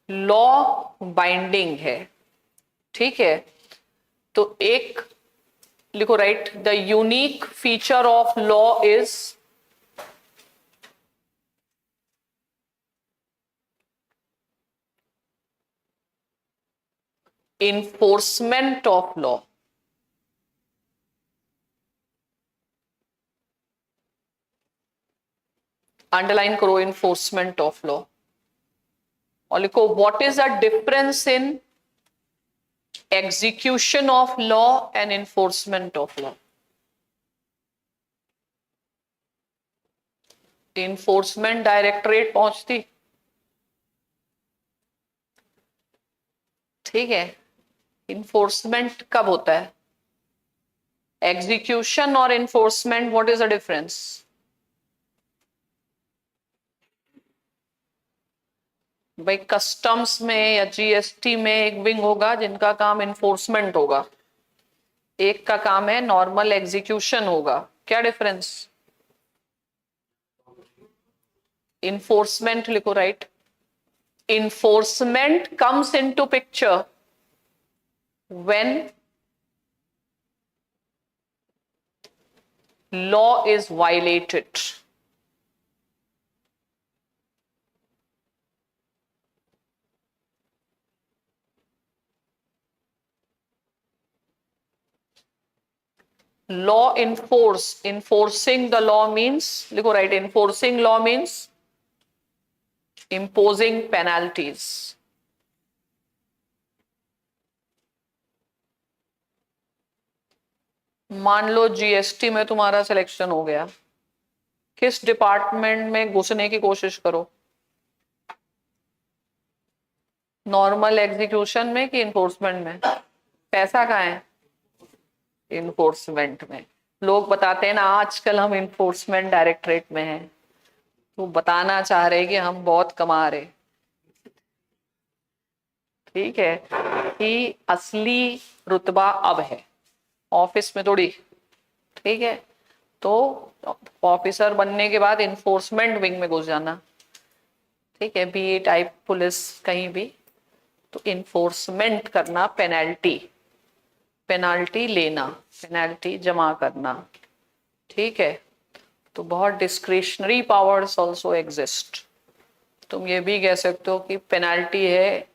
लॉ बाइंडिंग है, ठीक है। तो एक लिखो right, the unique feature of law is enforcement of law. Underline करो, enforcement of law। और लिखो, what is the difference in execution of law and enforcement of law? enforcement directorate पहुंचती, ठीक है। इन्फोर्समेंट कब होता है? एग्जीक्यूशन और enforcement, what is the difference? भाई कस्टम्स में या जीएसटी में एक विंग होगा जिनका काम इन्फोर्समेंट होगा, एक का काम है नॉर्मल एग्जीक्यूशन होगा। क्या डिफरेंस? इन्फोर्समेंट लिखो, right. Enforcement comes into picture when law is violated. Law enforcing the law means, लिखो right, enforcing law means imposing penalties. मान लो जीएसटी में तुम्हारा सिलेक्शन हो गया, किस डिपार्टमेंट में घुसने की कोशिश करो? नॉर्मल एग्जीक्यूशन में कि इन्फोर्समेंट में? पैसा कहाँ है? इन्फोर्समेंट में। लोग बताते हैं ना आजकल हम इन्फोर्समेंट डायरेक्टरेट में हैं, तो बताना चाह रहे कि हम बहुत कमा रहे। ठीक है, कि असली रुतबा अब है ऑफिस में थोड़ी। ठीक है, तो ऑफिसर बनने के बाद इन्फोर्समेंट विंग में घुस जाना। ठीक है, बीए टाइप पुलिस कहीं भी, तो इन्फोर्समेंट करना, पेनाल्टी लेना, पेनाल्टी जमा करना। ठीक है, तो बहुत डिस्क्रिशनरी पावर्स ऑल्सो एग्जिस्ट। तुम ये भी कह सकते हो कि पेनाल्टी है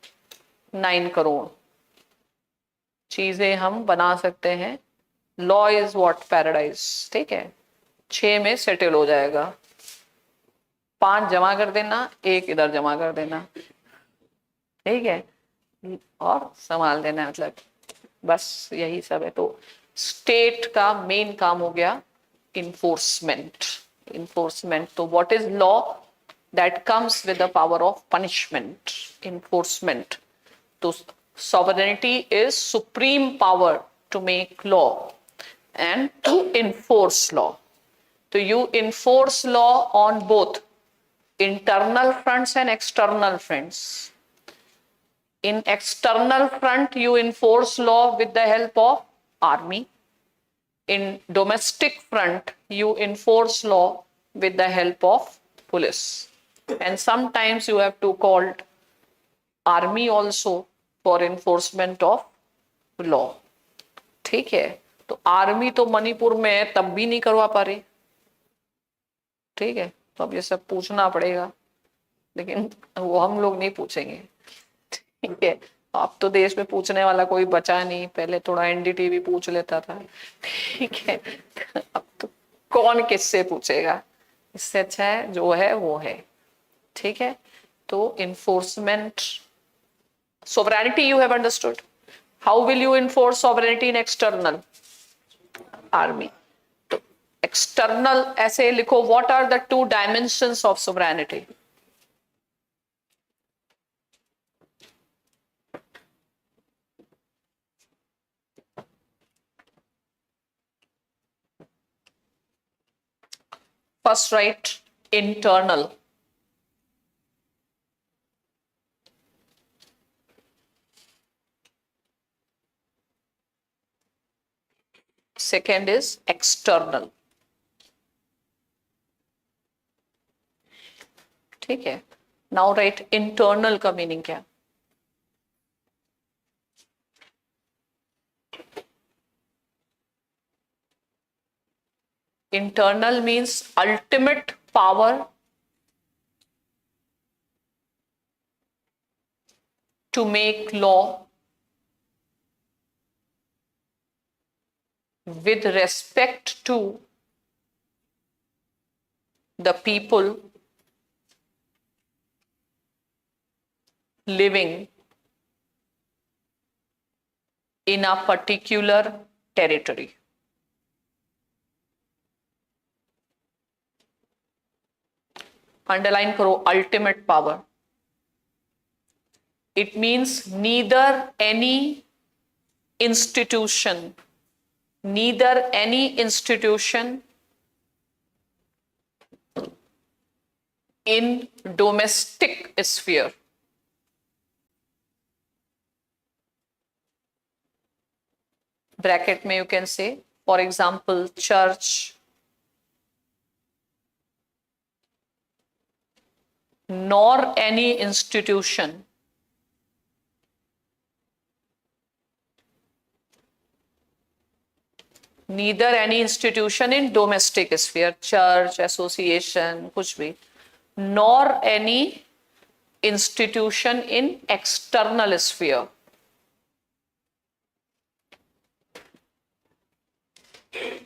9 करोड़, चीजें हम बना सकते हैं। Law is what? पैराडाइज। ठीक है, 6 में सेटल हो जाएगा, 5 जमा कर देना, 1 इधर जमा कर देना। ठीक है, और संभाल देना, मतलब बस यही सब है। तो स्टेट का मेन काम हो गया इन्फोर्समेंट। तो what is law? That comes with the power of punishment. Enforcement, तो sovereignty is supreme power to make law and to enforce law. So you enforce law on both internal fronts and external fronts. In external front, you enforce law with the help of army. In domestic front, you enforce law with the help of police. And sometimes you have to call army also for enforcement of law. ठीक है, तो army तो मणिपुर में है तब भी नहीं करवा पा रही। ठीक है, तो अब ये सब पूछना पड़ेगा, लेकिन वो हम लोग नहीं पूछेंगे। ठीक है, अब तो देश में पूछने वाला कोई बचा नहीं, पहले थोड़ा एनडीटीवी पूछ लेता था। ठीक है, अब तो कौन किससे पूछेगा? इससे अच्छा है जो है वो है। ठीक है, तो enforcement, sovereignty you have understood. How will you enforce sovereignty in external? Army. तो external ऐसे लिखो, what are the 2 dimensions of sovereignty? First write internal. Second is external. ठीक है, नाउ राइट इंटरनल का मीनिंग क्या? Internal means ultimate power to make law with respect to the people living in a particular territory. Underline करो ultimate power. It means neither any institution in domestic sphere Bracket में you can say, for example, church, nor any institution neither any institution in domestic sphere, church, association, कुछ भी, nor any institution in external sphere.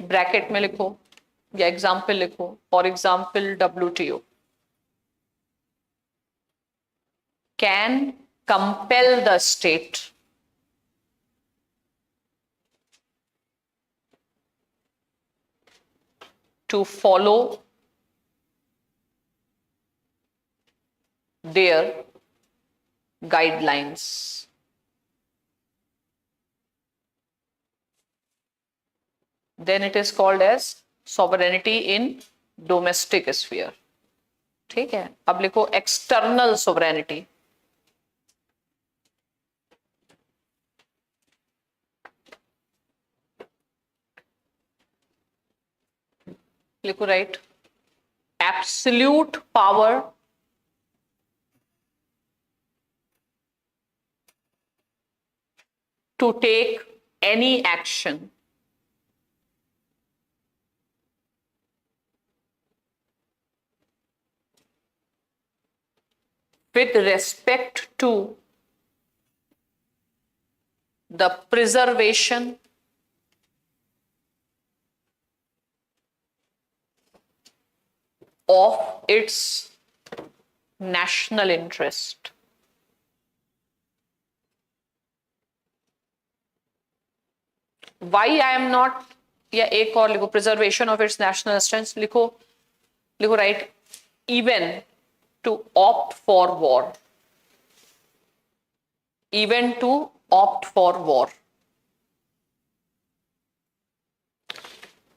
Bracket में लिखो या example लिखो, for example WTO can compel the state to follow their guidelines. Then it is called as sovereignty in domestic sphere. ठीक है, अब लिखो external sovereignty. लिखो right, absolute power to take any action with respect to the preservation of its national interest. Why I am not, या एक और लिखो, preservation of its national interest लिखो, लिखो right, even to opt for war, even to opt for war,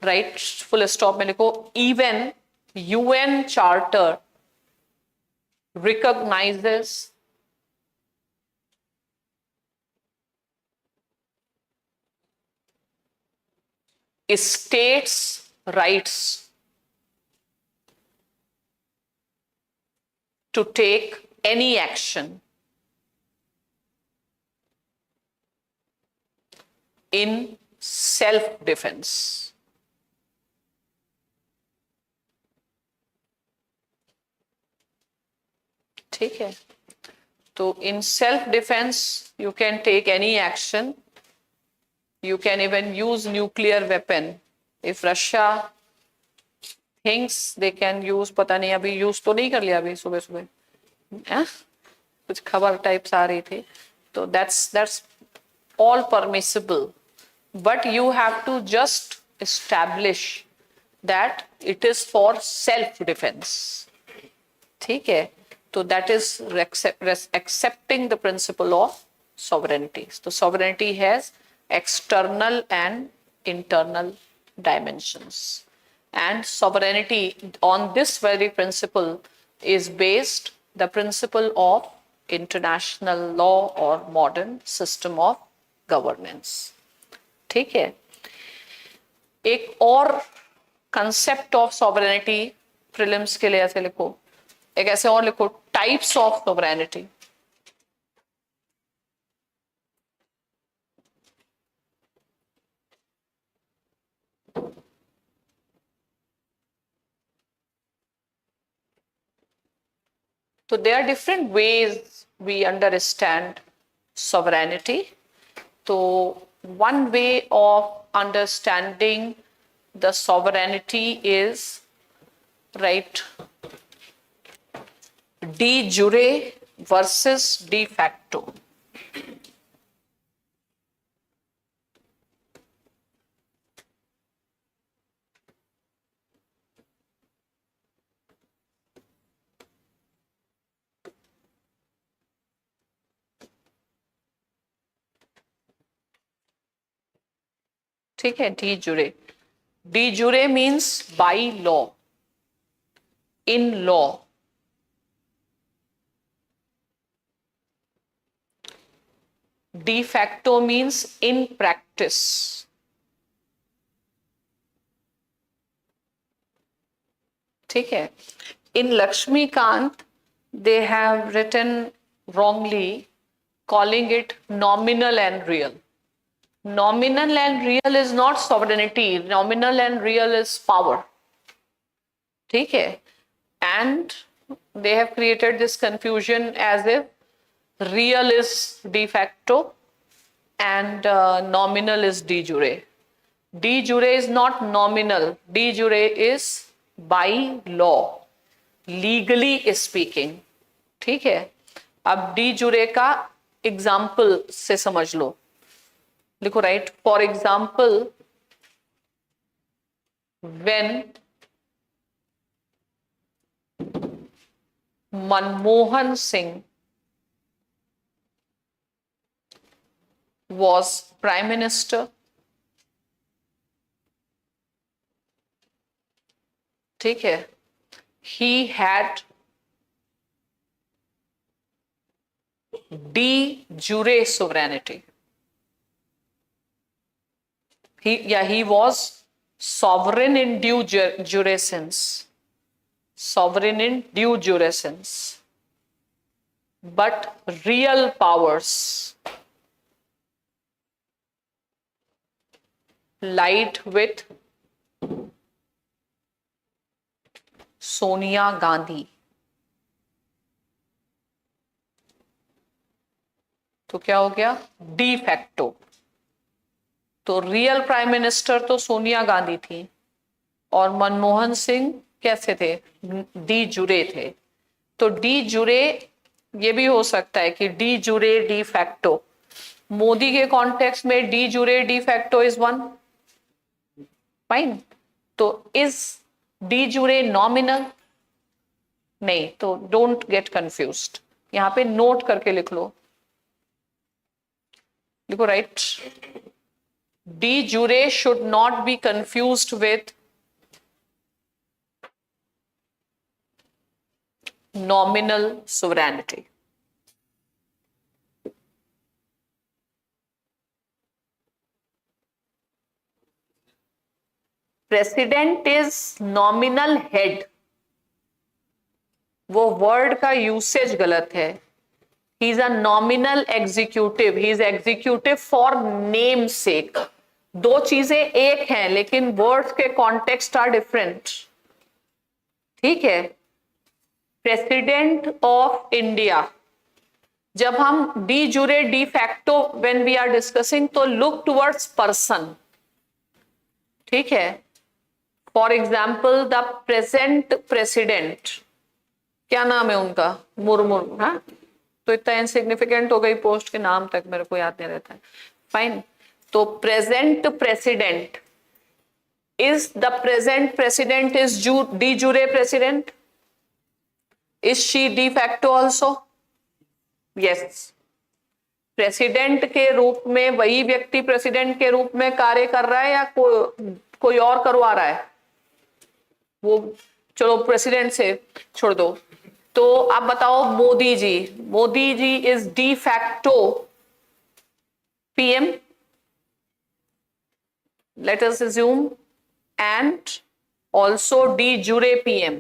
right, full stop में लिखो, even UN Charter recognizes states' rights to take any action in self-defense. ठीक है, तो in self-defense you can take any action. You can even use nuclear weapon if Russia thinks they can use. पता नहीं, अभी use तो नहीं कर लिया अभी सुबह सुबह, कुछ खबर टाइप्स आ रही थी, तो that's all permissible, but you have to just establish that it is for self defense. ठीक है, तो that is accepting the principle of sovereignty. So sovereignty has external and internal dimensions, and sovereignty on this very principle is based the principle of international law or modern system of governance. ठीक है, एक और concept of sovereignty prelims के लिए ऐसे लिखो, एक ऐसे और लिखो, types of sovereignty. So there are different ways we understand sovereignty. So one way of understanding the sovereignty is, right, de jure versus de facto. ठीक है, डी जुरे. डी जुरे means by law, in law. De facto means in practice. ठीक है. In Lakshmikant, they have written wrongly, calling it nominal and real. Nominal and real is not sovereignty. Nominal and real is power. ठीक है. And they have created this confusion as if real is de facto and nominal is de jure. De jure is not nominal. De jure is by law, legally speaking. ठीक है. अब de jure का example से समझ लो. लिखो, right. For example, when Manmohan Singh was prime minister, ठीक है, he had de jure sovereignty. He was sovereign in due jure sense. Sovereign in due jure sense. But real powers lied with Sonia Gandhi. तो क्या हो गया? De facto. तो real prime minister तो सोनिया गांधी थी और मनमोहन सिंह कैसे थे? डी जुरे थे. तो डी जुरे ये भी हो सकता है कि D jure de facto. Modi के कॉन्टेक्स्ट में D jure de facto is one. Fine. तो इज डी जुरे नॉमिनल? नहीं. तो डोंट गेट कंफ्यूज्ड. यहां पे नोट करके लिख लो. लिखो, right. De jure should not be confused with nominal sovereignty. President is nominal head. वो वर्ड का यूसेज गलत है. He is a nominal executive. He is executive for name sake. दो चीजें एक हैं लेकिन वर्ड्स के कॉन्टेक्स्ट आर डिफरेंट. ठीक है. प्रेसिडेंट ऑफ इंडिया, जब हम de jure de facto when we are discussing, तो लुक टुवर्ड्स पर्सन. ठीक है. For example, the present president, क्या नाम है उनका? मुर्मू. हाँ, तो इतना इनसिग्निफिकेंट हो गई पोस्ट के नाम तक मेरे को याद नहीं रहता है. फाइन. तो present president, is the present president is de jure president? Is she de facto also? Yes. President के रूप में वही व्यक्ति प्रेसिडेंट के रूप में कार्य कर रहा है या कोई और करवा रहा है? वो चलो प्रेसिडेंट से छोड़ दो. तो आप बताओ, Modi ji. Modi ji is de facto PM, let us assume, and also de jure PM.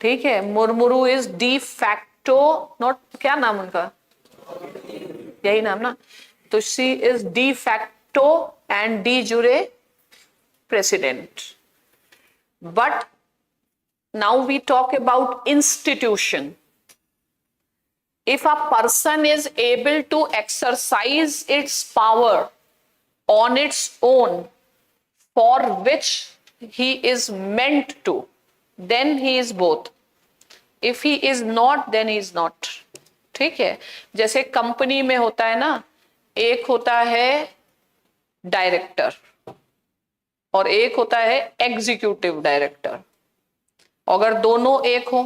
ठीक है. Murmu is de facto, not, क्या नाम उनका? यही नाम ना. तो she is de facto and de jure president. But now we talk about institution. If a person is able to exercise its power on its own for which he is meant to, then he is both. If he is not, then he is not. ठीक है. जैसे company में होता है ना, एक होता है डायरेक्टर और एक होता है एग्जीक्यूटिव डायरेक्टर. अगर दोनों एक हो,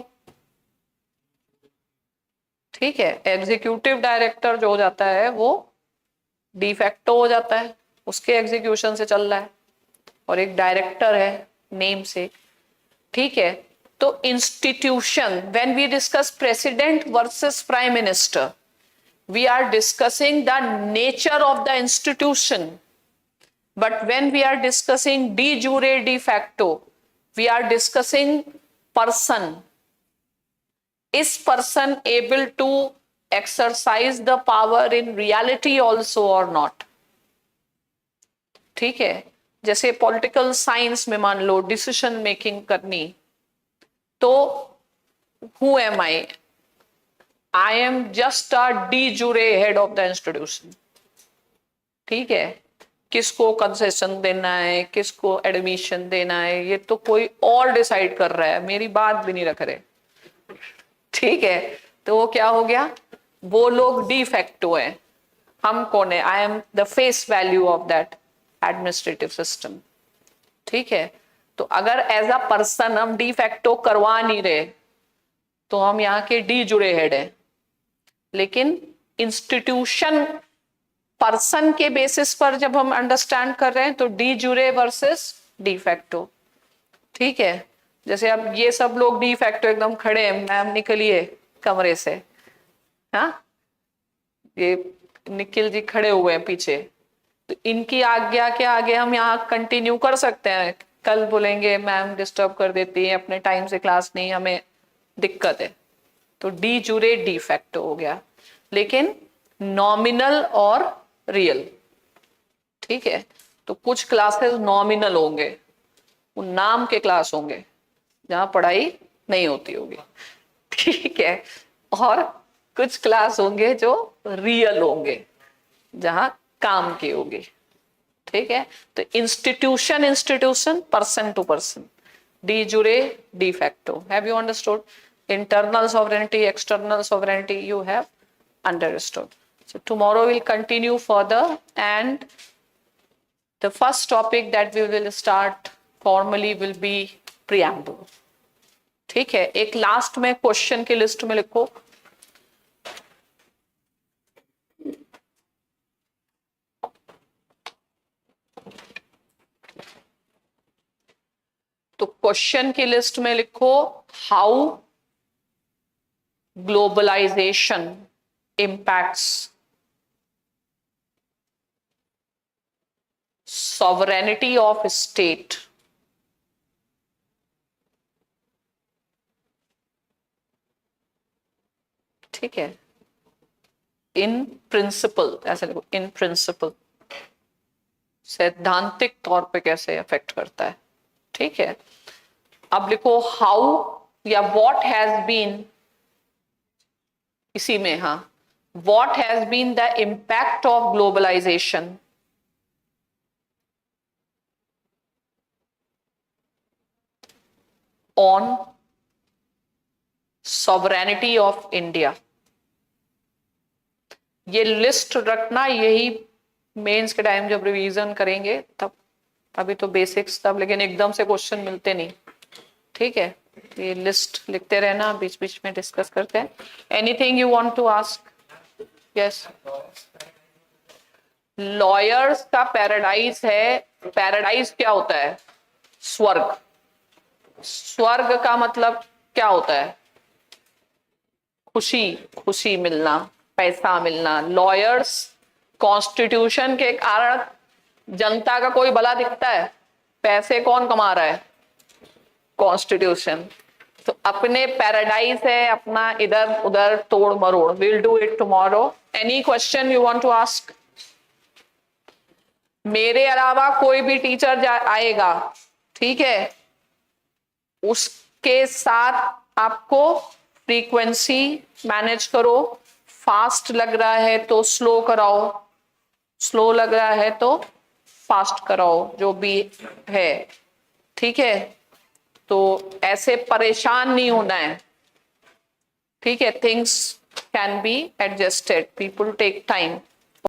ठीक है, एग्जीक्यूटिव डायरेक्टर जो हो जाता है वो डी फैक्टो हो जाता है, उसके एग्जीक्यूशन से चल रहा है, और एक डायरेक्टर है नेम से. ठीक है. तो institution, when we discuss president versus prime minister, we are discussing the nature of the institution. But when we are discussing de jure de facto, we are discussing person. Is person able to exercise the power in reality also or not? ठीक है, जैसे political science में मान लो decision making करनी, तो who am I am just a D jure head of the institution. ठीक है, किसको कंसेशन देना है, किसको एडमिशन देना है, ये तो कोई और डिसाइड कर रहा है, मेरी बात भी नहीं रख रहे. ठीक है, तो वो क्या हो गया, वो लोग डी फैक्टो है, हम कौन है, I am the face value of that administrative system. ठीक है, तो अगर एज अ पर्सन हम डी फैक्टो करवा नहीं रहे तो हम यहाँ के डी जुड़े हेड हैं. लेकिन इंस्टीट्यूशन पर्सन के बेसिस पर जब हम अंडरस्टैंड कर रहे हैं तो डी जुरे वर्सेस डी फैक्टो. ठीक है, जैसे अब ये सब लोग डी फैक्टो एकदम खड़े हैं, मैम निकलिए कमरे से, हाँ, ये निखिल जी खड़े हुए हैं पीछे, तो इनकी आज्ञा के आगे हम यहाँ कंटिन्यू कर सकते हैं. कल बोलेंगे मैम डिस्टर्ब कर देती है, अपने टाइम से क्लास नहीं, हमें दिक्कत है, तो डी जुरे डी फैक्टो हो गया. लेकिन नॉमिनल और रियल. ठीक है, तो कुछ क्लासेस नॉमिनल होंगे, वो नाम के क्लास होंगे जहां पढ़ाई नहीं होती होगी. ठीक है, और कुछ क्लास होंगे जो रियल होंगे जहां काम की होगी. ठीक है, तो institution person to person, de jure de facto. Have you understood? Internal sovereignty, external sovereignty you have understood. So tomorrow we'll continue further, and the first topic that we will start formally will be preamble. ठीक है, एक last में question की list में लिखो, तो question की list में लिखो how globalisation impacts sovereignty of state. ठीक है, इन प्रिंसिपल, ऐसे लिखो, इन प्रिंसिपल, सैद्धांतिक तौर पे कैसे अफेक्ट करता है. ठीक है, अब लिखो हाउ या व्हाट हैज बीन, इसी में, हाँ, what has been the impact of globalization on sovereignty of India. ये लिस्ट रखना, यही मेंस के टाइम जब रिवीजन करेंगे तब, अभी तो बेसिक्स तब, लेकिन एकदम से क्वेश्चन मिलते नहीं. ठीक है, ये लिस्ट लिखते रहना, बीच बीच में डिस्कस करते हैं. Anything you want to ask? Yes, lawyers का पैराडाइज है. पैराडाइज क्या होता है? स्वर्ग. स्वर्ग का मतलब क्या होता है? खुशी, खुशी मिलना, पैसा मिलना. लॉयर्स, कॉन्स्टिट्यूशन के कारण जनता का कोई भला दिखता है? पैसे कौन कमा रहा है? कॉन्स्टिट्यूशन. तो अपने पैराडाइज है, अपना इधर उधर तोड़ मरोड़. Will do it tomorrow. Any question you want to ask? मेरे अलावा कोई भी टीचर आएगा, ठीक है, उसके साथ आपको फ्रीक्वेंसी मैनेज करो. फास्ट लग रहा है तो स्लो कराओ, स्लो लग रहा है तो फास्ट कराओ, जो भी है. ठीक है, तो ऐसे परेशान नहीं होना है. ठीक है, things can be adjusted, people take time.